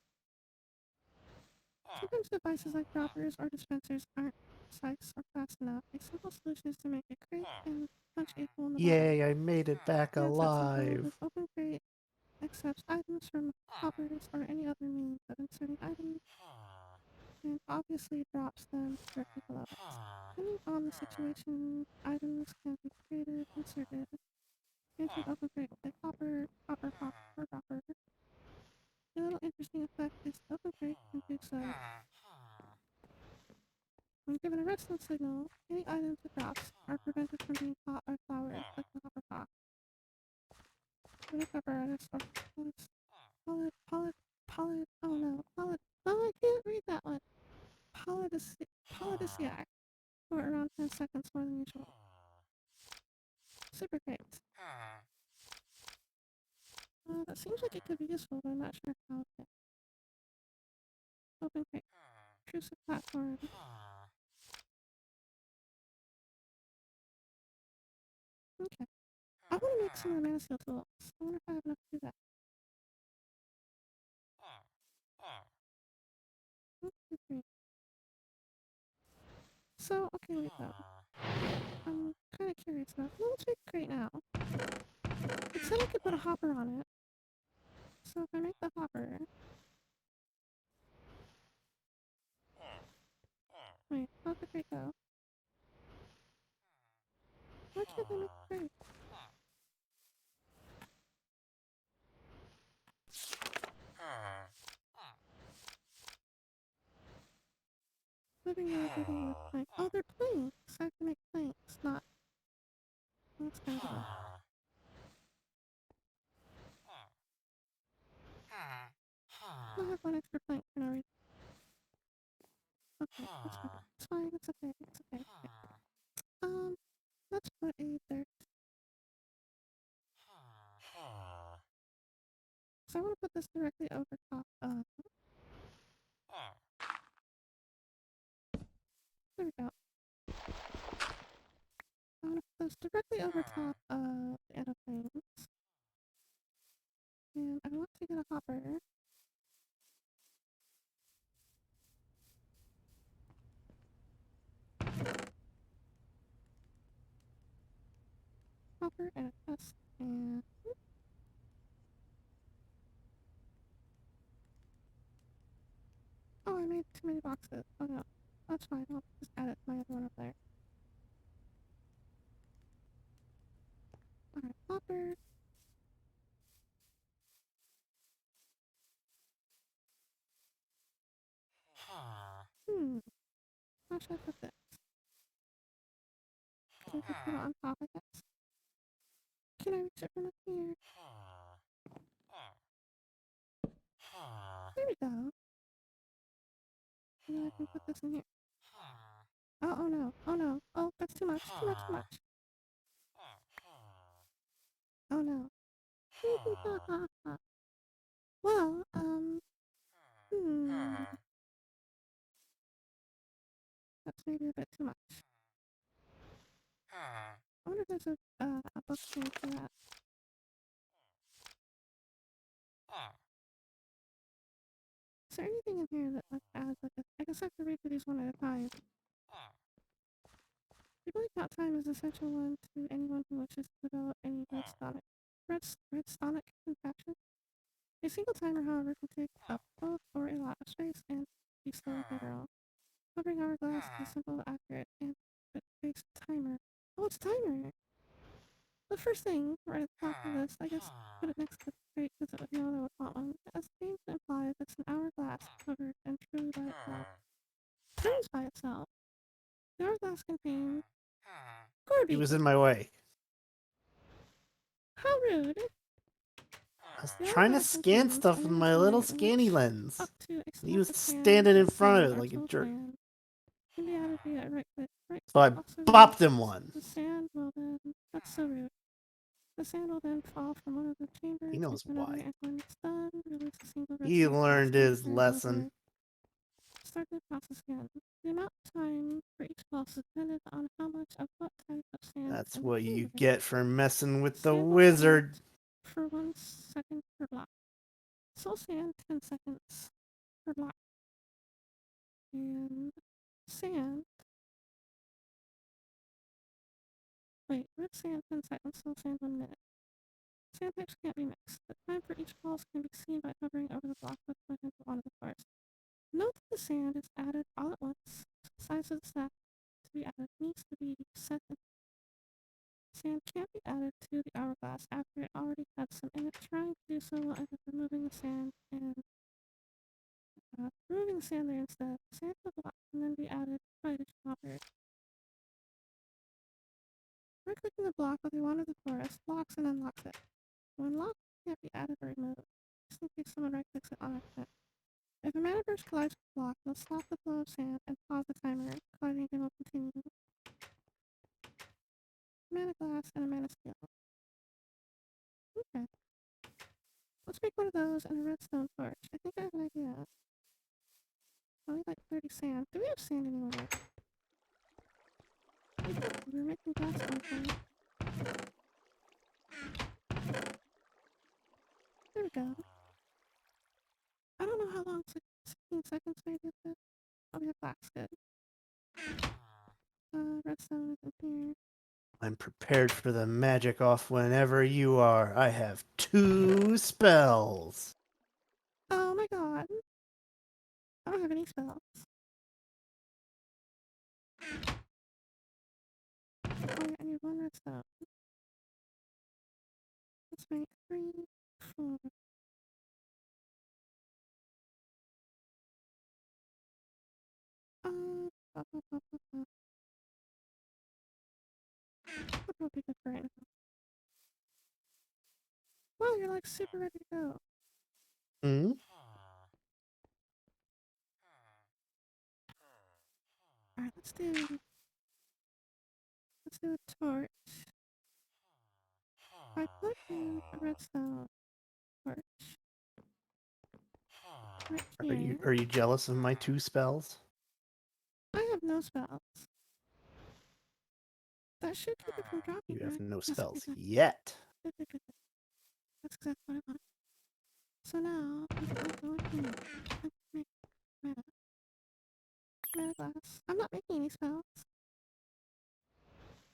Sometimes devices like droppers or dispensers aren't precise or fast enough. A simple solution is to make a crate and punch a hole in the bottom. Yay, I made it back Yeah, it's that simple. alive. This open crate accepts items from hoppers or any other means of inserting items, and obviously drops them directly below it. Depending on the situation, items can be created, inserted into an open crate with a hopper, or dropper. A little interesting effect is the open crate can do so. When given a redstone signal, any items it drops are prevented from being caught by flowers like the hopper pot. With apparatus or oh no, oh, I can't read that one. Polydisiac for around 10 seconds more than usual. Super great. That seems like it could be useful, but I'm not sure how it. Open crate. Intrusive platform. Okay. I want to make some of the mana seal tools. I wonder if I have enough to do that. Okay. So, okay, wait though. I'm kind of curious about. Let's make a crate now. It said I could put a hopper on it. So if I make the hopper. Wait, how'd the crate go? Why can't I make the crate? Living room, living room, plank. Oh, they're planks. I have to make planks, not. That's kind of odd. I'll have one extra plank for no reason. Okay, that's fine. It's fine. It's okay. It's okay. Okay. Let's put a dirt. So I want to put this directly over top of. There we go. I want to put this directly over top of the other things. And I want to get a hopper. Hopper and a chest. And. Oh, I made too many boxes. Oh no. That's fine. I'll just add it to my other one up there. Alright, hopper. How should I put this? So I could put it on top, I guess. Can I reach it from up here? There we go. And then I can put this in here. Oh, oh no. Oh no. Oh, that's too much. Too much, too much. Oh no. Well, that's maybe a bit too much. I wonder if there's a book here for that. Is there anything in here that like adds like a, I guess I have to read through these one at a time. The believe count time is an essential one to anyone who wishes to develop any redstonic contraption. A single timer, however, can take up both or a lot of space and be slow to grow. Covering hourglass is a simple, accurate, and based timer. Oh, it's a timer! The first thing, right at the top of this, I guess put it next to the crate because it would know that I would want one. As the name implies, it's an hourglass covered and truly by itself. Turns by itself. The hourglass contains He Corby! was in my way. How rude! I was The trying to hourglass scan contains stuff an with my little inventory in scanny which lens. up to a He select was of sands standing in of front clay of it are like a told jerk. sand. Can be added via right click. Right So click I also bopped releases him one. the sand will then. That's so rude. The sand will then fall from one of the chambers He into knows another, why. and when it's done, release a single He redstone learned crystal his over and lesson. over. start the process again. The amount of time for each pulse is dependent on how much of what type of sand is That's in the what you chamber. get for messing with the Sand will wizard. count for 1 second per block. Soul sand, 10 seconds per block. And sand. Wait, red sand, 10 seconds, soul sand, 1 minute. Sand types can't be mixed. The time for each pulse can be seen by hovering over the block with pointing to one of the forest. Note that the sand is added all at once. The size of the stack to be added needs to be set. Sand can't be added to the hourglass after it already had some in it. Trying to do so will end up removing the sand and removing the sand there instead. Sand to the block can then be added by additional operators. Right-clicking the block with one of the forest locks and unlocks it. When locked, it can't be added or removed, just in case someone right-clicks it on accident. If a mana burst collides with the block, it'll stop the flow of sand and pause the timer. Colliding again will continue. Mana glass and a mana skill. Okay. Let's make one of those and a redstone torch. I think I have an idea. I need like 30 sand. Do we have sand anywhere? We're making glass one. There we go. I don't know how long. It's like 16 seconds maybe at this. Oh, we have glass. Good. Redstone is in here. I'm prepared for the magic off whenever you are. I have 2 spells. Oh my god. I don't have any spells. Oh, yeah, I need 1 redstone. Let's make 3, 4. Blah, blah, blah, blah, blah. What would be good for right now? Wow, you're like super ready to go. Hmm? Alright, let's do a torch. I put in a redstone torch right here. Are you jealous of my 2 spells? I have no spells. That should keep it from dropping, You have right? no Yes, okay, spells good. yet. Good, good, good. That's exactly what I wanted. So now, I'm gonna go in here and make mana. Mana glass. I'm not making any spells.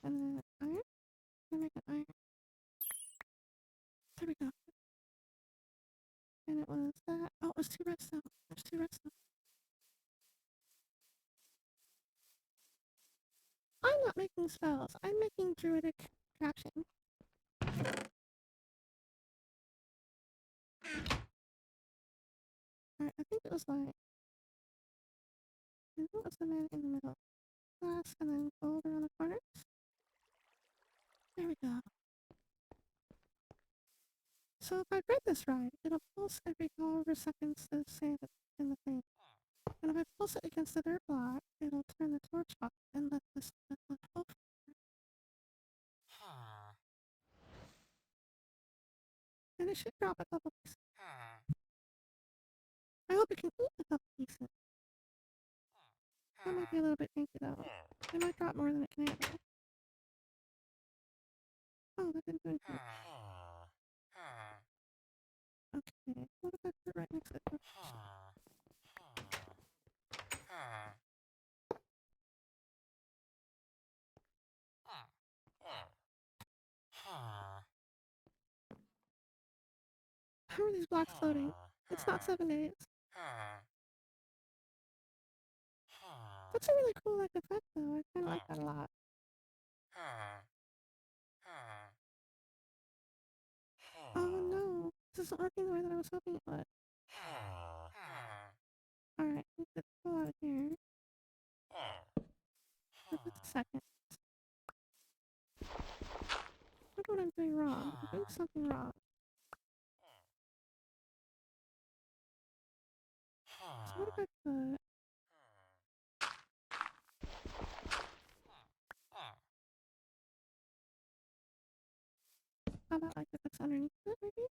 And then iron. I'm gonna make an iron. There we go. And it was that. Oh, it was 2 redstone. There's 2 redstone. I'm not making spells. I'm making druidic traction. Alright, I think it was like. What was the man in the middle? Glass and then gold around the corners. There we go. So if I read this right, it'll pulse every however seconds the sand in the thing. And if I pulse it against the dirt block, it'll turn the torch off and let this off. And it should drop a couple pieces. I hope it can eat a couple pieces. That might be a little bit janky though. It might drop more than it can handle. Oh, that didn't do anything. Okay, what if I put it right next to the torch? How are these blocks floating? It's not 7 days. That's a really cool like effect though. I kinda like that a lot. Oh no, this isn't working the way that I was hoping it would. Alright, we need to pull out of here for just a second. Look what I'm doing wrong. I'm doing something wrong. So what if I put... How about like if it's underneath it maybe?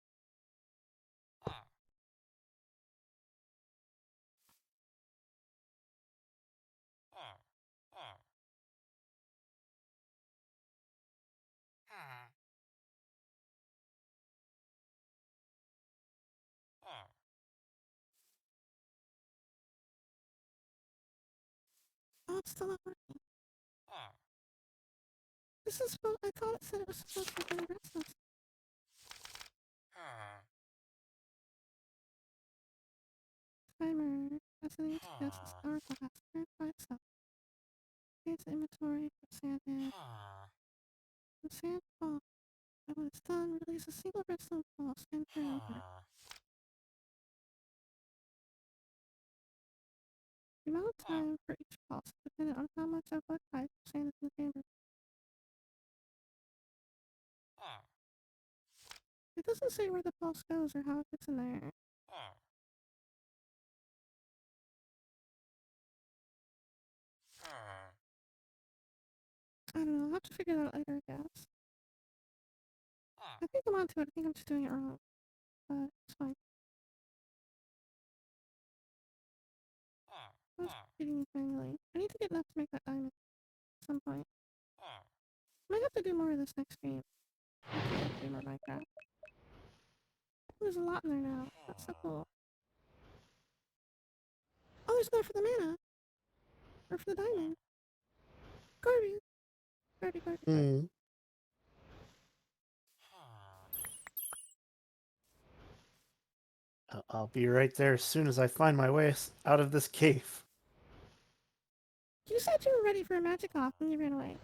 Oh, it's still not working. This is supposed. I thought it said it was supposed to be restless. Timer. Fascinating suggests this oracle has turned by itself. Creates inventory from sand and from sand ball. And when it's done, release a single redstone ball. Scan turn over. The amount of time for each pulse is dependent on how much of what type of sand is in the chamber. It doesn't say where the pulse goes or how it gets in there. I don't know. I'll have to figure that out later, I guess. I think I'm onto it. I think I'm just doing it wrong. But it's fine. I'm just repeating these manually. I need to get enough to make that diamond at some point. I might have to do more of this next stream. I have to do more Minecraft. Oh, there's a lot in there now. That's so cool. Oh, there's there for the mana. Or for the diamond. Garbage. Garbage. Hmm. I'll be right there as soon as I find my way out of this cave. You said you were ready for a magic off and you ran away.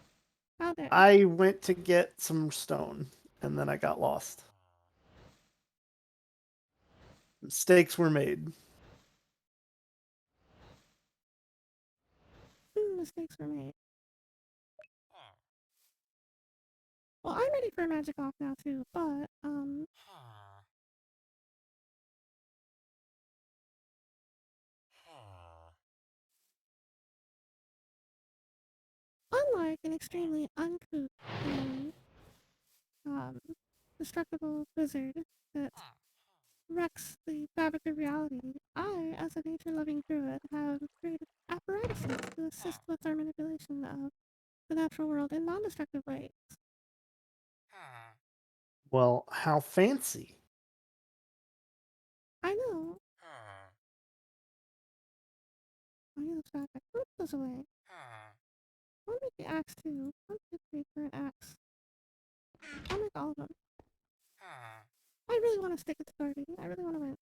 How dare. I went to get some stone, and then I got lost. Mistakes were made. Mistakes were made. Well, I'm ready for a magic off now too, but, unlike an extremely uncouth and, destructible wizard that wrecks the fabric of reality, I, as a nature-loving druid, have created apparatuses to assist with our manipulation of the natural world in non-destructive ways. Well, how fancy. I know. I need those back. I put those away. I'll make the axe too. 1, 2, 3 for an axe. I'll make all of them. I really want to stick it to gardening. I really want to win.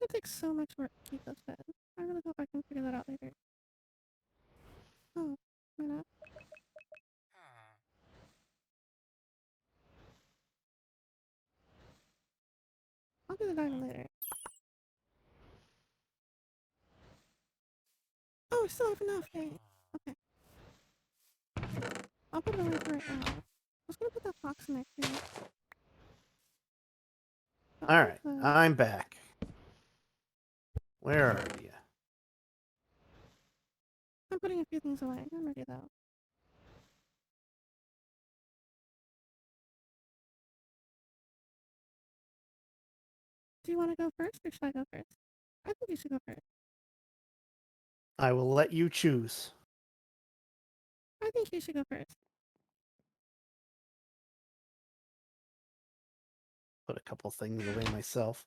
It takes so much work to keep those fed. I really hope I can figure that out later. Oh, why not? I'll do the diamond later. Oh, I still have enough. Dang. Okay. I'll put it away for right now. I was gonna put that box in there too. But All I'll right, put... I'm back. Where are you? I'm putting a few things away. I'm ready though. Do you want to go first or should I go first? I think you should go first. I will let you choose. I think you should go first. Put a couple things away myself.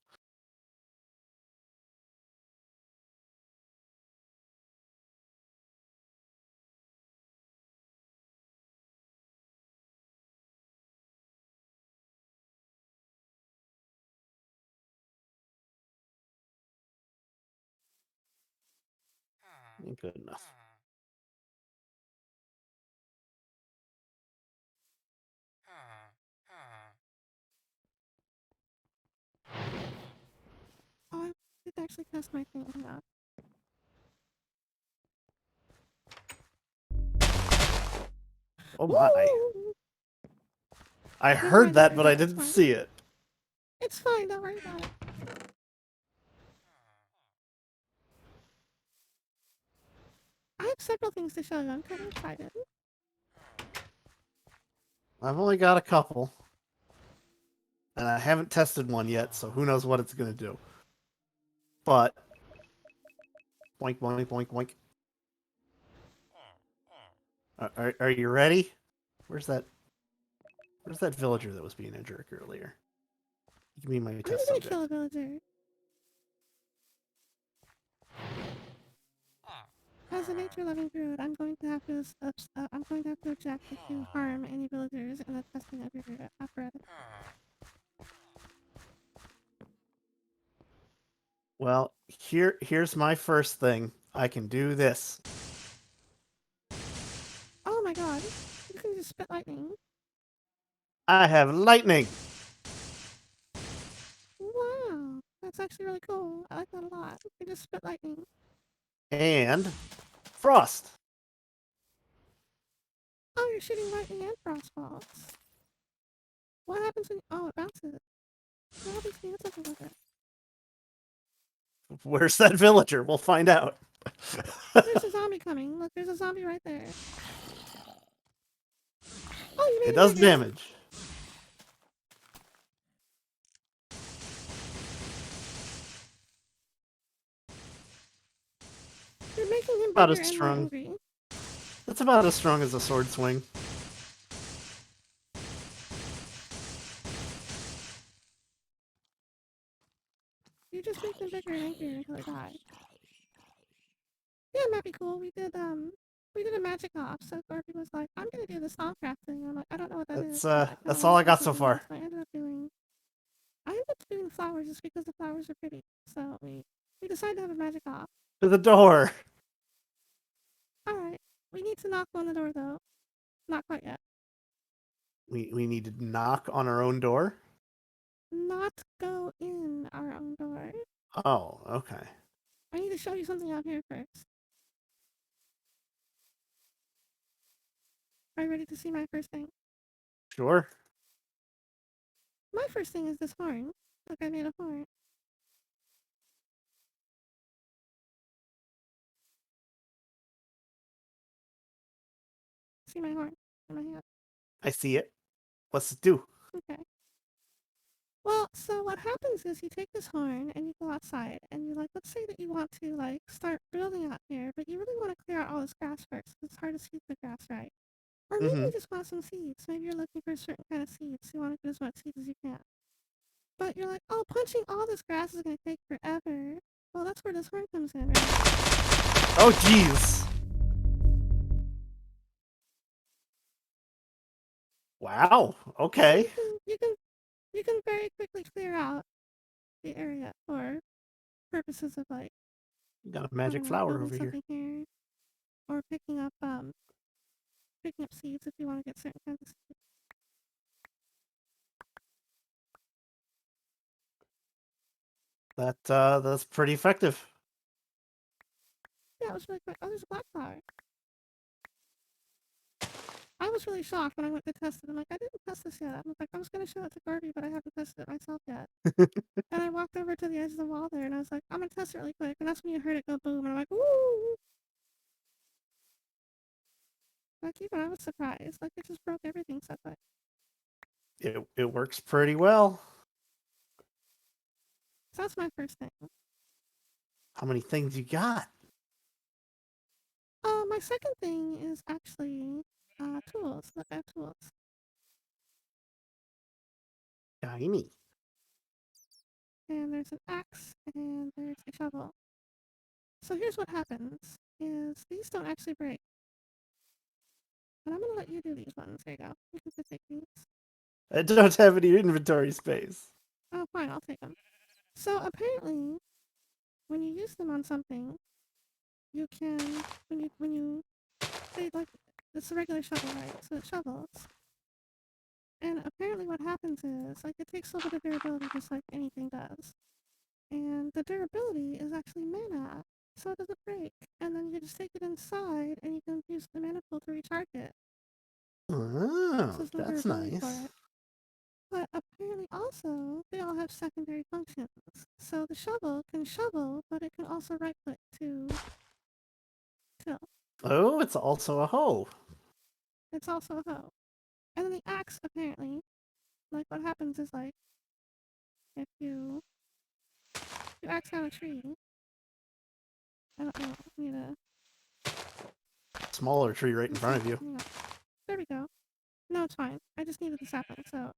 Good enough. Oh, I did actually test my thing. Yeah. Oh my. Ooh! I Never mind, heard don't that, worry but I about it. It's didn't fine. see it. It's fine, don't worry about it. I have several things to show you. I'm kind of excited. I've only got a couple. And I haven't tested one yet, so who knows what it's going to do. But, boink, boink, boink, boink. Are you ready? Where's that? Where's that villager that was being a jerk earlier? Give me my I'm test gonna kill subject. a villager. As a nature-loving druid, I'm going to have to object if you harm any villagers in the testing of your apparatus. Well, here's my first thing. I can do this. Oh my god, you can just spit lightning. I have lightning Wow, that's actually really cool. I like that a lot. You can just spit lightning. and frost. Oh, you're shooting lightning and frostballs. What happens when? Oh, it bounces. What happens when you hit something with it? Where's that villager? We'll find out. There's a zombie coming. Look, there's a zombie right there. Oh, you It made does him bigger. damage. You're making him About bigger as and more strong. angry. That's about as strong as a sword swing. You just make them bigger and angrier until they die. Yeah, it might be cool. We did a magic off, so Gorby was like, I'm gonna do the Songcraft thing. I'm like, I don't know what that is, but I kinda That's wanna all I try got so something else. far. And I ended up doing flowers just because the flowers are pretty. So we decided to have a magic off. To the door. Alright. We need to knock on the door though. Not quite yet. We need to knock on our own door. Not go in our own door. Oh, okay. I need to show you something out here first. Are you ready to see my first thing? Sure. My first thing is this horn. Look, I made a horn. See my horn in my hand. I see it. What's it do? Okay. Well, so what happens is you take this horn and you go outside and you like, let's say that you want to like start building out here, but you really want to clear out all this grass first. It's hard to see the grass, right? Or maybe Mm-hmm. you just want some seeds. Maybe you're looking for a certain kind of seeds. You want to get as much seeds as you can. But you're like, oh, punching all this grass is going to take forever. Well, that's where this horn comes in, right? Oh, jeez. Wow. And Okay. you can very quickly clear out the area for purposes of like, You got a I don't magic know, flower building over here. something here or picking up seeds if you want to get certain kinds of seeds. That's pretty effective. Yeah, it was really quick. Oh, there's a black flower. I was really shocked when I went to test it. I'm like, I didn't test this yet. I was gonna show it to Garby, but I haven't tested it myself yet. And I walked over to the edge of the wall there, and I was like, I'm gonna test it really quick. And that's when you heard it go boom, and I'm like, ooh! Like even I was surprised. Like it just broke everything so quick. It works pretty well. So that's my first thing. How many things you got? My second thing is actually tools. Look, I have tools. Tiny. And there's an axe, and there's a shovel. So here's what happens: is these don't actually break. And I'm gonna let you do these ones. There you go. You can just take these. I don't have any inventory space. Oh, fine, I'll take them. So apparently, when you use them on something, you can when you say like it's a regular shovel, right? So it shovels. And apparently, what happens is like it takes a little bit of durability, just like anything does. And the durability is actually mana, so it doesn't break. And then you just take it inside, and you can use the mana pool to recharge it. So Oh, there's no that's durability for nice. it. But apparently also, they all have secondary functions. So the shovel can shovel, but it can also right click to till. Oh, it's also a hoe. It's also a hoe. And then the axe, apparently, like what happens is like, if you axe down a tree, I don't know, I need to smaller tree right in front of you. Hang on. There we go. No, it's fine. I just needed the sapling. So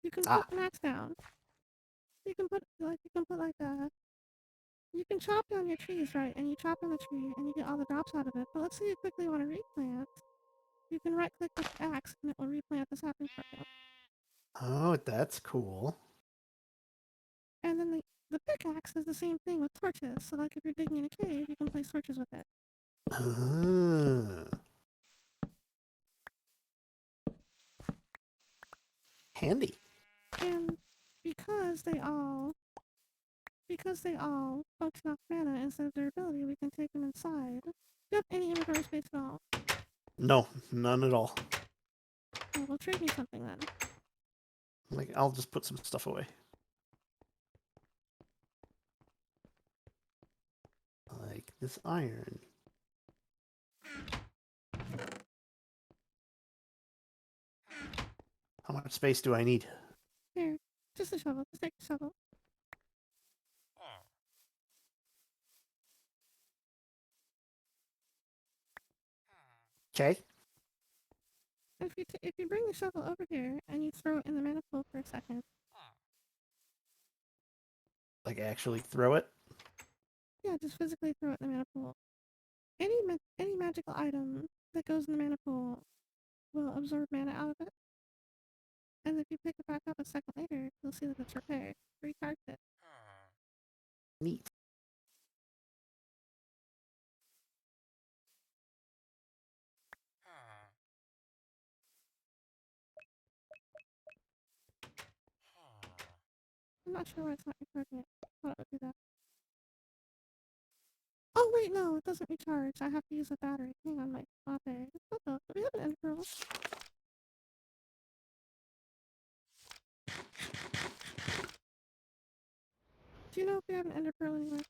you can Ah. put an axe down. You can put like you can chop down your trees, right? And you chop down the tree and you get all the drops out of it. But let's say you quickly want to replant. You can right click with the axe and it will replant the sapling for you. Oh, that's cool. And then the pickaxe is the same thing with torches. So like if you're digging in a cave, you can place torches with it. Ah. Handy. And because they all function off mana instead of durability, we can take them inside. Do you have any inventory space at all? No, none at all. Oh, well, trade me something then. Like, I'll just put some stuff away. Like this iron. How much space do I need? Here, just a shovel. Just take the shovel. Okay. If you bring the shovel over here and you throw it in the mana pool for a second, Like, actually throw it? yeah, just physically throw it in the mana pool. Any magical item that goes in the mana pool will absorb mana out of it. And if you pick it back up a second later, you'll see that it's repaired. Recharge it. Neat. I'm not sure why it's not recharging it. I thought it would do that. Oh wait, no, it doesn't recharge. I have to use a battery. Hang on, my there. What the? Do we have an end pearl? Do you know if we have an ender pearl anywhere?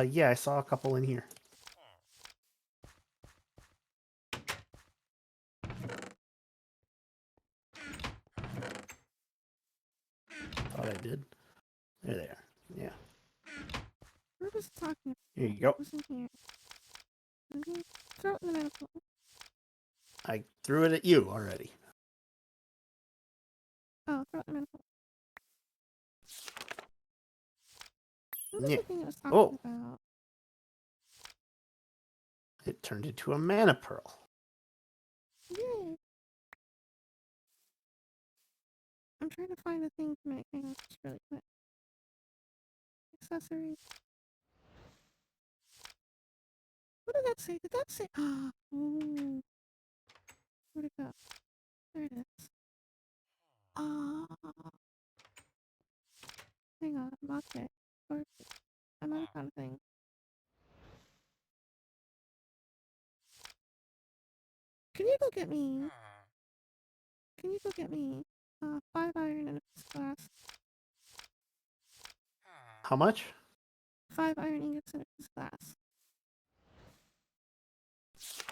Yeah, I saw a couple in here. Thought I did. There they are. Yeah. Where was it talking about? Here you go. It was in here. Throw it in the mana pool. I threw it at you already. Oh, throw it in the mana pool. What was Yeah. the thing it was talking Oh, about? it turned into a mana pearl. Yay! I'm trying to find the thing to make. Hang on, just really quick. Accessories. What did that say? Did that say? Ooh. Where'd it go? There it is. Ah. Hang on. Okay. I might have found a thing. Can you go get me? Can you go get me 5 iron and a piece of glass? How much? 5 iron ingots and a piece of glass.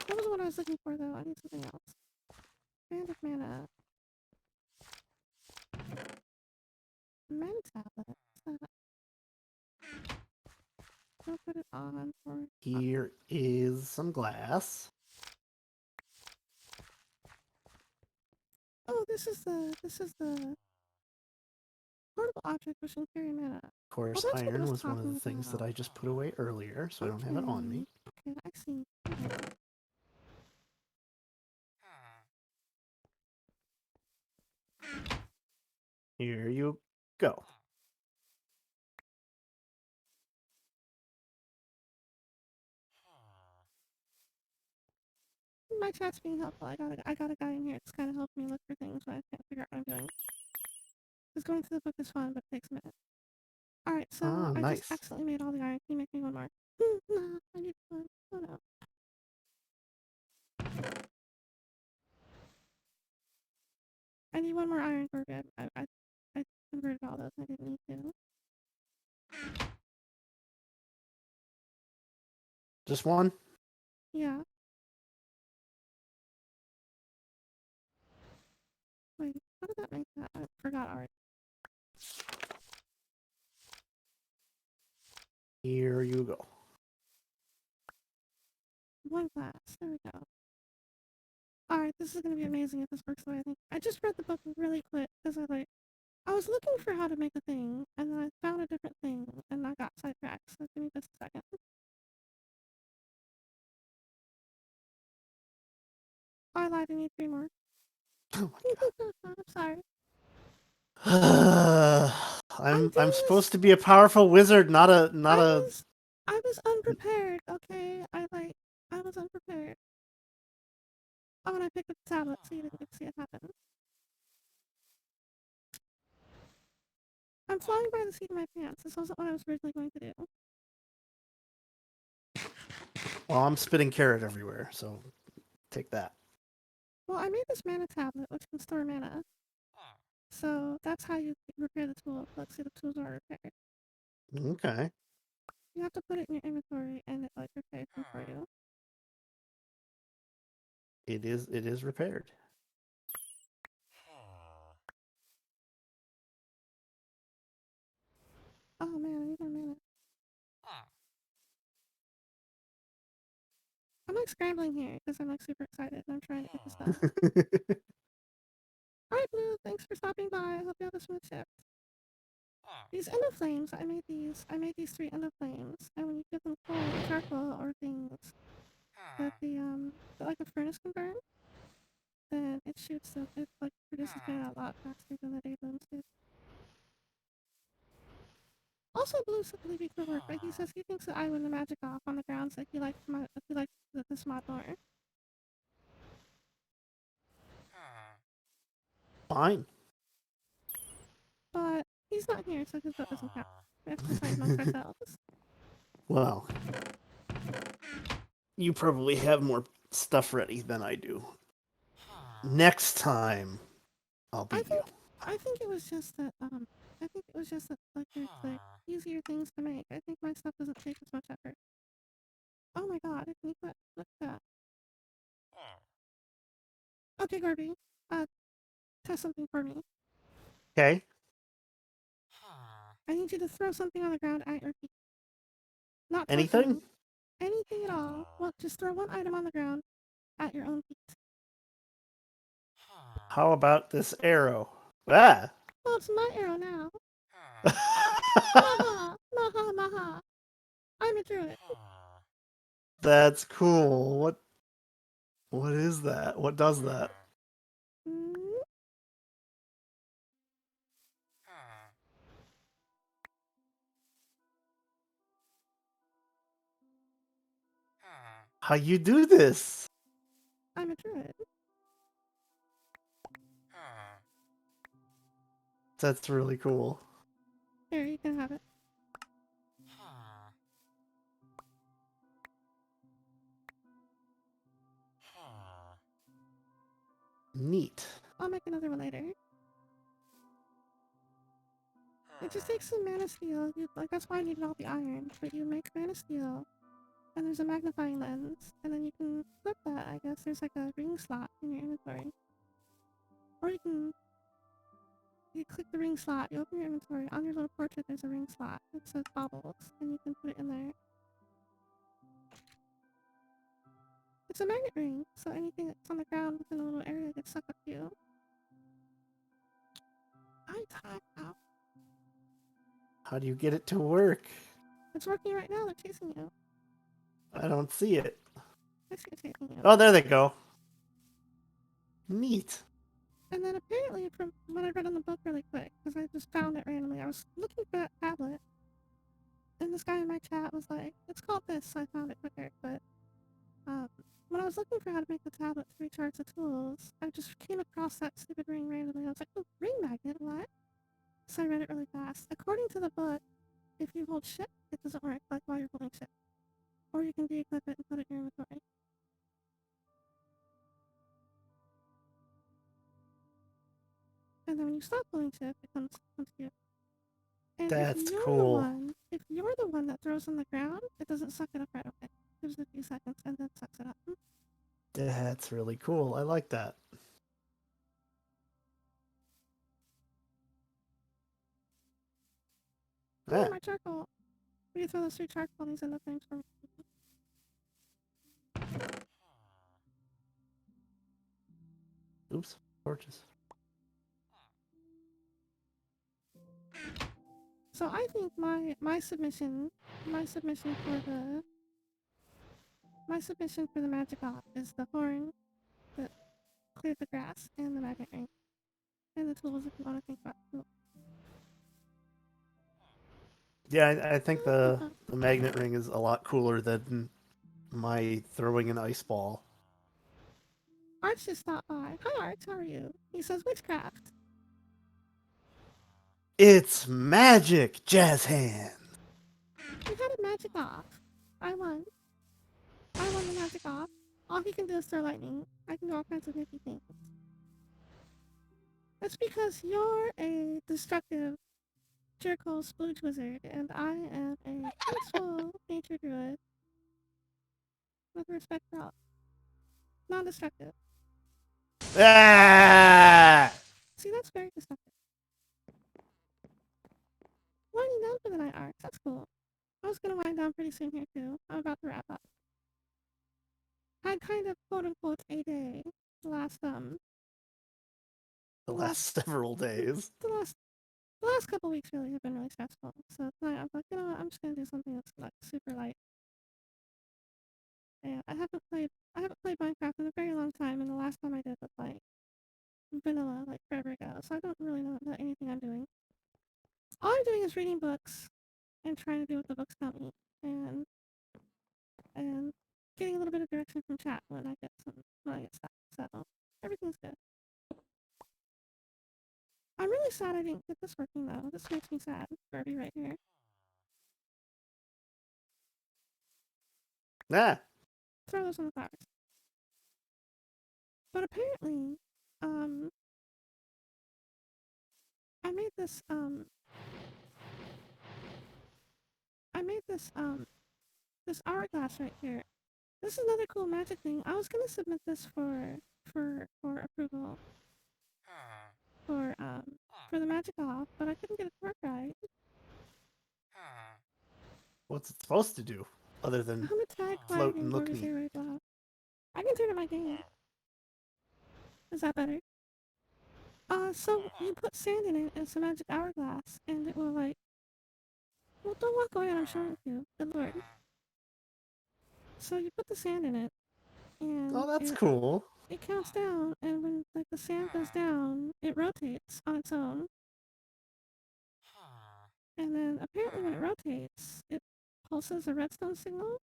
That wasn't what I was looking for though. I need something else. Band of mana. Mana tablet. Don't put it on for. Here is some glass. Oh, this is the portable object which can carry mana. Of course, That's what it iron was was one of the talking things that about. I just put away earlier, so I don't have it on me. Okay, I see. Okay. Here you go. My chat's being helpful. I got a guy in here that's kind of helping me look for things when I can't figure out what I'm doing. Because going through the book is fun, but it takes a minute. Alright, so Oh, I just nice. accidentally made all the iron. Can you make me one more? Nah, I need one. Oh no. I need one more iron for good. I converted all those. I didn't need to. Just one? Yeah. Wait, how did that make that? I forgot already. Here you go. one glass. There we go. Alright, this is gonna be amazing if this works the way I think. I just read the book really quick because I was looking for how to make a thing, and then I found a different thing, and I got sidetracked, so give me just a second. Oh, I lied, I need 3 more. Oh I'm sorry. my I'm I'm doing supposed this. to be a powerful wizard, not I a. was, I was unprepared, okay? I was unprepared. Oh, and I picked up the tablet, so you didn't get to see it happen. I'm flying by the seat of my pants. This wasn't what I was originally going to do. Well, I'm spitting carrot everywhere, so take that. Well, I made this mana tablet, which can store mana. So that's how you repair the tool. Let's see, the tools are repaired. Okay. You have to put it in your inventory, and it repairs them for you. It is repaired. Oh man, I need more mana. I'm scrambling here because I'm super excited and I'm trying to get this done. Alright, Blue, thanks for stopping by. I hope you have a smooth shift. These endo flames, I made these 3 endo flames, and when you give them coal, charcoal, or things that like a furnace can burn, then it shoots them. It produces mana a lot faster than the day blooms do. Also, Blue said to leave you to work, but he says he thinks that I win the magic off on the grounds that he likes this mod more. Fine. But he's not here, so his vote doesn't count. We have to decide amongst ourselves. Well, you probably have more stuff ready than I do. Next time, I'll I beat you. think I think it was just that like there's like easier things to make. I think my stuff doesn't take as much effort. Oh my god, I can equip. Look at that. Okay, Garby. Uh, test something for me. Okay. I need you to throw something on the ground at your feet. Not towards Anything? me. Anything at all. Well, just throw one item on the ground at your own feet. How about this arrow? Ah. Well, it's my arrow now. Maha! Maha! Maha! I'm a druid. That's cool. What is that? What does that? Mm, How you do this? I'm a druid. That's really cool. Here, you can have it. Neat. I'll make another one later. It just takes some mana steel. That's why I needed all the iron. But you make mana steel, and there's a magnifying lens, and then you can flip that. I guess there's like a ring slot in your inventory, or you click the ring slot. You open your inventory. On your little portrait, there's a ring slot. It says baubles, and you can put it in there. It's a magnet ring, so anything that's on the ground within a little area gets sucked up to you. I time out. How do you get it to work? It's working right now. They're chasing you. I don't see it. I see it chasing you. Oh, there they go. Neat. And then apparently, from what I read in the book really quick, because I just found it randomly, I was looking for that tablet, and this guy in my chat was like, "It's called this," so I found it quicker. But when I was looking for how to make the tablet to recharge the tools, I just came across that stupid ring randomly. I was like, "Oh, ring magnet, what?" So I read it really fast. According to the book, if you hold shift, it doesn't work like while you're holding shift. Or you can de-equip it and put it in your inventory. And then when you stop holding shift, it comes to you. And That's cool. if you're the one that throws on the ground, it doesn't suck it up right away. It gives it a few seconds and then sucks it up. That's really cool. I like that. Oh, Yeah. my charcoal! We can throw those 3 charcoal and these end up things for me. Oops, torches. So I think my submission for the magic off is the horn that cleared the grass and the magnet ring and the tools if you want to think about the tools. Yeah, I think the magnet ring is a lot cooler than my throwing an ice ball. Arch just stopped by. Hi Arch, how are you? He says witchcraft. It's magic, jazz hand. We had a magic off. I won. I won the magic off. All he can do is throw lightning. I can do all kinds of nifty things. That's because you're a destructive jerkle splooge wizard, and I am a peaceful nature druid with respect for all. Non-destructive. Ah! See, that's very destructive. Winding down for the night, Arch. That's cool. I was gonna wind down pretty soon here too. I'm about to wrap up. Had kind of quote unquote a day the last The the last last several days. the last couple weeks really have been really stressful. So tonight I'm like, you know what, I'm just gonna do something that's like super light. And I haven't played Minecraft in a very long time, and the last time I did was like vanilla, like forever ago. So I don't really know anything I'm doing. All I'm doing is reading books and trying to do what the books tell me, and and getting a little bit of direction from chat when I get stuck. So everything's good. I'm really sad I didn't get this working though. This makes me sad. Furby right here. Ah, Throw those on the flowers. But apparently, um, I made this I made this hourglass right here. This is another cool magic thing. I was gonna submit this for approval for for the magic off, but I couldn't get it to work right. what's it supposed to do other I'm than gonna tag float quieting and look borders neat? area blah. I can turn on my game. Is that better? So you put sand in it, it's a magic hourglass, and it will like. Well, don't walk away when I'm showing it to you. Good lord. So you put the sand in it, and Oh, that's cool. it counts down, and when like the sand goes down, it rotates on its own, and then apparently when it rotates, it pulses a redstone signal.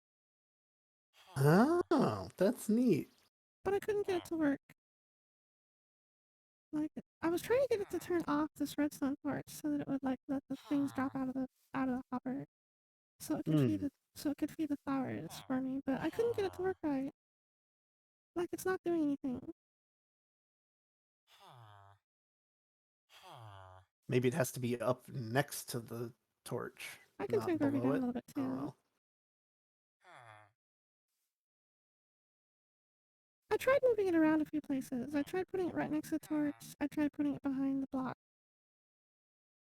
Oh, that's neat. But I couldn't get it to work. Like I was trying to get it to turn off this redstone torch so that it would like let the things drop out of the hopper, Hmm. so it could feed the flowers for me. But I couldn't get it to work right. Like it's not doing anything. Maybe it has to be up next to the torch, I can turn not Kirby below down a it. little bit I don't too. know. I tried moving it around a few places. I tried putting it right next to the torch. I tried putting it behind the block.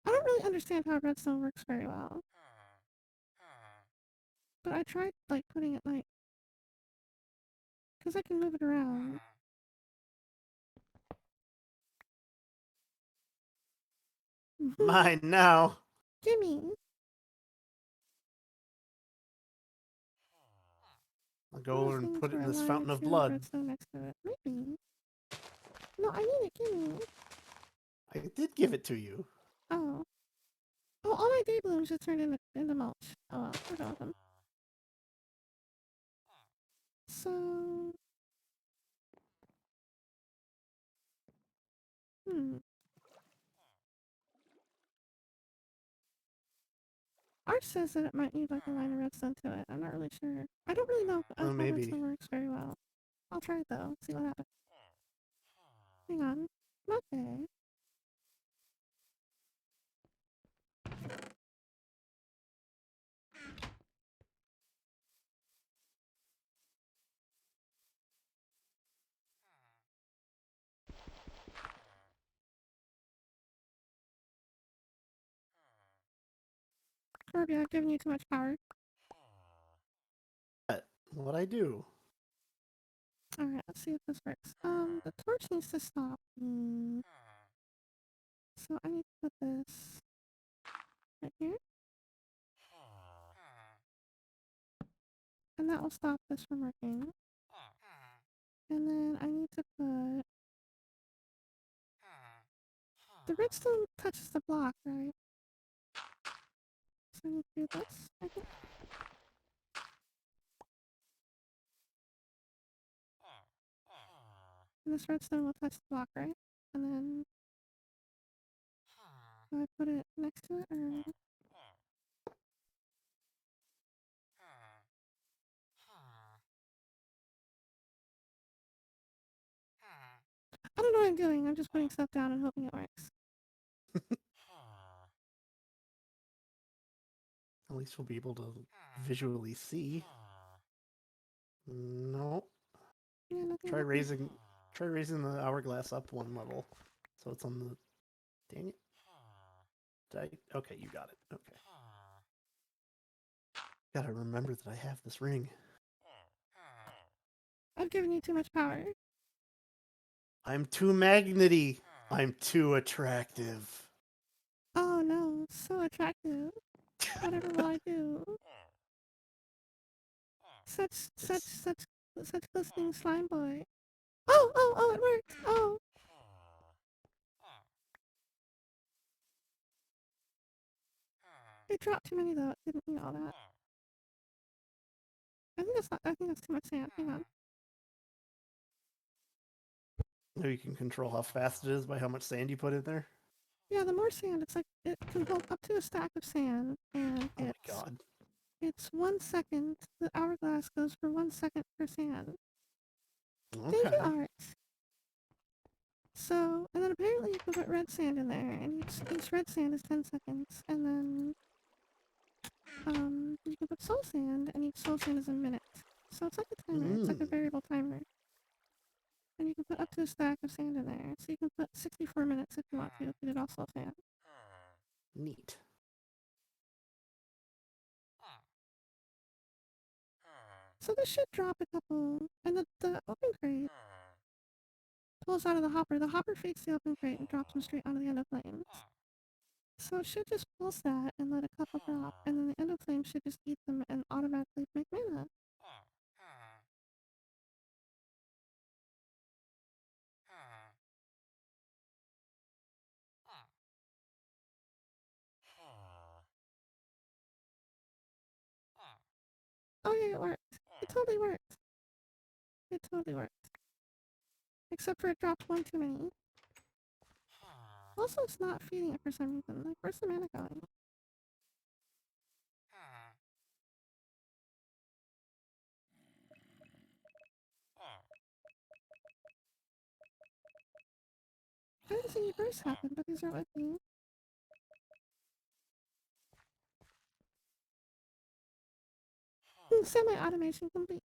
I don't really understand how redstone works very well. But I tried like putting it like because I can move it around. Mine now. Gimme. I'll One go of over those and things put it where in a this line or fountain of two of blood. redstone next to it. Maybe. No, I need it. Gimme. I did give it to you. Oh. Oh, all my day blooms just turned into mulch. Oh well, we're done with them. So, hmm. Arch says that it might need like a line of redstone to it. I'm not really sure. I don't really know how Maybe. redstone works very well. I'll try it though. See what happens. Hang on. Okay. Kirby, I've given you too much power. What'd I do? Alright, let's see if this works. The torch needs to stop. So I need to put this right here. And that will stop this from working. And then I need to put... The redstone touches the block, right? So I need to do this, I think. And this redstone will touch the block, right? And then... Do I put it next to it, or... I don't know what I'm doing. I'm just putting stuff down and hoping it works. At least we'll be able to visually see. No. Yeah, nothing Try happened. raising the hourglass up one level. So it's on the... Dang it. Okay, you got it. Okay. Gotta remember that I have this ring. I've given you too much power. I'm too magnety. I'm too attractive. Oh no, so attractive. Whatever will I do? Such glistening slime boy. Oh, it worked. Oh. It dropped too many though. It didn't need all that. I think that's too much sand. Hang on. Maybe you can control how fast it is by how much sand you put in there. Yeah, the more sand, it's like it can hold up to a stack of sand, and Oh my god. it's 1 second. The hourglass goes for 1 second per sand. Thank you, Okay. Art. So, and then apparently you can put red sand in there, and each red sand is 10 seconds, and then you can put soul sand, and each soul sand is a minute. So it's like a timer. It's like a variable timer. And you can put up to a stack of sand in there. So you can put 64 minutes if you want to, if you did all soul sand. Neat. So this should drop a couple, and the open crate pulls out of the hopper. The hopper feeds the open crate and drops them straight onto the end of flames. So it should just pulse that and let a couple drop, and then the end of flames should just eat them and automatically make mana. Oh yeah, it worked. It totally worked. It totally worked. Except for it dropped one too many. Also, it's not feeding it for some reason. Like, where's the mana going? I didn't see any bursts happen, but these are working. Semi-automation complete.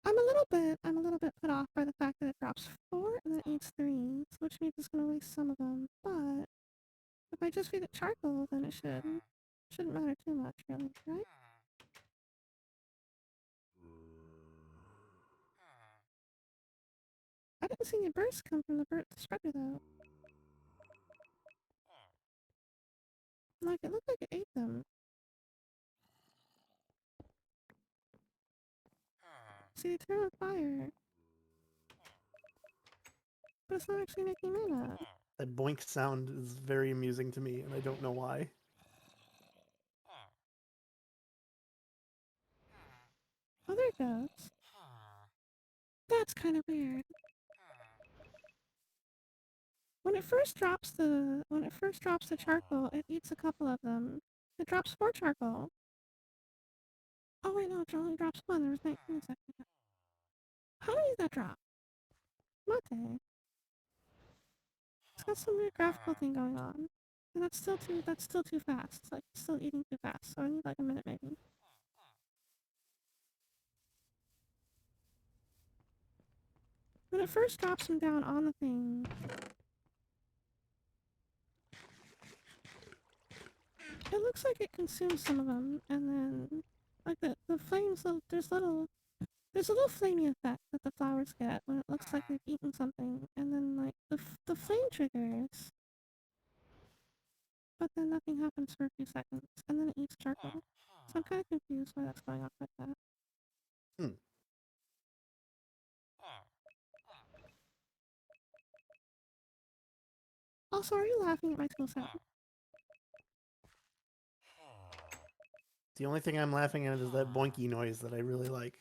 I'm a little bit put off by the fact that it drops 4 and then it eats 3, which means it's gonna waste some of them. But if I just feed it charcoal, then it shouldn't matter too much, really, right? I didn't see any bursts come from the spreader though. Like, it looked like it ate them. See, they turn on fire, but it's not actually making mana. That boink sound is very amusing to me, and I don't know why. Oh, there it goes. That's kind of weird. When it first drops the charcoal, it eats a couple of them. It drops 4 charcoal. Oh wait, no, it only drops 1. There was 19 seconds. How did that drop? Mate. It's got some weird graphical thing going on. And that's still too fast. It's like it's still eating too fast, so I need like a minute maybe. When it first drops them down on the thing, it looks like it consumes some of them, and then like the flames. There's there's a little flamey effect that the flowers get when it looks like they've eaten something, and then like the flame triggers, but then nothing happens for a few seconds, and then it eats charcoal. So I'm kind of confused why that's going off like that. Hmm. Also, are you laughing at my tool sound? The only thing I'm laughing at is that boinky noise that I really like.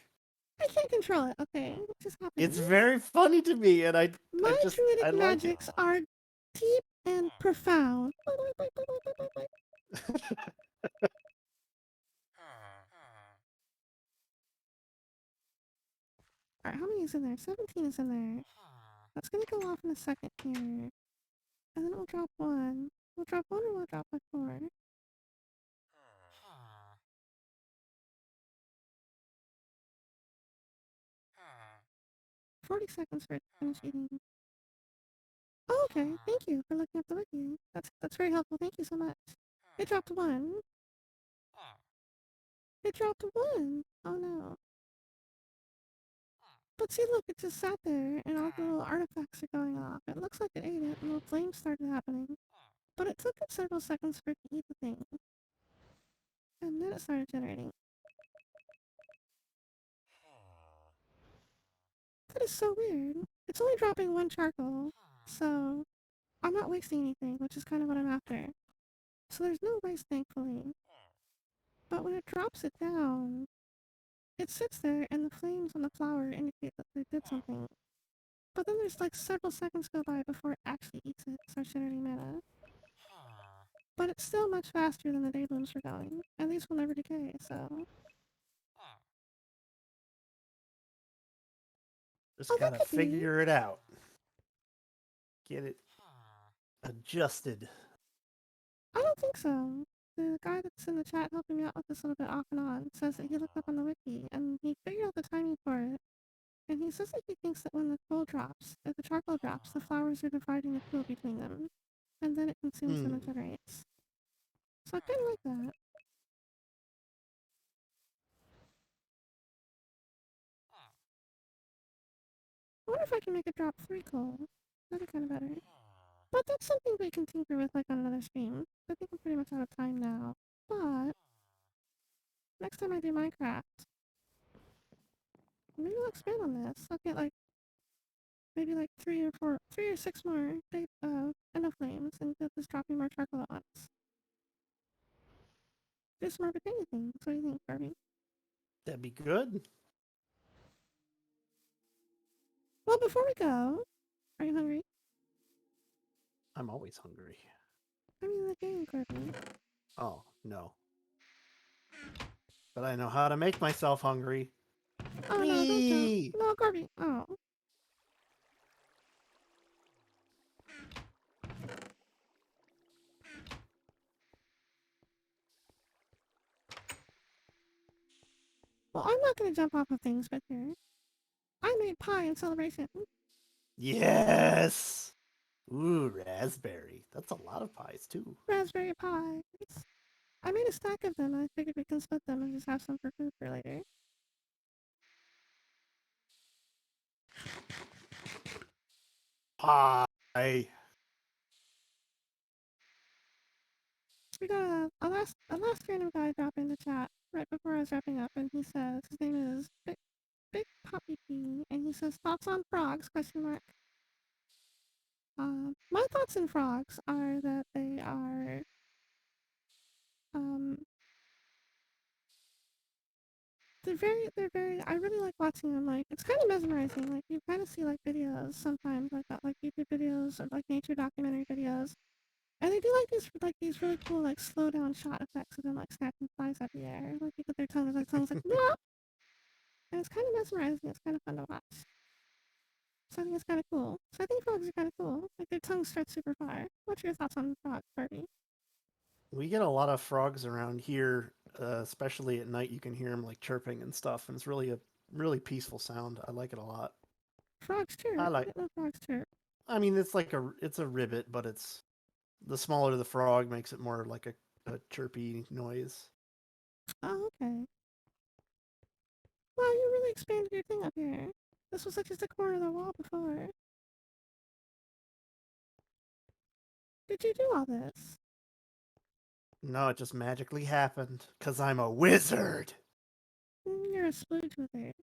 I can't control it. Okay, what just happened? It's very funny to me, and My I druidic like it. magics are deep and profound. Alright, how many is in there? 17 is in there. That's gonna go off in a second here. And then we'll drop one. We'll drop one or we'll drop like four. 40 seconds for it to finish eating. Oh, okay. Thank you for looking up the wiki. That's very helpful. Thank you so much. It dropped one. It dropped one. Oh no. But see, look, it just sat there and all the little artifacts are going off. It looks like it ate it and little flames started happening. But it took it several seconds for it to eat the thing. And then it started generating. That is so weird. It's only dropping one charcoal. So I'm not wasting anything, which is kind of what I'm after. So there's no waste, thankfully. But when it drops it down, it sits there and the flames on the flower indicate that they did something. But then there's like several seconds go by before it actually eats it, starts generating mana. But it's still much faster than the day blooms are going, and these will never decay, so... Just Oh, that gotta could be. figure it out. Get it adjusted. I don't think so. The guy that's in the chat helping me out with this a little bit off and on says that he looked up on the wiki, and he figured out the timing for it. And he says that he thinks that when the coal drops, if the charcoal drops, the flowers are dividing the fuel between them. And then it consumes them Hmm. and generates. So I kinda like that. I wonder if I can make it drop 3 coal. That'd be kinda better. But that's something we can tinker with like on another stream. I think I'm pretty much out of time now. But next time I do Minecraft, maybe I'll expand on this. I'll get like maybe like 3 or 6 more enough flames and get this dropping more charcoal at once. Do some more botany things. What do you think, Barbie? That'd be good. Well, before we go, are you hungry? I'm always hungry. I mean, the game, Courtney. Oh, no. But I know how to make myself hungry. Oh no, don't jump. Whee! No, Courtney. Oh. Well, I'm not gonna jump off of things right here. I made pie in celebration. Yes! Ooh, raspberry. That's a lot of pies, too. Raspberry pie. I made a stack of them and I figured we can split them and just have some for food for later. Pie. We got a last random guy drop in the chat right before I was wrapping up, and he says his name is Big Poppy P, and he says thoughts on frogs? Question mark. My thoughts on frogs are that they are um they're very I really like watching them. Like it's kind of mesmerizing. Like you kind of see like videos sometimes like that, like YouTube videos or like nature documentary videos. And they do like these really cool like slow down shot effects of them like snatching flies out of the air. Like you put their tongues like blah, and it's kind of mesmerizing. It's kind of fun to watch. So I think it's kind of cool. So I think frogs are kind of cool. Like their tongues stretch super far. What's your thoughts on frogs, Barbie? We get a lot of frogs around here, especially at night. You can hear them like chirping and stuff, and it's really a really peaceful sound. I like it a lot. Frogs I chirp. I like. didn't know frogs chirp. I mean, it's a ribbit, but it's the smaller the frog makes it more like a chirpy noise. Oh, okay. Wow, you really expanded your thing up here. This was like just a corner of the wall before. Did you do all this? No, it just magically happened. Because I'm a wizard! You're a splooge with it.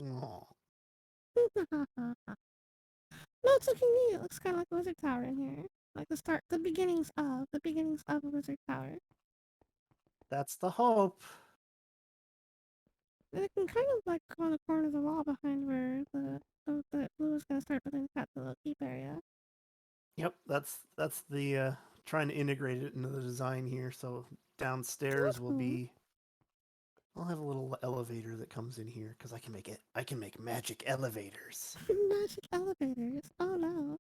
Aw. No, it's looking neat. It looks kind of like a wizard tower in here. Like the beginnings of a wizard tower. That's the hope. And it can kind of like go on the corner of the wall behind where the blue is gonna start, but then cut the little keep area. Yep, that's the trying to integrate it into the design here. So That's downstairs will cool. be I'll have a little elevator that comes in here because I can make magic elevators. Magic elevators. Oh no.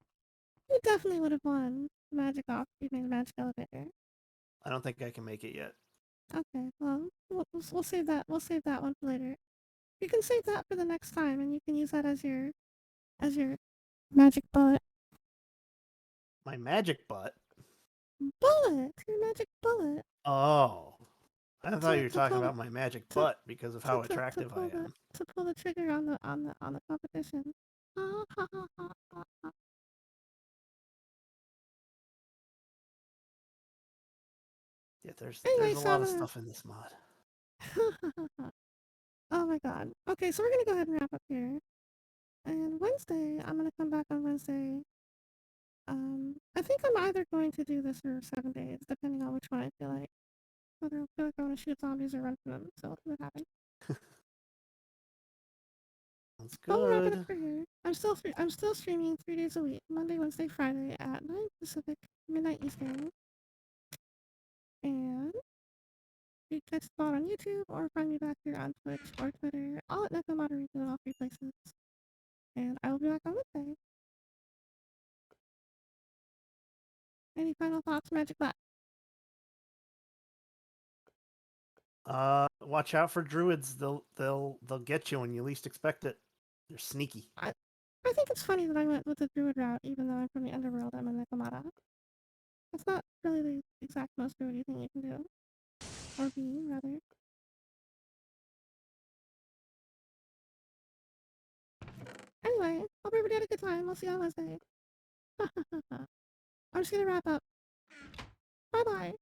You definitely would have won magic off if you made a magic elevator. I don't think I can make it yet. Okay, well, we'll save that. We'll save that one for later. You can save that for the next time, and you can use that as your magic bullet. My magic butt. Bullet. Your magic bullet. Oh. I thought you were To talking pull about my magic to butt because of how attractive I am. to pull the trigger on the competition. Ha ha ha ha ha. Ha. Yeah, Anyway, there's a so lot I'm of gonna. stuff in this mod. Oh my god. Okay, so we're gonna go ahead and wrap up here. And Wednesday, I'm gonna come back on Wednesday. I think I'm either going to do this for 7 days, depending on which one I feel like. Whether I feel like I want to shoot zombies or run from them. So we'll see what happens. Sounds But we'll wrap it up good. for here. I'm still streaming 3 days a week, Monday, Wednesday, Friday at 9 Pacific, midnight Eastern. And you can catch the bot on YouTube or find me back here on Twitch or Twitter, all at Nekomata in all three places. And I will be back on Wednesday. Any final thoughts, Magic Black? Watch out for druids. They'll get you when you least expect it. They're sneaky. I think it's funny that I went with the Druid route, even though I'm from the Underworld. I'm a Nekomata. It's not really the exact most Druidy thing you can do, or be rather. Anyway, hope everybody had a good time. We'll see you on Wednesday. I'm just gonna wrap up. Bye bye.